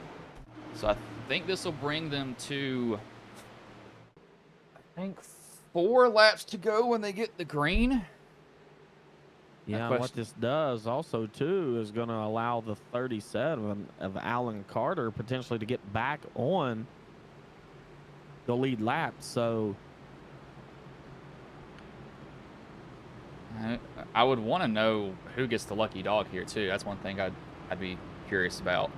A: So I think this will bring them to, I think, 4 laps to go when they get the green.
B: Yeah, what this does also, too, is going to allow the 37 of Alan Carter potentially to get back on the lead lap. So
A: I would want to know who gets the lucky dog here, too. That's one thing I'd be curious about.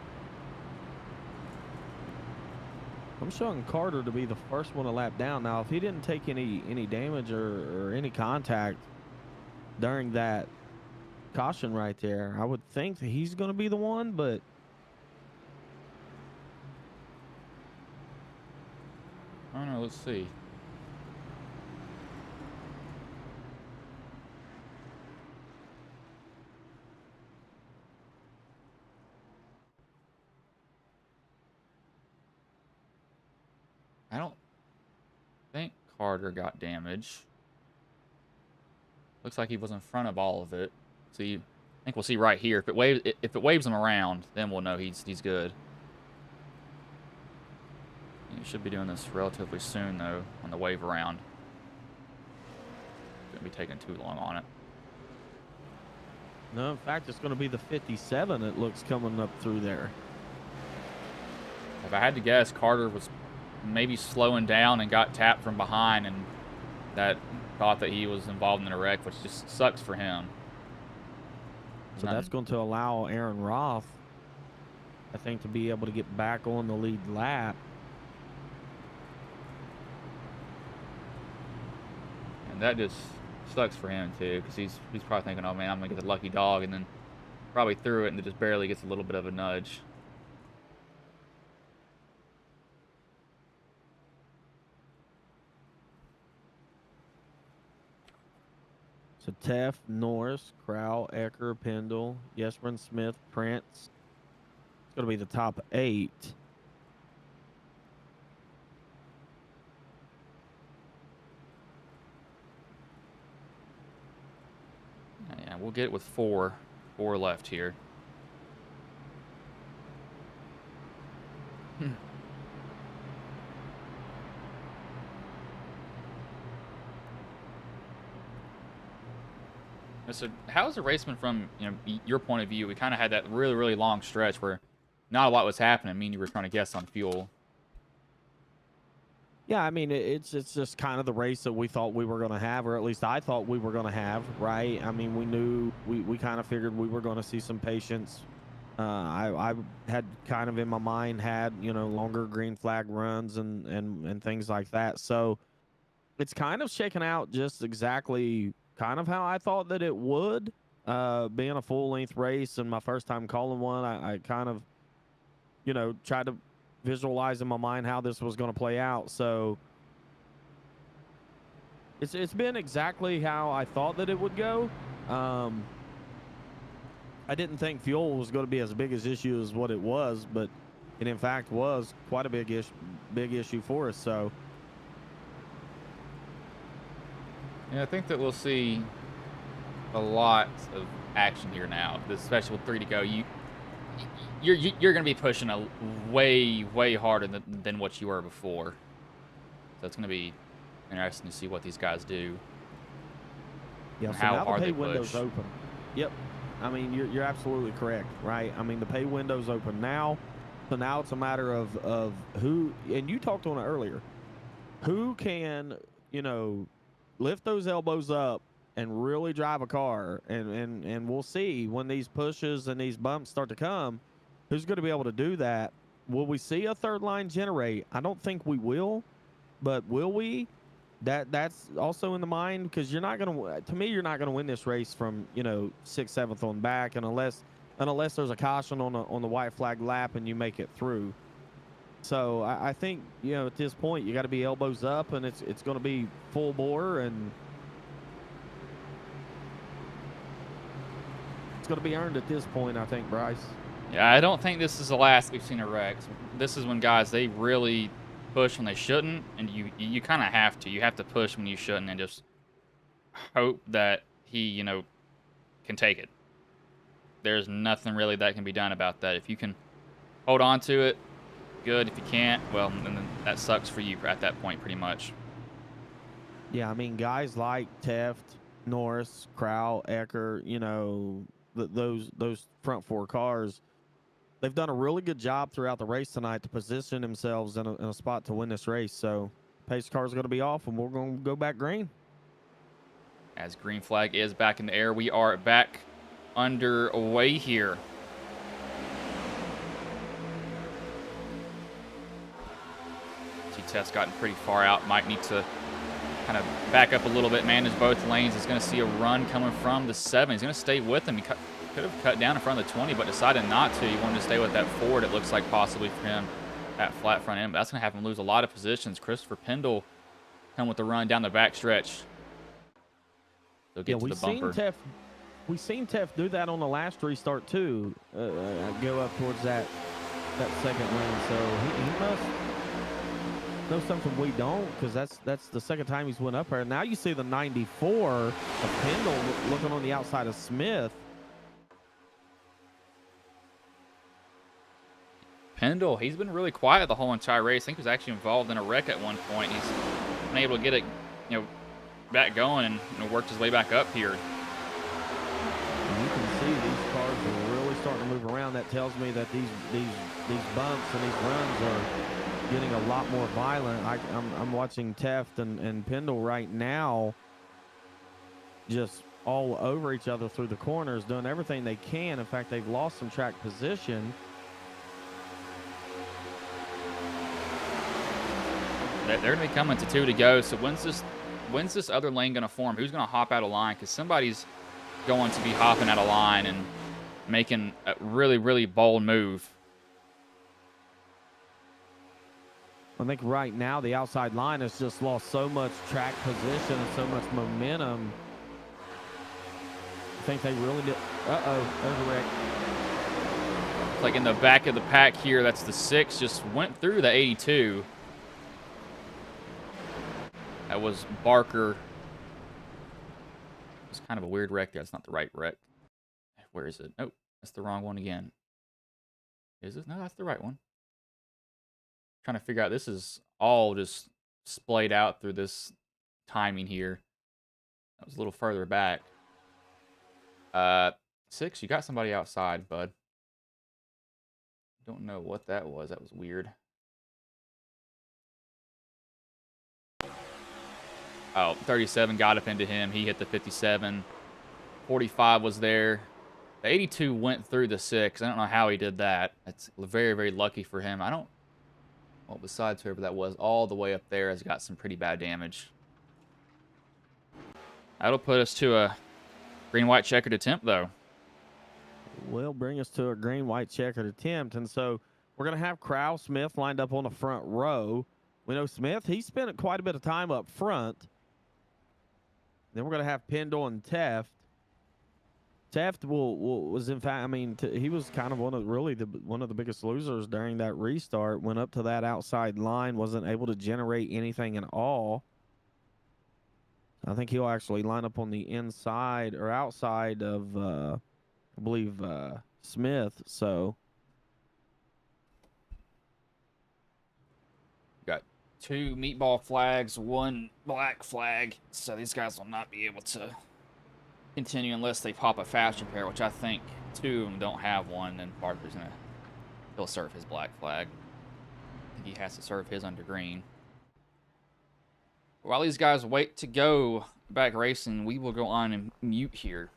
B: I'm showing Carter to be the first one to lap down. Now, if he didn't take any damage or any contact during that caution right there, I would think that he's going to be the one, but
A: I don't know. Let's see. I don't think Carter got damage. Looks like he was in front of all of it. See, I think we'll see right here. If it waves him around, then we'll know he's good. He should be doing this relatively soon, though, on the wave around. Shouldn't be taking too long on it.
B: no, in fact, it's going to be the 57 it looks coming up through there.
A: If I had to guess, Carter was maybe slowing down and got tapped from behind, and that thought that he was involved in a wreck, which just sucks for him.
B: So that's going to allow Aaron Roth, I think, to be able to get back on the lead lap.
A: And that just sucks for him, too, because he's probably thinking, oh, man, I'm going to get the lucky dog, and then probably threw it and it just barely gets a little bit of a nudge.
B: So Teff, Norris, Crowell, Ecker, Pendle, Yesman, Smith, Prince. It's going to be the top 8.
A: Yeah, we'll get it with 4 left here. So how's the race been from your point of view? We kind of had that really, really long stretch where not a lot was happening. I mean, you were trying to guess on fuel.
B: Yeah, I mean, it's just kind of the race that we thought we were going to have, or at least I thought we were going to have, right? I mean, we knew, we kind of figured we were going to see some patience. I had kind of in my mind longer green flag runs and things like that. So it's kind of shaken out just exactly kind of how I thought that it would, being a full-length race and my first time calling one. I kind of, tried to visualize in my mind how this was going to play out. So it's been exactly how I thought that it would go. I didn't think fuel was going to be as big as issue as what it was, but it in fact was quite a big issue for us. So
A: yeah, I think that we'll see a lot of action here now, especially with 3 to go. You're going to be pushing a way harder than what you were before. So it's going to be interesting to see what these guys do.
B: Yeah, so now the pay window's open. Yep. I mean, you're absolutely correct, right? I mean, the pay window's open now. So now it's a matter of who, and you talked on it earlier, who can, lift those elbows up and really drive a car. And we'll see when these pushes and these bumps start to come, who's going to be able to do that will we see a third line generate? I don't think we will, but will we? That's also in the mind, because you're not gonna. To me, you're not gonna win this race from, you know, 6th, 7th on back, and unless there's a caution on the white flag lap and you make it through. So I think, you know, at this point you got to be elbows up, and it's going to be full bore, and it's going to be earned at this point, I think, Bryce.
A: Yeah, I don't think this is the last we've seen of Rex. This is when guys, they really push when they shouldn't, and you kind of have to. You have to push when you shouldn't, and just hope that he, you know, can take it. There's nothing really that can be done about that. If you can hold on to it, good. If you can't, well, then that sucks for you at that point, pretty much.
B: Yeah, I mean, guys like Teft, Norris, Crowell, Ecker, you know, those front 4 cars, they've done a really good job throughout the race tonight to position themselves in a spot to win this race. So pace car is going to be off, and we're going to go back green.
A: As green flag is back in the air, we are back underway here. See, Teff's gotten pretty far out. Might need to kind of back up a little bit, manage both lanes. He's going to see a run coming from the 7. He's going to stay with him. He could have cut down in front of the 20, but decided not to. He wanted to stay with that Ford, it looks like, possibly for him at flat front end. But that's going to have him lose a lot of positions. Christopher Pendle come with the run down the back stretch. They'll get to the bumper.
B: We've seen Teff do that on the last restart too. Go up towards that second lane. So he must know something we don't, because that's the second time he's went up there. Now you see the 94 of Pendle looking on the outside of Smith.
A: Pendle, he's been really quiet the whole entire race. I think he was actually involved in a wreck at one point. He's been able to get it, you know, back going, and, you know, worked his way back up here.
B: And you can see these cars are really starting to move around. That tells me that these bumps and these runs are getting a lot more violent. I'm watching Teft and Pendle right now just all over each other through the corners, doing everything they can. In fact, they've lost some track position.
A: They're going to be coming to 2 to go. So when's this other lane going to form? Who's going to hop out of line? Because somebody's going to be hopping out of line and making a really, really bold move.
B: I think right now the outside line has just lost so much track position and so much momentum. I think they really did. Uh-oh, there's a wreck.
A: It's like in the back of the pack here, that's the 6, just went through the 82. That was Barker. It's kind of a weird wreck. That's not the right wreck. Where is it? Oh, that's the wrong one again. Is it? No, that's the right one. Trying to figure out. This is all just splayed out through this timing here. That was a little further back. 6, you got somebody outside, bud. Don't know what that was. That was weird. Oh, 37 got up into him. He hit the 57. 45 was there. The 82 went through the 6. I don't know how he did that. That's very, very lucky for him. Well, besides whoever that was, all the way up there has got some pretty bad damage. That'll put us to a green-white checkered attempt, though.
B: Will bring us to a green-white checkered attempt. And so we're going to have Crowell, Smith lined up on the front row. We know Smith, he spent quite a bit of time up front. Then we're going to have Pendle and Teft. Teft was in fact, I mean, he was kind of one of the biggest losers during that restart. Went up to that outside line, wasn't able to generate anything at all. I think he'll actually line up on the inside or outside of, I believe, Smith. So
A: got 2 meatball flags, 1 black flag. So these guys will not be able to continue unless they pop a fast repair, which I think 2 of them don't have one. Then Barker's he'll serve his black flag. I think he has to serve his under green. While these guys wait to go back racing, we will go on and mute here.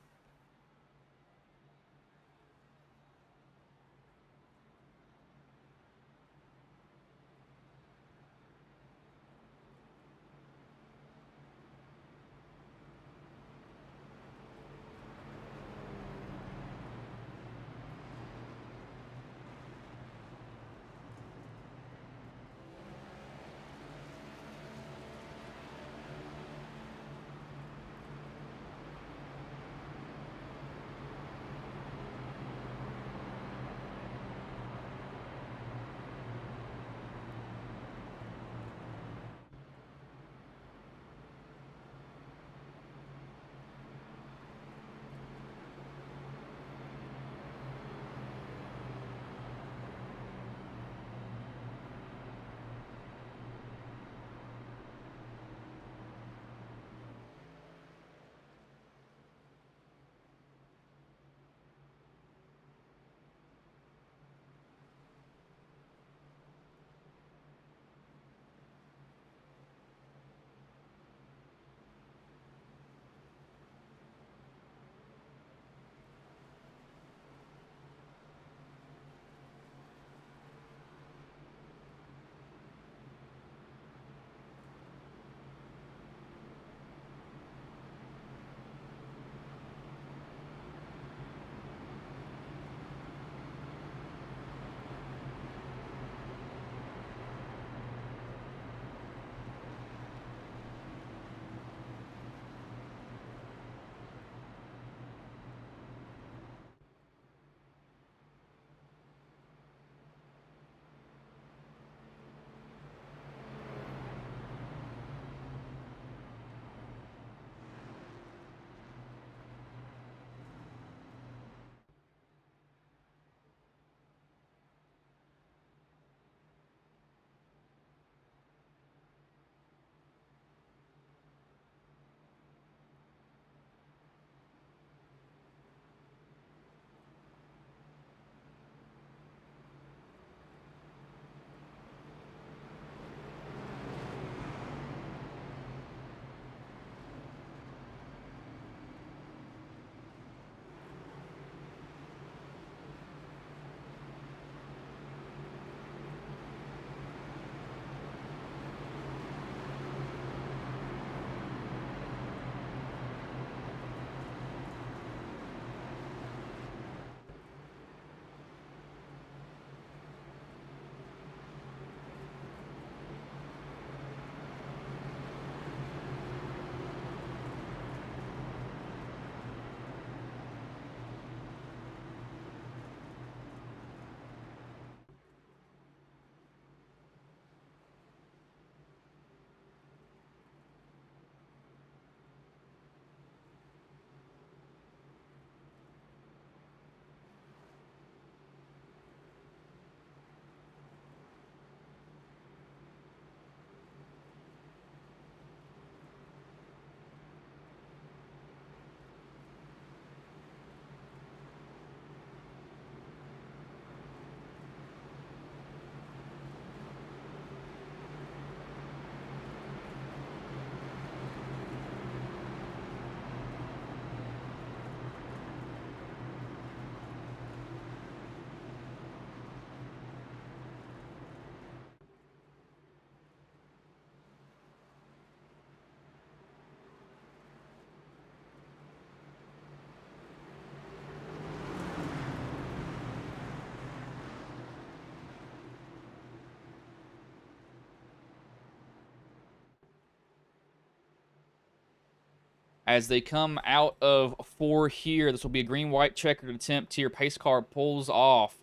A: As they come out of 4 here, this will be a green-white checkered attempt here. Pace car pulls off.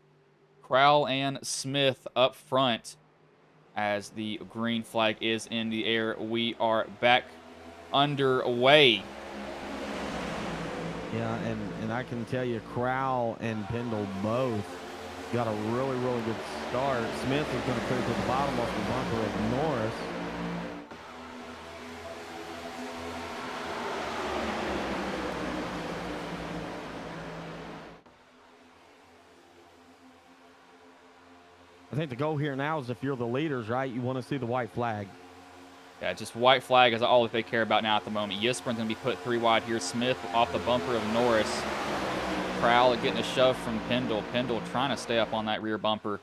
A: Crowell and Smith up front as the green flag is in the air. We are back underway.
B: Yeah, and I can tell you, Crowell and Pendle both got a really, really good start. Smith is going to clear to the bottom off the bumper of Norris. I think the goal here now is if you're the leaders, right, you want to see the white flag.
A: Yeah, just white flag is all that they care about now at the moment. Yisprin's going to be put 3 wide here. Smith off the bumper of Norris. Crowell getting a shove from Pendle. Pendle trying to stay up on that rear bumper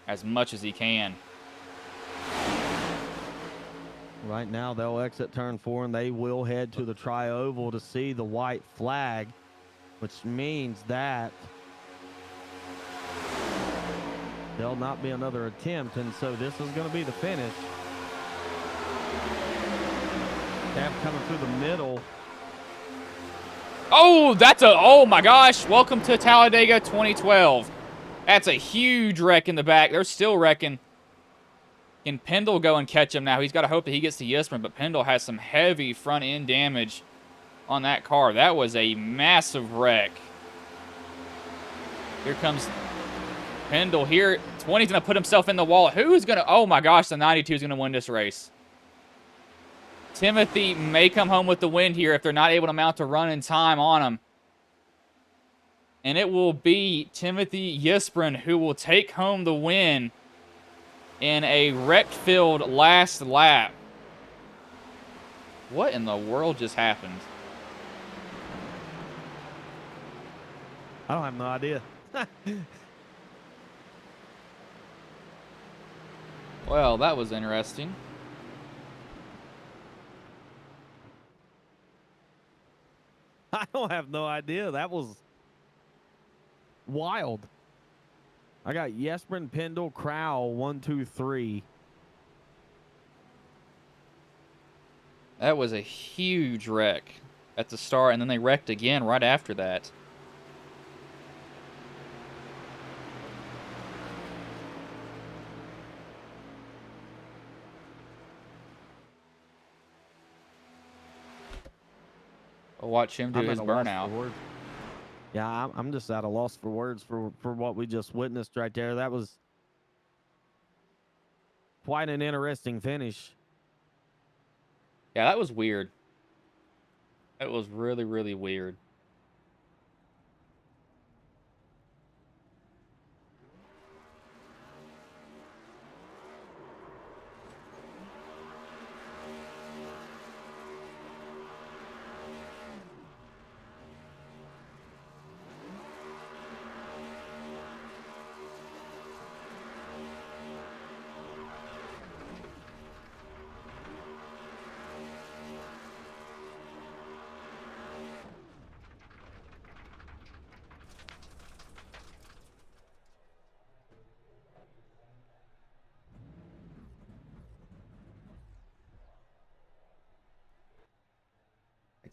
A: as much as he can.
B: Right now, they'll exit turn 4, and they will head to the tri-oval to see the white flag, which means that there'll not be another attempt, and so this is going to be the finish. Cab coming through the middle.
A: Oh, oh my gosh. Welcome to Talladega 2012. That's a huge wreck in the back. They're still wrecking. Can Pendle go and catch him now? He's got to hope that he gets to Yisprin, but Pendle has some heavy front end damage on that car. That was a massive wreck. Here comes Pendle here. 20's going to put himself in the wall. Who's going to... Oh my gosh, the 92 is going to win this race. Timothy may come home with the win here if they're not able to mount a run in time on him. And it will be Timothy Yisprin who will take home the win in a wreck-filled last lap. What in the world just happened?
B: I don't have no idea.
A: Well, that was interesting.
B: I don't have no idea. That was wild. I got Yisprin, Pendle, Crowell, 1, 2, 3.
A: That was a huge wreck at the start, and then they wrecked again right after that. I'll watch him do his burnout.
B: Yeah, I'm just at a loss for words for what we just witnessed right there. That was quite an interesting finish.
A: Yeah, that was weird. That was really, really weird.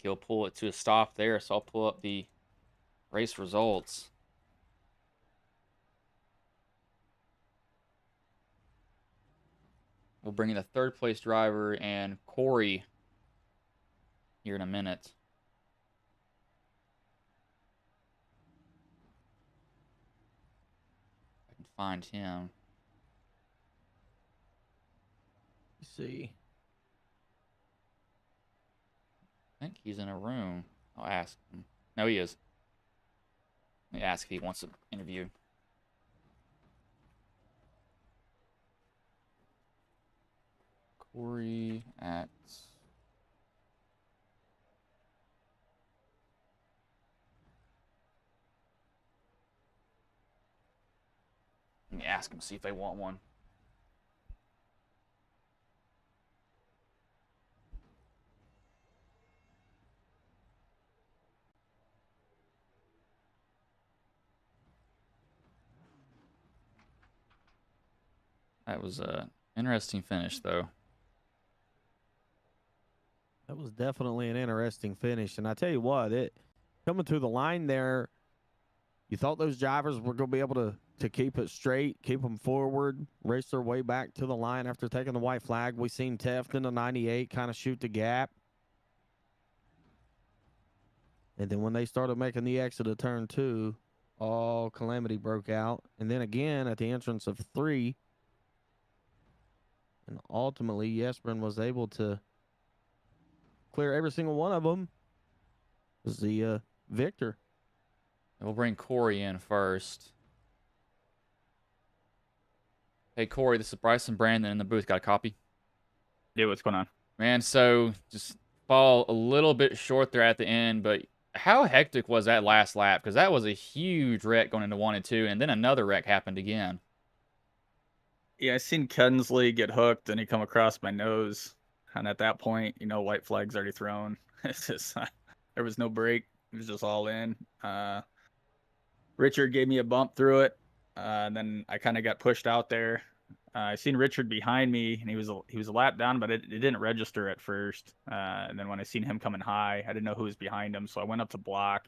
A: He'll pull it to a stop there, so I'll pull up the race results. We'll bring in the third place driver and Corey here in a minute. I can find him.
B: Let's see.
A: I think he's in a room. I'll ask him. No, he is. Let me ask if he wants to interview. Corey at... Let me ask him, see if they want one. That was an interesting finish, though.
B: That was definitely an interesting finish. And I tell you what, it coming to the line there, you thought those drivers were going to be able to keep it straight, keep them forward, race their way back to the line after taking the white flag. We seen Teft in the 98 kind of shoot the gap. And then when they started making the exit of turn 2, all calamity broke out. And then again at the entrance of 3. And ultimately, Jesperin was able to clear every single one of them. Was the victor.
A: We'll bring Corey in first. Hey, Corey, this is Bryson Brandon in the booth. Got a copy?
C: Yeah, what's going on?
A: Man, so just fall a little bit short there at the end, but how hectic was that last lap? Because that was a huge wreck going into 1 and 2, and then another wreck happened again.
C: Yeah, I seen Kensley get hooked, and he come across my nose, and at that point, white flag's already thrown. It's just there was no break. It was just all in. Richard gave me a bump through it, and then I kind of got pushed out there. I seen Richard behind me, and he was a lap down, but it didn't register at first. And then when I seen him coming high, I didn't know who was behind him, so I went up to block.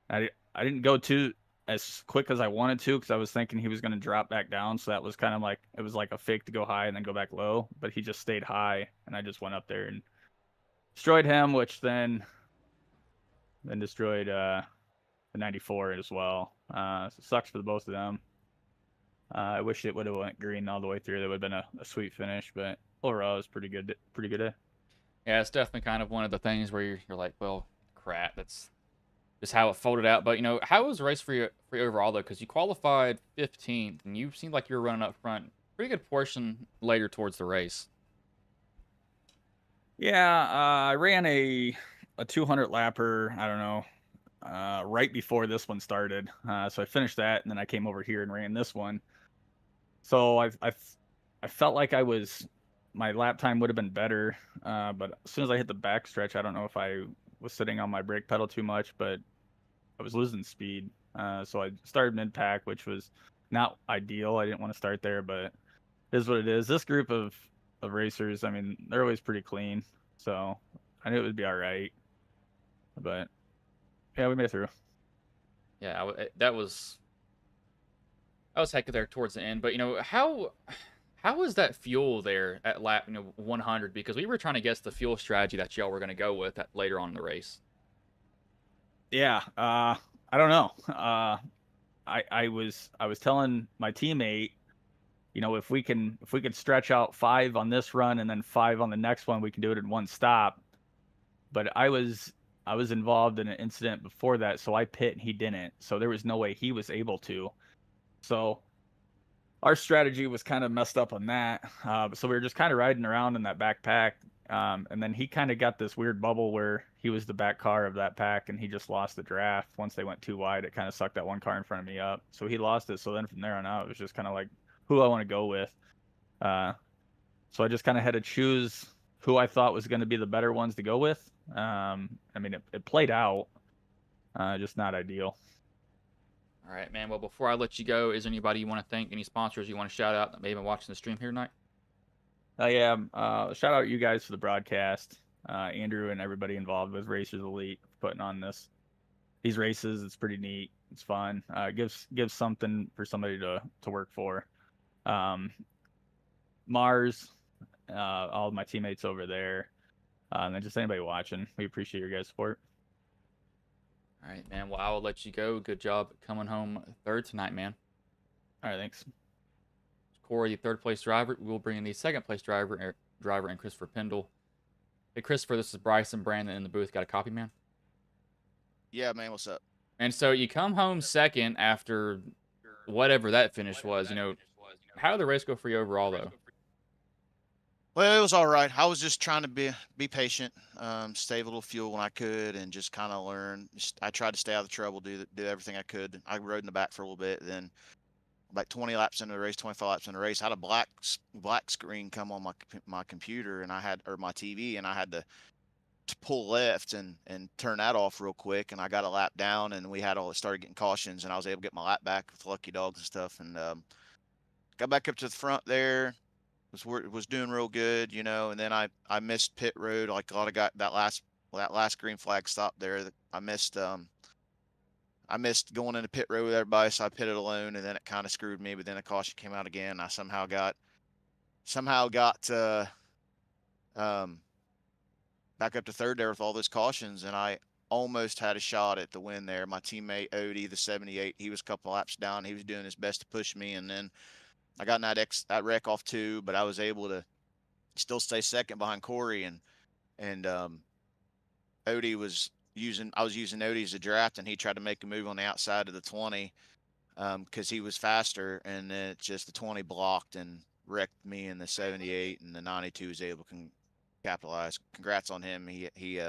C: I didn't go too as quick as I wanted to because I was thinking he was going to drop back down. So that was kind of like it was like a fake to go high and then go back low, but he just stayed high, and I just went up there and destroyed him, which then destroyed the 94 as well. So it sucks for the both of them. I wish it would have went green all the way through. That would have been a sweet finish, but overall it was pretty good. Pretty good day.
A: Yeah, it's definitely kind of one of the things where you're like, well, crap, that's just how it folded out. But how was the race for you overall though? Because you qualified 15th, and you seemed like you were running up front pretty good portion later towards the race.
C: Yeah, I ran a 200 lapper. I don't know, right before this one started. So I finished that, and then I came over here and ran this one. So I felt like my lap time would have been better, but as soon as I hit the back stretch, I don't know if I was sitting on my brake pedal too much, but I was losing speed. So I started mid pack, which was not ideal. I didn't want to start there, but it is what it is. This group of racers, I mean, they're always pretty clean, so I knew it would be all right. But yeah, we made it through.
A: Yeah, that was heck there towards the end. But how was that fuel there at lap 100? Because we were trying to guess the fuel strategy that y'all were going to go with later on in the race.
C: Yeah, I don't know. I was telling my teammate, if we could stretch out 5 on this run and then 5 on the next one, we can do it in one stop. But I was involved in an incident before that, so I pit and he didn't. So there was no way he was able to. So our strategy was kind of messed up on that. So we were just kind of riding around in that backpack. And then he kind of got this weird bubble where he was the back car of that pack, and he just lost the draft. Once they went too wide, it kind of sucked that one car in front of me up. So he lost it. So then from there on out, it was just kind of like who I want to go with. So I just kind of had to choose who I thought was going to be the better ones to go with. I mean, it played out, just not ideal.
A: All right, man. Well, before I let you go, is there anybody you want to thank? Any sponsors you want to shout out that may have been watching the stream here tonight?
C: Yeah, shout out you guys for the broadcast, Andrew and everybody involved with Racers Elite putting on these races. It's pretty neat. It's fun. Gives something for somebody to work for. Mars, all of my teammates over there, and then just anybody watching. We appreciate your guys' support.
A: All right, man. Well, I will let you go. Good job coming home third tonight, man.
C: All right, thanks.
A: Corey, the third place driver. We will bring in the second place driver and Christopher Pendle. Hey, Christopher, this is Bryson Brandon in the booth. Got a copy, man?
D: Yeah, man. What's up?
A: And so you come home second after whatever that finish was. How did the race go for you overall, though?
D: Well, it was all right. I was just trying to be patient, save a little fuel when I could, and just kind of learn. I tried to stay out of the trouble, do everything I could. I rode in the back for a little bit, then like 20 laps into the race, 25 laps into the race, I had a black screen come on my computer and or my TV, and I had to pull left and turn that off real quick, and I got a lap down, and we started getting cautions, and I was able to get my lap back with lucky dogs and stuff, and got back up to the front there. was doing real good, you know, and then I missed pit road like a lot of got that last green flag stop there. I missed going into pit road with everybody, so I pitted alone, and then it kind of screwed me. But then a caution came out again. I somehow got um, back up to third there with all those cautions, and I almost had a shot at the win there. My teammate Odie, the 78, he was a couple laps down. He was doing his best to push me, and then I got in that wreck off too, but I was able to still stay second behind Corey, and Odie was I was using Odie as a draft, and he tried to make a move on the outside of the 20 because he was faster, and then it just the 20 blocked and wrecked me in the 78, and the 92 was able to capitalize. Congrats on him. He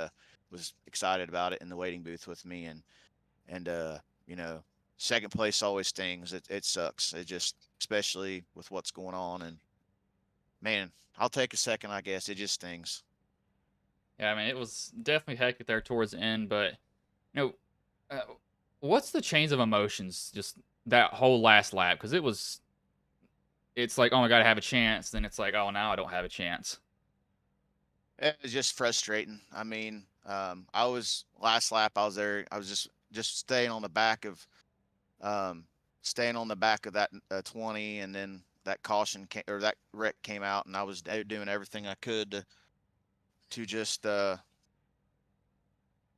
D: was excited about it in the waiting booth with me, and you know, second place always stings. It sucks. It just, especially with what's going on, and man, I'll take a second, I guess. It just stings.
A: Yeah, I mean, it was definitely hectic there towards the end, but you know, what's the chains of emotions just that whole last lap? Because it's like, oh my god, I have a chance. Then it's like, oh, now I don't have a chance.
D: It was just frustrating. I mean, I was last lap. I was there. I was just staying on the back of that 20, and then that caution or that wreck came out, and I was doing everything I could to just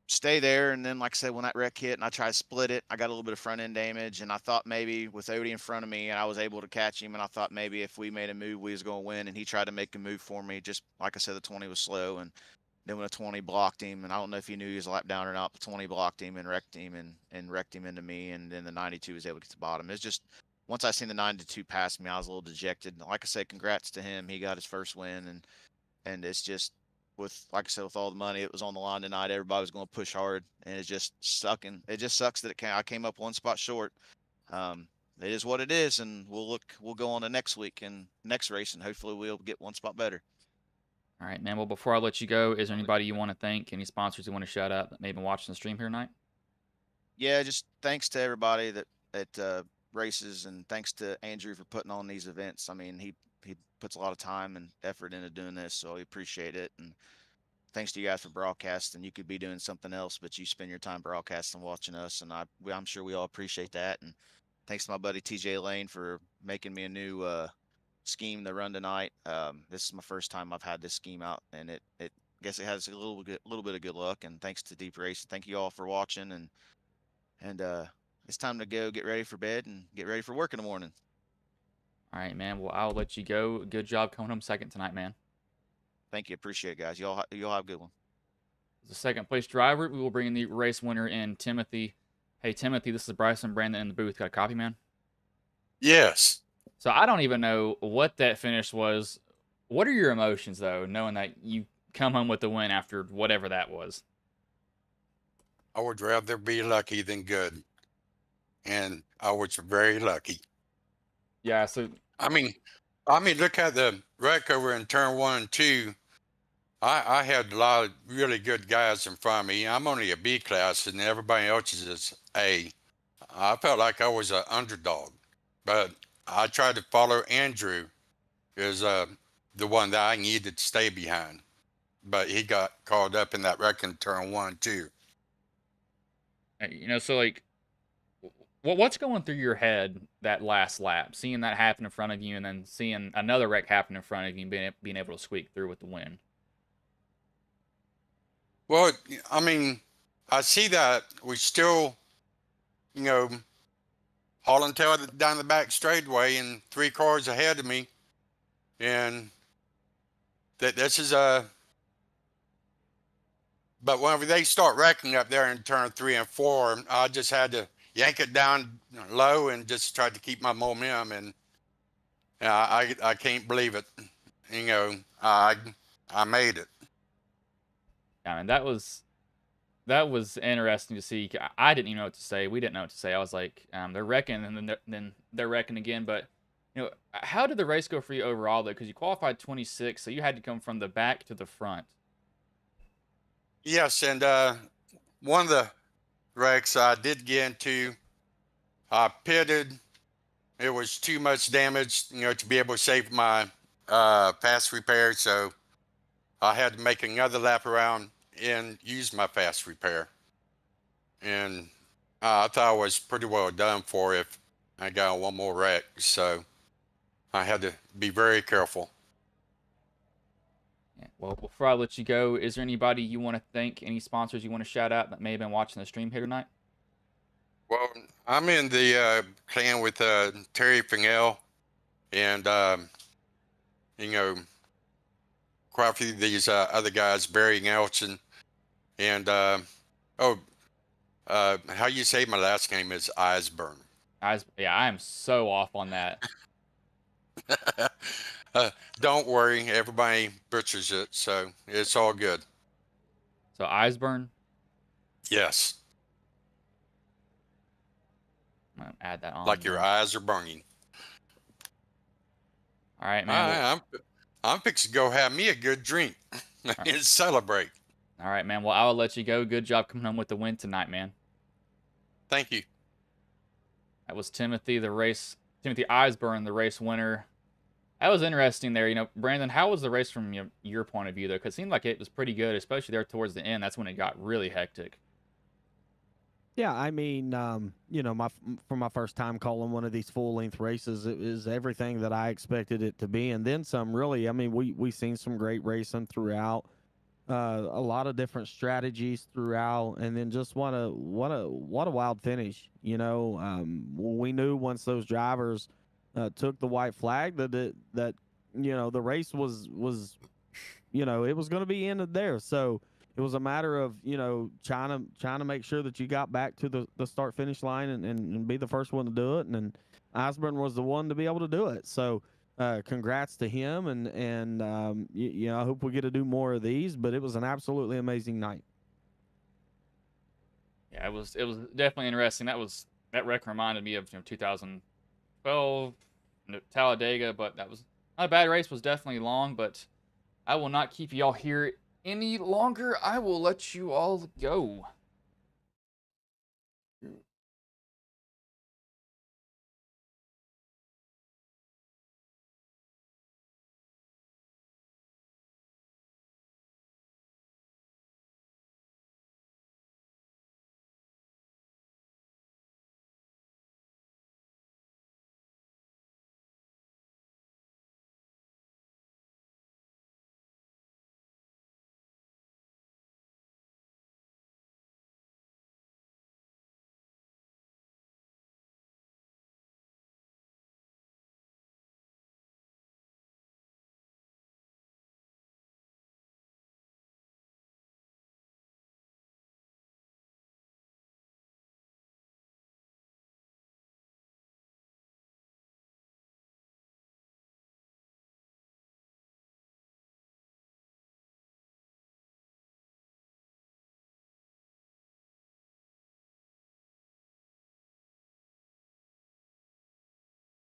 D: stay there. And then, like I said, when that wreck hit and I tried to split it, I got a little bit of front end damage, and I thought maybe with Odie in front of me, and I was able to catch him, and I thought maybe if we made a move, we was going to win. And he tried to make a move for me. Just like I said, the 20 was slow, and then when the 20 blocked him, and I don't know if he knew he was a lap down or not, but 20 blocked him and wrecked him and wrecked him into me, and then the 92 was able to get to the bottom. It's just, once I seen the 92 pass me, I was a little dejected. Like I said, congrats to him. He got his first win, and it's just, with, like I said, with all the money it was on the line tonight, everybody was going to push hard, and it's just sucking. It just sucks that I came up one spot short. It is what it is, and we'll go on to next week and next race, and hopefully we'll get one spot better.
A: All right, man. Well, before I let you go, is there anybody you want to thank? Any sponsors you want to shout out that may have been watching the stream here tonight?
D: Yeah, just thanks to everybody that races, and thanks to Andrew for putting on these events. I mean, he puts a lot of time and effort into doing this, so we appreciate it. And thanks to you guys for broadcasting. You could be doing something else, but you spend your time broadcasting, watching us, and I'm sure we all appreciate that. And thanks to my buddy TJ Lane for making me a new scheme to run tonight. This is my first time I've had this scheme out, and it I guess it has a little bit of good luck. And thanks to Deep Race. Thank you all for watching, and it's time to go get ready for bed and get ready for work in the morning.
A: All right, man. Well, I'll let you go. Good job coming home second tonight, man.
D: Thank you. Appreciate it, guys. Y'all have a good one.
A: The second place driver, we will bring in the race winner in Timothy. Hey, Timothy, this is Bryson Brandon in the booth. Got a copy, man?
E: Yes.
A: So I don't even know what that finish was. What are your emotions, though, knowing that you come home with the win after whatever that was?
E: I would rather be lucky than good. And I was very lucky.
A: Yeah, so
E: I mean, look at the wreck over in turn 1 and 2. I had a lot of really good guys in front of me. I'm only a B class, and everybody else is A. I felt like I was an underdog, but I tried to follow Andrew, is the one that I needed to stay behind, but he got caught up in that wreck in turn 1 and 2.
A: you know, so like, what's going through your head that last lap, seeing that happen in front of you, and then seeing another wreck happen in front of you, and being able to squeak through with the win?
E: Well, I mean, I see that we still, hauling tail down the back straightaway and 3 cars ahead of me. And this is but whenever they start wrecking up there in turn 3 and 4, I just had to yank it down low and just try to keep my momentum. And I can't believe it. I made it.
A: I mean, that was interesting to see. I didn't even know what to say. We didn't know what to say. I was like, they're wrecking, and then they're wrecking again. But how did the race go for you overall, though? Because you qualified 26, so you had to come from the back to the front.
E: Yes, and one of the wrecks I did get into, I pitted. It was too much damage, to be able to save my fast repair, so I had to make another lap around and use my fast repair. And I thought I was pretty well done for if I got one more wreck. So I had to be very careful.
A: Yeah, well, before I let you go, is there anybody you want to thank, any sponsors you want to shout out that may have been watching the stream here tonight?
E: Well, I'm in the clan with Terry Fingell and, you know, quite a few of these other guys, Barry Nelson, and how you say my last name is Eisburn.
A: Yeah, I am so off on that.
E: Don't worry, everybody butchers it, so it's all good.
A: So Eisburn,
E: Yes,
A: I'm gonna add that on.
E: like your
A: then.
E: eyes are burning.
A: All right, man. Well,
E: I'm fixing to go have me a good drink and celebrate.
A: all right, man. Well, I will let you go. Good job coming home with the win tonight, man.
E: Thank you.
A: That was Timothy Eisburn, the race winner. That was interesting there. You know, Brandon, how was the race from your point of view, though? Because it seemed like it was pretty good, especially there towards the end. That's when it got really hectic.
B: Yeah, I mean, you know, for my first time calling one of these full-length races, it was everything that I expected it to be, and then some. Really, I mean, we seen some great racing throughout, a lot of different strategies throughout, and then just what a wild finish. You know, we knew once those drivers took the white flag that you know the race was you know it was going to be ended there. So it was a matter of, you know, trying to make sure that you got back to the start finish line and be the first one to do it. And then Osborne was the one to be able to do it. So congrats to him. And you know, I hope we get to do more of these, but it was an absolutely amazing night.
A: Yeah, it was definitely interesting. That wreck reminded me of 2012 Talladega, but that was not a bad race. Was definitely long, but I will not keep y'all here any longer. I will let you all go.